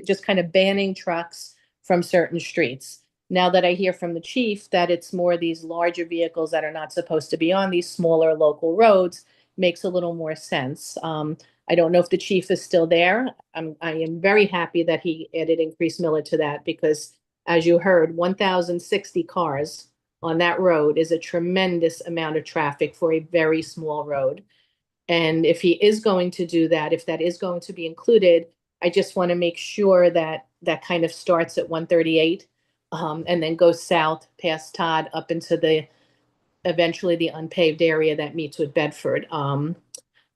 just kind of banning trucks from certain streets. Now that I hear from the chief that it's more these larger vehicles that are not supposed to be on these smaller local roads, makes a little more sense. I don't know if the chief is still there. I am very happy that he added increased millage to that, because as you heard, 1,060 cars on that road is a tremendous amount of traffic for a very small road. And if he is going to do that, if that is going to be included, I just want to make sure that that kind of starts at 138 and then goes south past Todd up into eventually the unpaved area that meets with Bedford.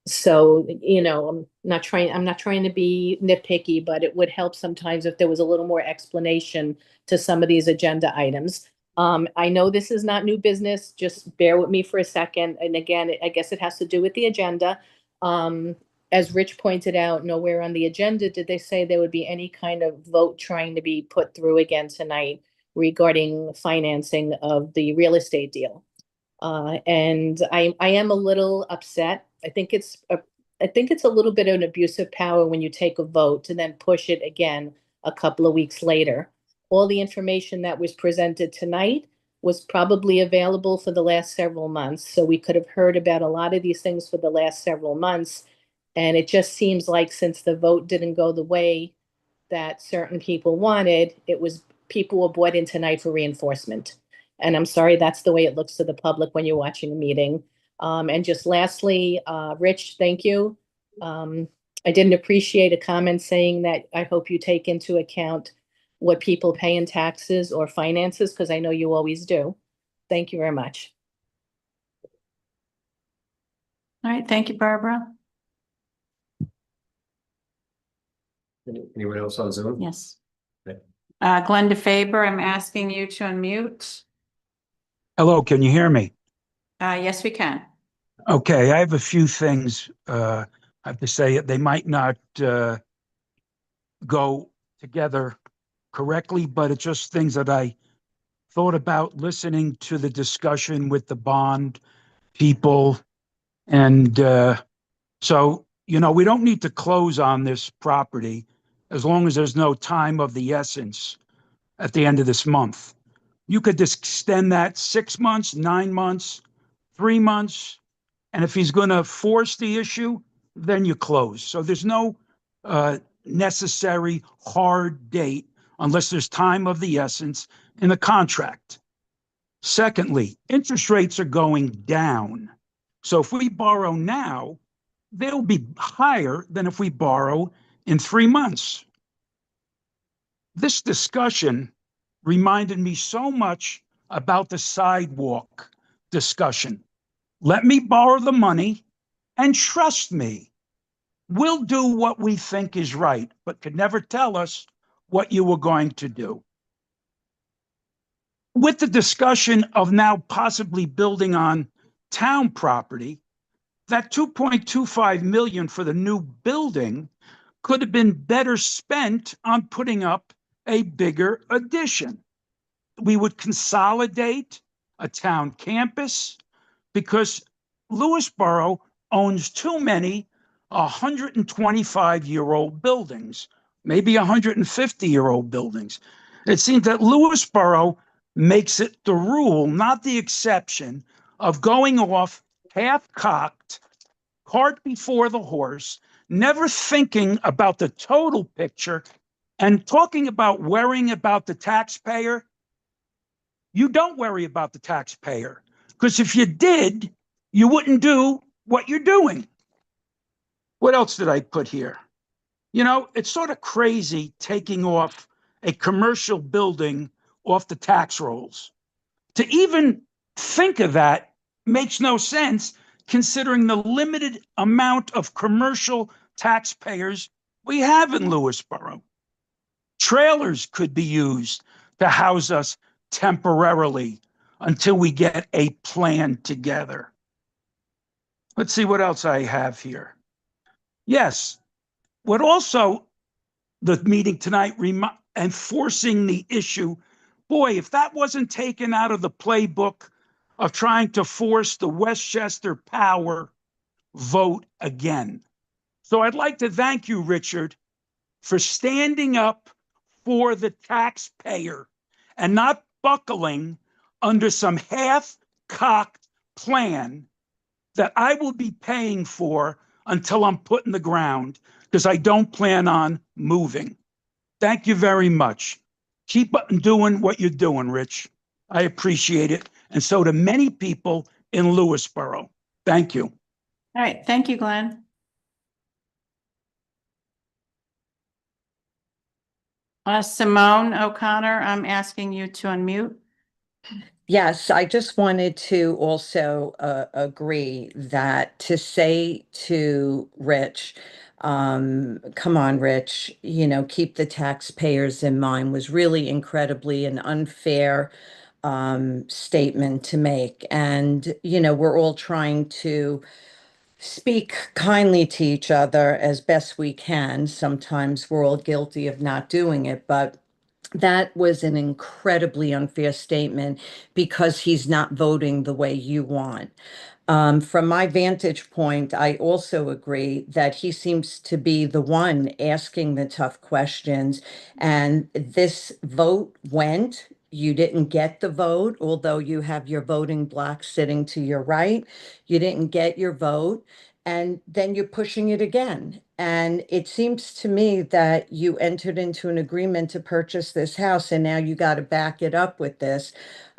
So, I'm not trying to be nitpicky, but it would help sometimes if there was a little more explanation to some of these agenda items. I know this is not new business, just bear with me for a second. And again, I guess it has to do with the agenda. As Rich pointed out, nowhere on the agenda did they say there would be any kind of vote trying to be put through again tonight regarding financing of the real estate deal. And I am a little upset. I think it's a little bit of an abuse of power when you take a vote and then push it again a couple of weeks later. All the information that was presented tonight was probably available for the last several months. So we could have heard about a lot of these things for the last several months. And it just seems like since the vote didn't go the way that certain people wanted, it was people were brought in tonight for reinforcement. And I'm sorry, that's the way it looks to the public when you're watching a meeting. And just lastly, Rich, thank you. I didn't appreciate a comment saying that I hope you take into account what people pay in taxes or finances, because I know you always do. Thank you very much. All right, thank you, Barbara. Anyone else on Zoom? Yes. Okay. Glenn DeFaber, I'm asking you to unmute. Hello, can you hear me? Yes, we can. Okay, I have a few things I have to say. They might not go together correctly, but it's just things that I thought about listening to the discussion with the bond people. And so, we don't need to close on this property as long as there's no time of the essence at the end of this month. You could just extend that 6 months, 9 months, 3 months. And if he's going to force the issue, then you close. So there's no necessary hard date unless there's time of the essence in the contract. Secondly, interest rates are going down. So if we borrow now, they'll be higher than if we borrow in 3 months. This discussion reminded me so much about the sidewalk discussion. Let me borrow the money and trust me. We'll do what we think is right, but could never tell us what you were going to do. With the discussion of now possibly building on town property, that 2.25 million for the new building could have been better spent on putting up a bigger addition. We would consolidate a town campus because Lewisboro owns too many 125-year-old buildings, maybe 150-year-old buildings. It seems that Lewisboro makes it the rule, not the exception, of going off half-cocked, cart before the horse, never thinking about the total picture, and talking about worrying about the taxpayer. You don't worry about the taxpayer, because if you did, you wouldn't do what you're doing. What else did I put here? It's sort of crazy taking off a commercial building off the tax rolls. To even think of that makes no sense considering the limited amount of commercial taxpayers we have in Lewisboro. Trailers could be used to house us temporarily until we get a plan together. Let's see what else I have here. Yes, what also the meeting tonight enforcing the issue, boy, if that wasn't taken out of the playbook of trying to force the Westchester Power vote again. So I'd like to thank you, Richard, for standing up for the taxpayer and not buckling under some half-cocked plan that I will be paying for until I'm put in the ground, because I don't plan on moving. Thank you very much. Keep doing what you're doing, Rich. I appreciate it. And so do many people in Lewisboro. Thank you. All right, thank you, Glenn. Simone O'Connor, I'm asking you to unmute. Yes, I just wanted to also agree that to say to Rich, come on, Rich, keep the taxpayers in mind was really incredibly an unfair statement to make. And, we're all trying to speak kindly to each other as best we can. Sometimes we're all guilty of not doing it, but that was an incredibly unfair statement because he's not voting the way you want. From my vantage point, I also agree that he seems to be the one asking the tough questions. And this vote went. You didn't get the vote, although you have your voting block sitting to your right. You didn't get your vote. and then you're pushing it again. And it seems to me that you entered into an agreement to purchase this house and now you got to back it up with this.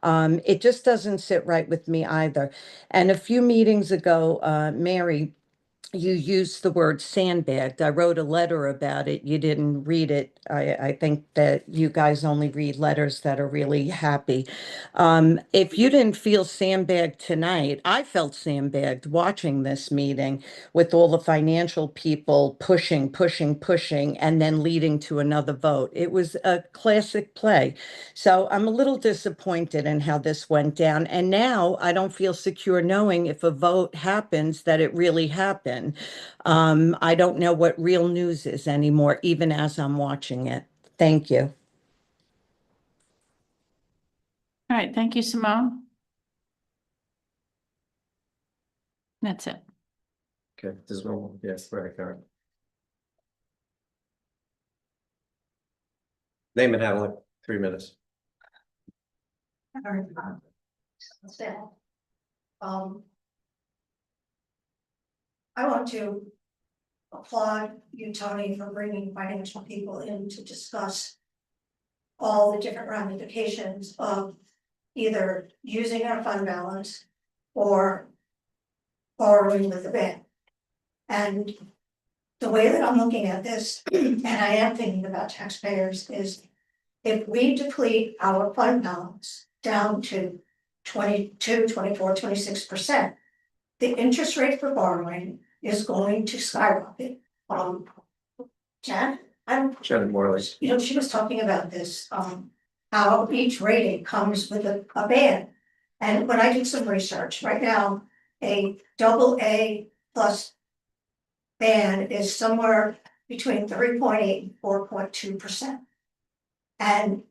It just doesn't sit right with me either. And a few meetings ago, Mary, you used the word sandbagged. I wrote a letter about it. You didn't read it. I think that you guys only read letters that are really happy. If you didn't feel sandbagged tonight, I felt sandbagged watching this meeting with all the financial people pushing, pushing, pushing, and then leading to another vote. It was a classic play. So I'm a little disappointed in how this went down. And now I don't feel secure knowing if a vote happens that it really happened. I don't know what real news is anymore, even as I'm watching it. Thank you. All right, thank you, Simone. That's it. Okay, there's no, yes, right, Karen. Name and handle it, 3 minutes. I want to applaud you, Tony, for bringing financial people in to discuss all the different ramifications of either using our fund balance or borrowing with the bank. And the way that I'm looking at this, and I am thinking about taxpayers, is if we deplete our fund balance down to 22, 24, 26%, the interest rate for borrowing is going to skyrocket. Jan, Shannon Morley. you know, she was talking about this, how each rating comes with a band. And when I did some research, right now, a AA plus band is somewhere between 3.8 and 4.2%. And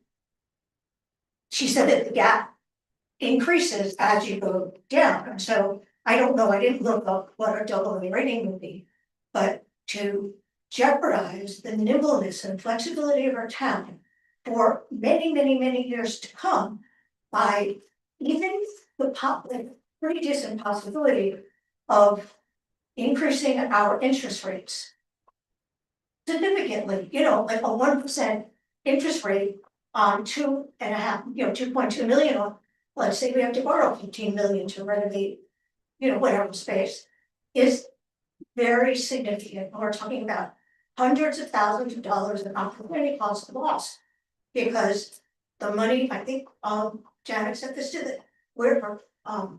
she said that the gap increases as you go down. And so I don't know, I didn't look up what a AA rating would be, but to jeopardize the nimbleness and flexibility of our town for many, many, many years to come by even the pretty decent possibility of increasing our interest rates significantly, you know, like a 1% interest rate on 2.2 million on, let's say we have to borrow 15 million to renovate, you know, whatever space, is very significant. We're talking about hundreds of thousands of dollars in opportunity cost lost. Because the money, I think, Janet said this too, that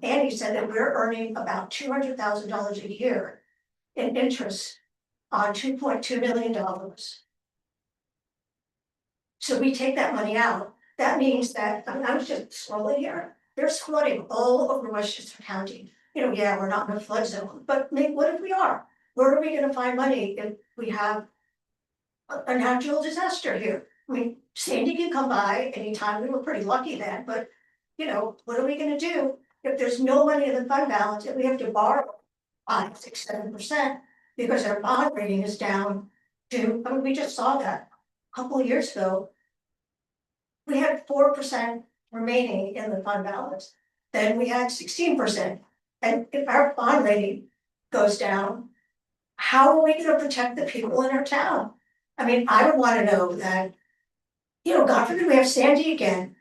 Andy said that we're earning about $200,000 a year in interest on $2.2 million. So we take that money out. That means that, I mean, I was just scrolling here, there's flooding all over Westchester County. You know, yeah, we're not in a flood zone, but maybe what if we are? Where are we gonna find money if we have a natural disaster here? I mean, Sandy can come by anytime, we were pretty lucky then, but you know, what are we gonna do if there's no money in the fund balance, if we have to borrow 5, 6, 7%, because our bond rating is down to, I mean, we just saw that a couple of years ago. We had 4% remaining in the fund balance, then we had 16%. And if our bond rating goes down, how are we gonna protect the people in our town? I mean, I would wanna know that, you know, God forbid we have Sandy again.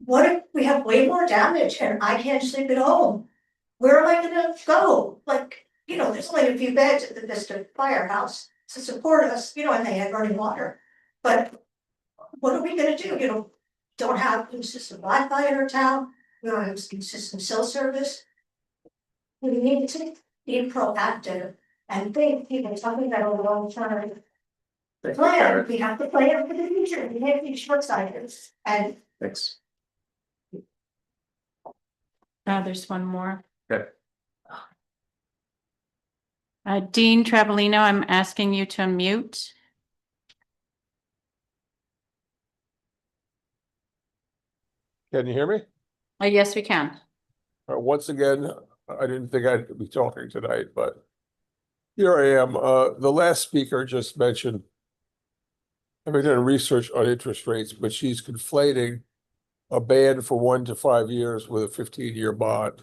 What if we have way more damage and I can't sleep at home? Where am I gonna go? Like, you know, there's only a few beds at the Vista Firehouse to support us, you know, and they had running water. But what are we gonna do? You know, don't have consistent Wi-Fi in our town, we don't have consistent cell service. We need to be proactive and think, people talking about a long term plan, we have to plan for the future, we have to be short-sighted, and Thanks. There's one more. Okay. Dean Travellino, I'm asking you to unmute. Can you hear me? Yes, we can. Once again, I didn't think I'd be talking tonight, but here I am. The last speaker just mentioned having done research on interest rates, but she's conflating a band for 1 to 5 years with a 15-year bond.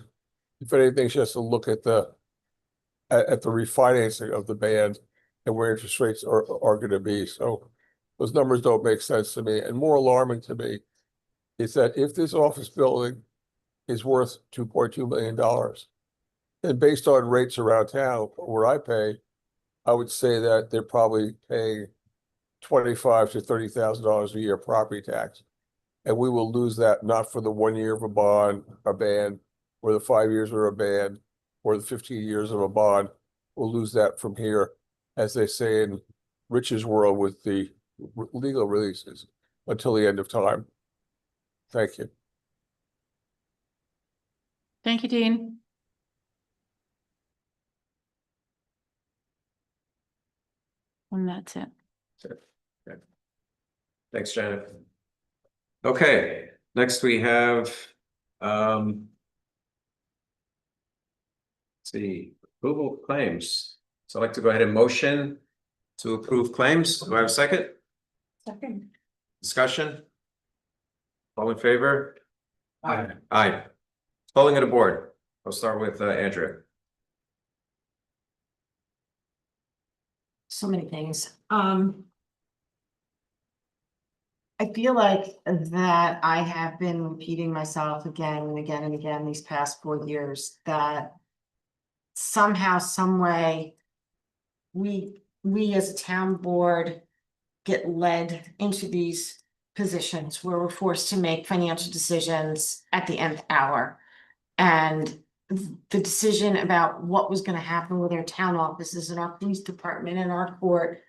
If anything, she has to look at the at the refinancing of the band and where interest rates are gonna be, so those numbers don't make sense to me, and more alarming to me is that if this office building is worth $2.2 million, and based on rates around town where I pay, I would say that they're probably paying $25,000 to $30,000 a year property tax. And we will lose that not for the 1 year of a bond, a ban, or the 5 years of a ban, or the 15 years of a bond. We'll lose that from here, as they say in Rich's world with the legal releases, until the end of time. Thank you. Thank you, Dean. And that's it. Okay. Thanks, Janet. Okay, next we have, let's see, approval of claims. So I'd like to go ahead and motion to approve claims. Do I have a second? Second. Discussion? All in favor? Aye. Aye. Polling of the board. I'll start with Andrea. So many things. I feel like that I have been repeating myself again and again and again these past 4 years, that somehow, some way, we as a town board get led into these positions where we're forced to make financial decisions at the nth hour. And the decision about what was going to happen with our town offices and our police department and our court,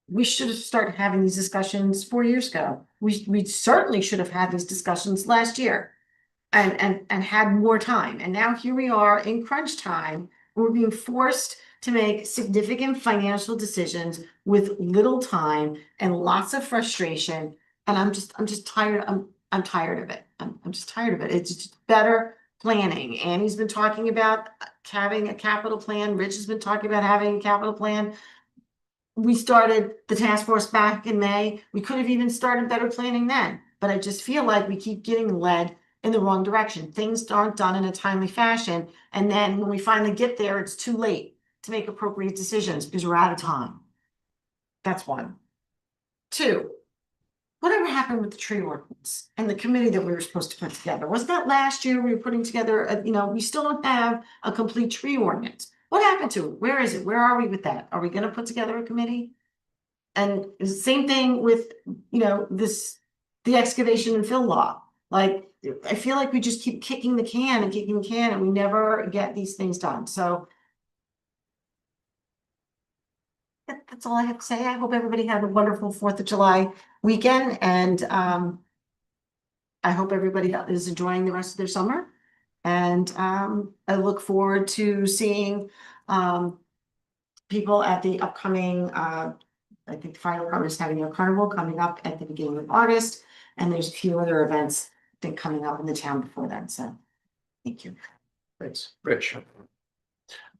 we should have started having these discussions 4 years ago. We certainly should have had these discussions last year and had more time. And now here we are in crunch time. We're being forced to make significant financial decisions with little time and lots of frustration. And I'm just tired. I'm tired of it. I'm just tired of it. It's just better planning. Annie's been talking about having a capital plan. Rich has been talking about having a capital plan. We started the task force back in May. We could have even started better planning then, but I just feel like we keep getting led in the wrong direction. Things aren't done in a timely fashion. And then when we finally get there, it's too late to make appropriate decisions because we're out of time. That's one. Two, whatever happened with the tree ordinance and the committee that we were supposed to put together? Was that last year we were putting together, we still don't have a complete tree ordinance. What happened to it? Where is it? Where are we with that? Are we going to put together a committee? And the same thing with, the excavation and fill law. Like, I feel like we just keep kicking the can and we never get these things done. So that's all I have to say. I hope everybody had a wonderful 4th of July weekend, and I hope everybody is enjoying the rest of their summer. And I look forward to seeing people at the upcoming, I think the fire department is having their carnival coming up at the beginning of August, and there's a few other events that coming up in the town before then. So thank you. Thanks. Rich.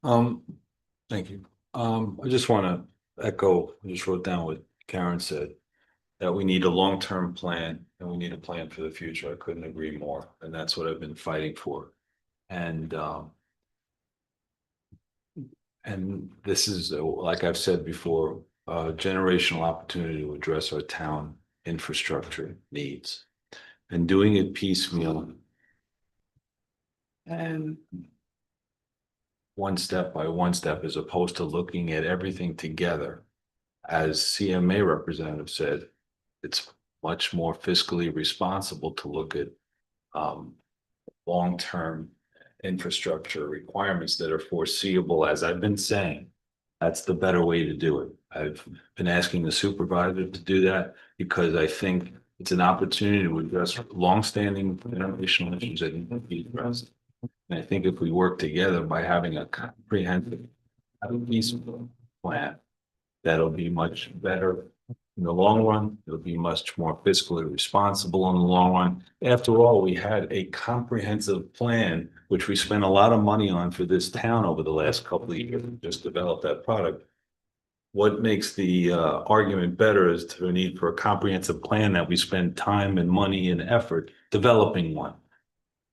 Thank you. I just want to echo, I just wrote down what Karen said, that we need a long-term plan and we need a plan for the future. I couldn't agree more. And that's what I've been fighting for. And this is, like I've said before, a generational opportunity to address our town infrastructure needs, and doing it piecemeal and one step by one step, as opposed to looking at everything together. As CMA representative said, it's much more fiscally responsible to look at long-term infrastructure requirements that are foreseeable. As I've been saying, that's the better way to do it. I've been asking the supervisor to do that because I think it's an opportunity to address longstanding generational issues that need to be addressed. And I think if we work together by having a comprehensive plan, that'll be much better in the long run. It'll be much more fiscally responsible in the long run. After all, we had a comprehensive plan, which we spent a lot of money on for this town over the last couple of years, just develop that product. What makes the argument better is the need for a comprehensive plan that we spend time and money and effort developing one.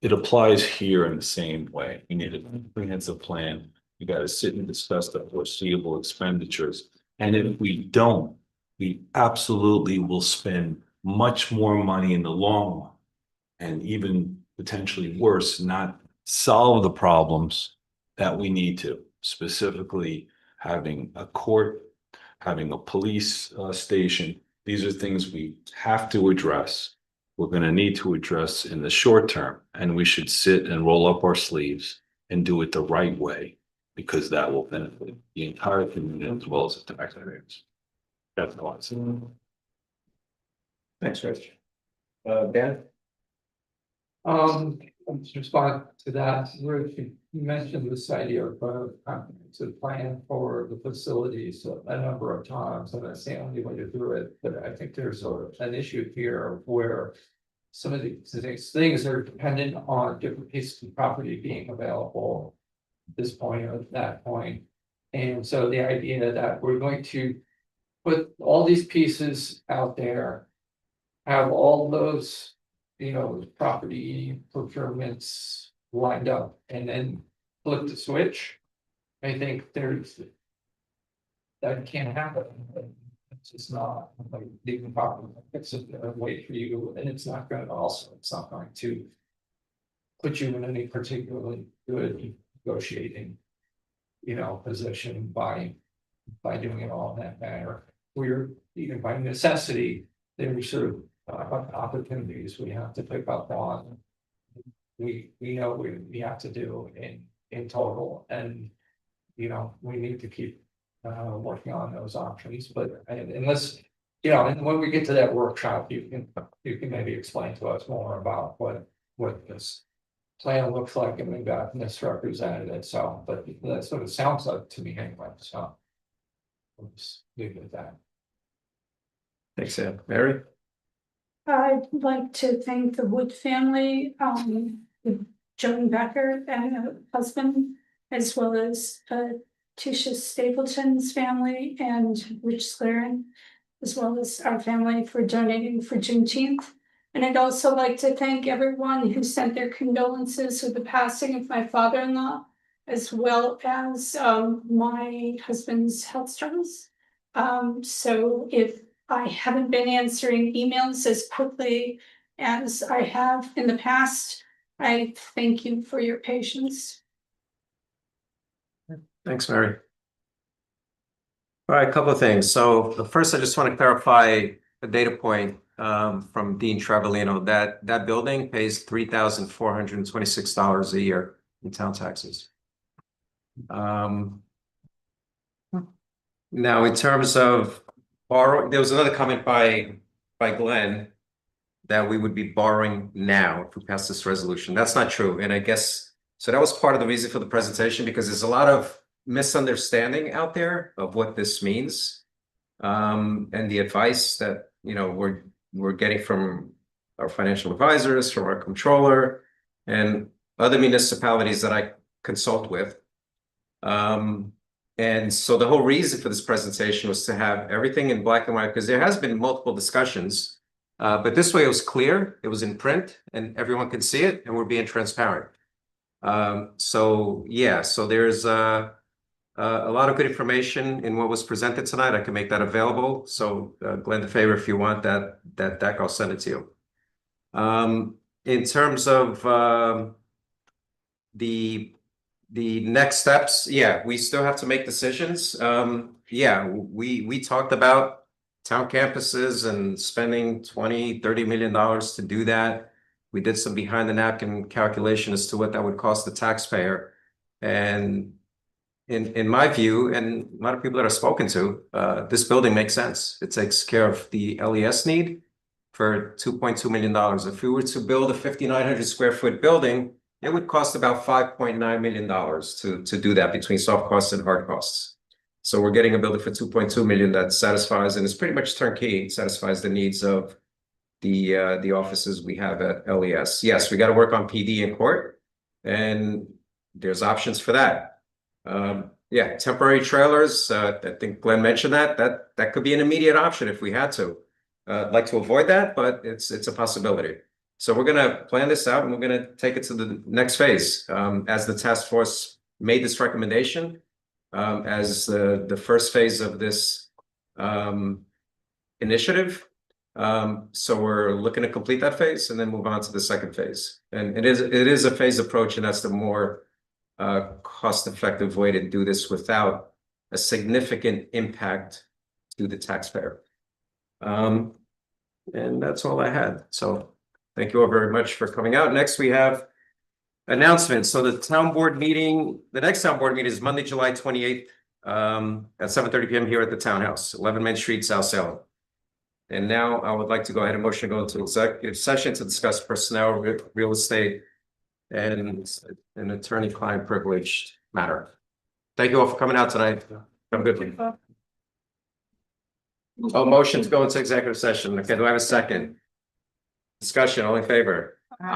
It applies here in the same way. We need a comprehensive plan. We gotta sit and discuss the foreseeable expenditures. And if we don't, we absolutely will spend much more money in the long run. And even potentially worse, not solve the problems that we need to, specifically having a court, having a police station. These are things we have to address. We're going to need to address in the short term, and we should sit and roll up our sleeves and do it the right way, because that will benefit the entire community as well as the taxpayers. That's all I see. Thanks, Rich. Dan? To respond to that, Rich, you mentioned this idea of comprehensive plan for the facilities a number of times, and that's the only way to do it. But I think there's an issue here where some of these things are dependent on different pieces of property being available at this point or that point. And so the idea that we're going to put all these pieces out there, have all those, property procurements lined up and then flip the switch. I think that can't happen. It's just not like leaving property. It's a wait for you, and it's not going to put you in any particularly good negotiating, position by doing it all in that manner. We're even by necessity, there's sort of opportunities we have to pick up on. We know we have to do in total, and we need to keep working on those options. But unless and when we get to that workshop, you can maybe explain to us more about what this plan looks like, and maybe I've misrepresented it. So, but that's what it sounds like to me anyway. So we'll just leave it at that. Thanks, Sam. Mary? I'd like to thank the Wood family, Joan Becker and her husband, as well as Tisha Stapleton's family and Rich Sclaren, as well as our family for donating for Juneteenth. And I'd also like to thank everyone who sent their condolences with the passing of my father-in-law, as well as my husband's health struggles. So if I haven't been answering emails as quickly as I have in the past, I thank you for your patience. Thanks, Mary. All right, a couple of things. So first, I just want to clarify a data point from Dean Trevelino that building pays $3,426 a year in town taxes. Now, in terms of borrowing, there was another comment by Glenn that we would be borrowing now if we pass this resolution. That's not true. And I guess, so that was part of the reason for the presentation, because there's a lot of misunderstanding out there of what this means. And the advice that, we're getting from our financial advisors, from our controller, and other municipalities that I consult with. And so the whole reason for this presentation was to have everything in black and white, because there has been multiple discussions, but this way it was clear, it was in print, and everyone could see it, and we're being transparent. So there's a lot of good information in what was presented tonight. I can make that available. So Glenn, the favor, if you want that deck, I'll send it to you. In terms of the next steps, we still have to make decisions. We talked about town campuses and spending $20-30 million to do that. We did some behind the napkin calculation as to what that would cost the taxpayer. And in my view, and a lot of people that I've spoken to, this building makes sense. It takes care of the LES need for $2.2 million. If we were to build a 5,900 square foot building, it would cost about $5.9 million to do that between soft costs and hard costs. So we're getting a building for $2.2 million that satisfies, and it's pretty much turnkey, satisfies the needs of the offices we have at LES. Yes, we got to work on PD in court, and there's options for that. Temporary trailers. I think Glenn mentioned that could be an immediate option if we had to. I'd like to avoid that, but it's a possibility. So we're going to plan this out, and we're going to take it to the next phase as the task force made this recommendation as the first phase of this initiative. So we're looking to complete that phase and then move on to the second phase. And it is a phased approach, and that's the more cost-effective way to do this without a significant impact to the taxpayer. And that's all I had. So thank you all very much for coming out. Next, we have announcements. So the town board meeting, the next town board meeting is Monday, July 28th at 7:30 p.m. here at the Townhouse, 11 Main Street, South Salem. And now I would like to go ahead and motion to go into executive session to discuss personnel, real estate, and an attorney-client privileged matter. Thank you all for coming out tonight. Have a good one. Oh, motion to go into executive session. Okay, do I have a second? Discussion, all in favor? Aye.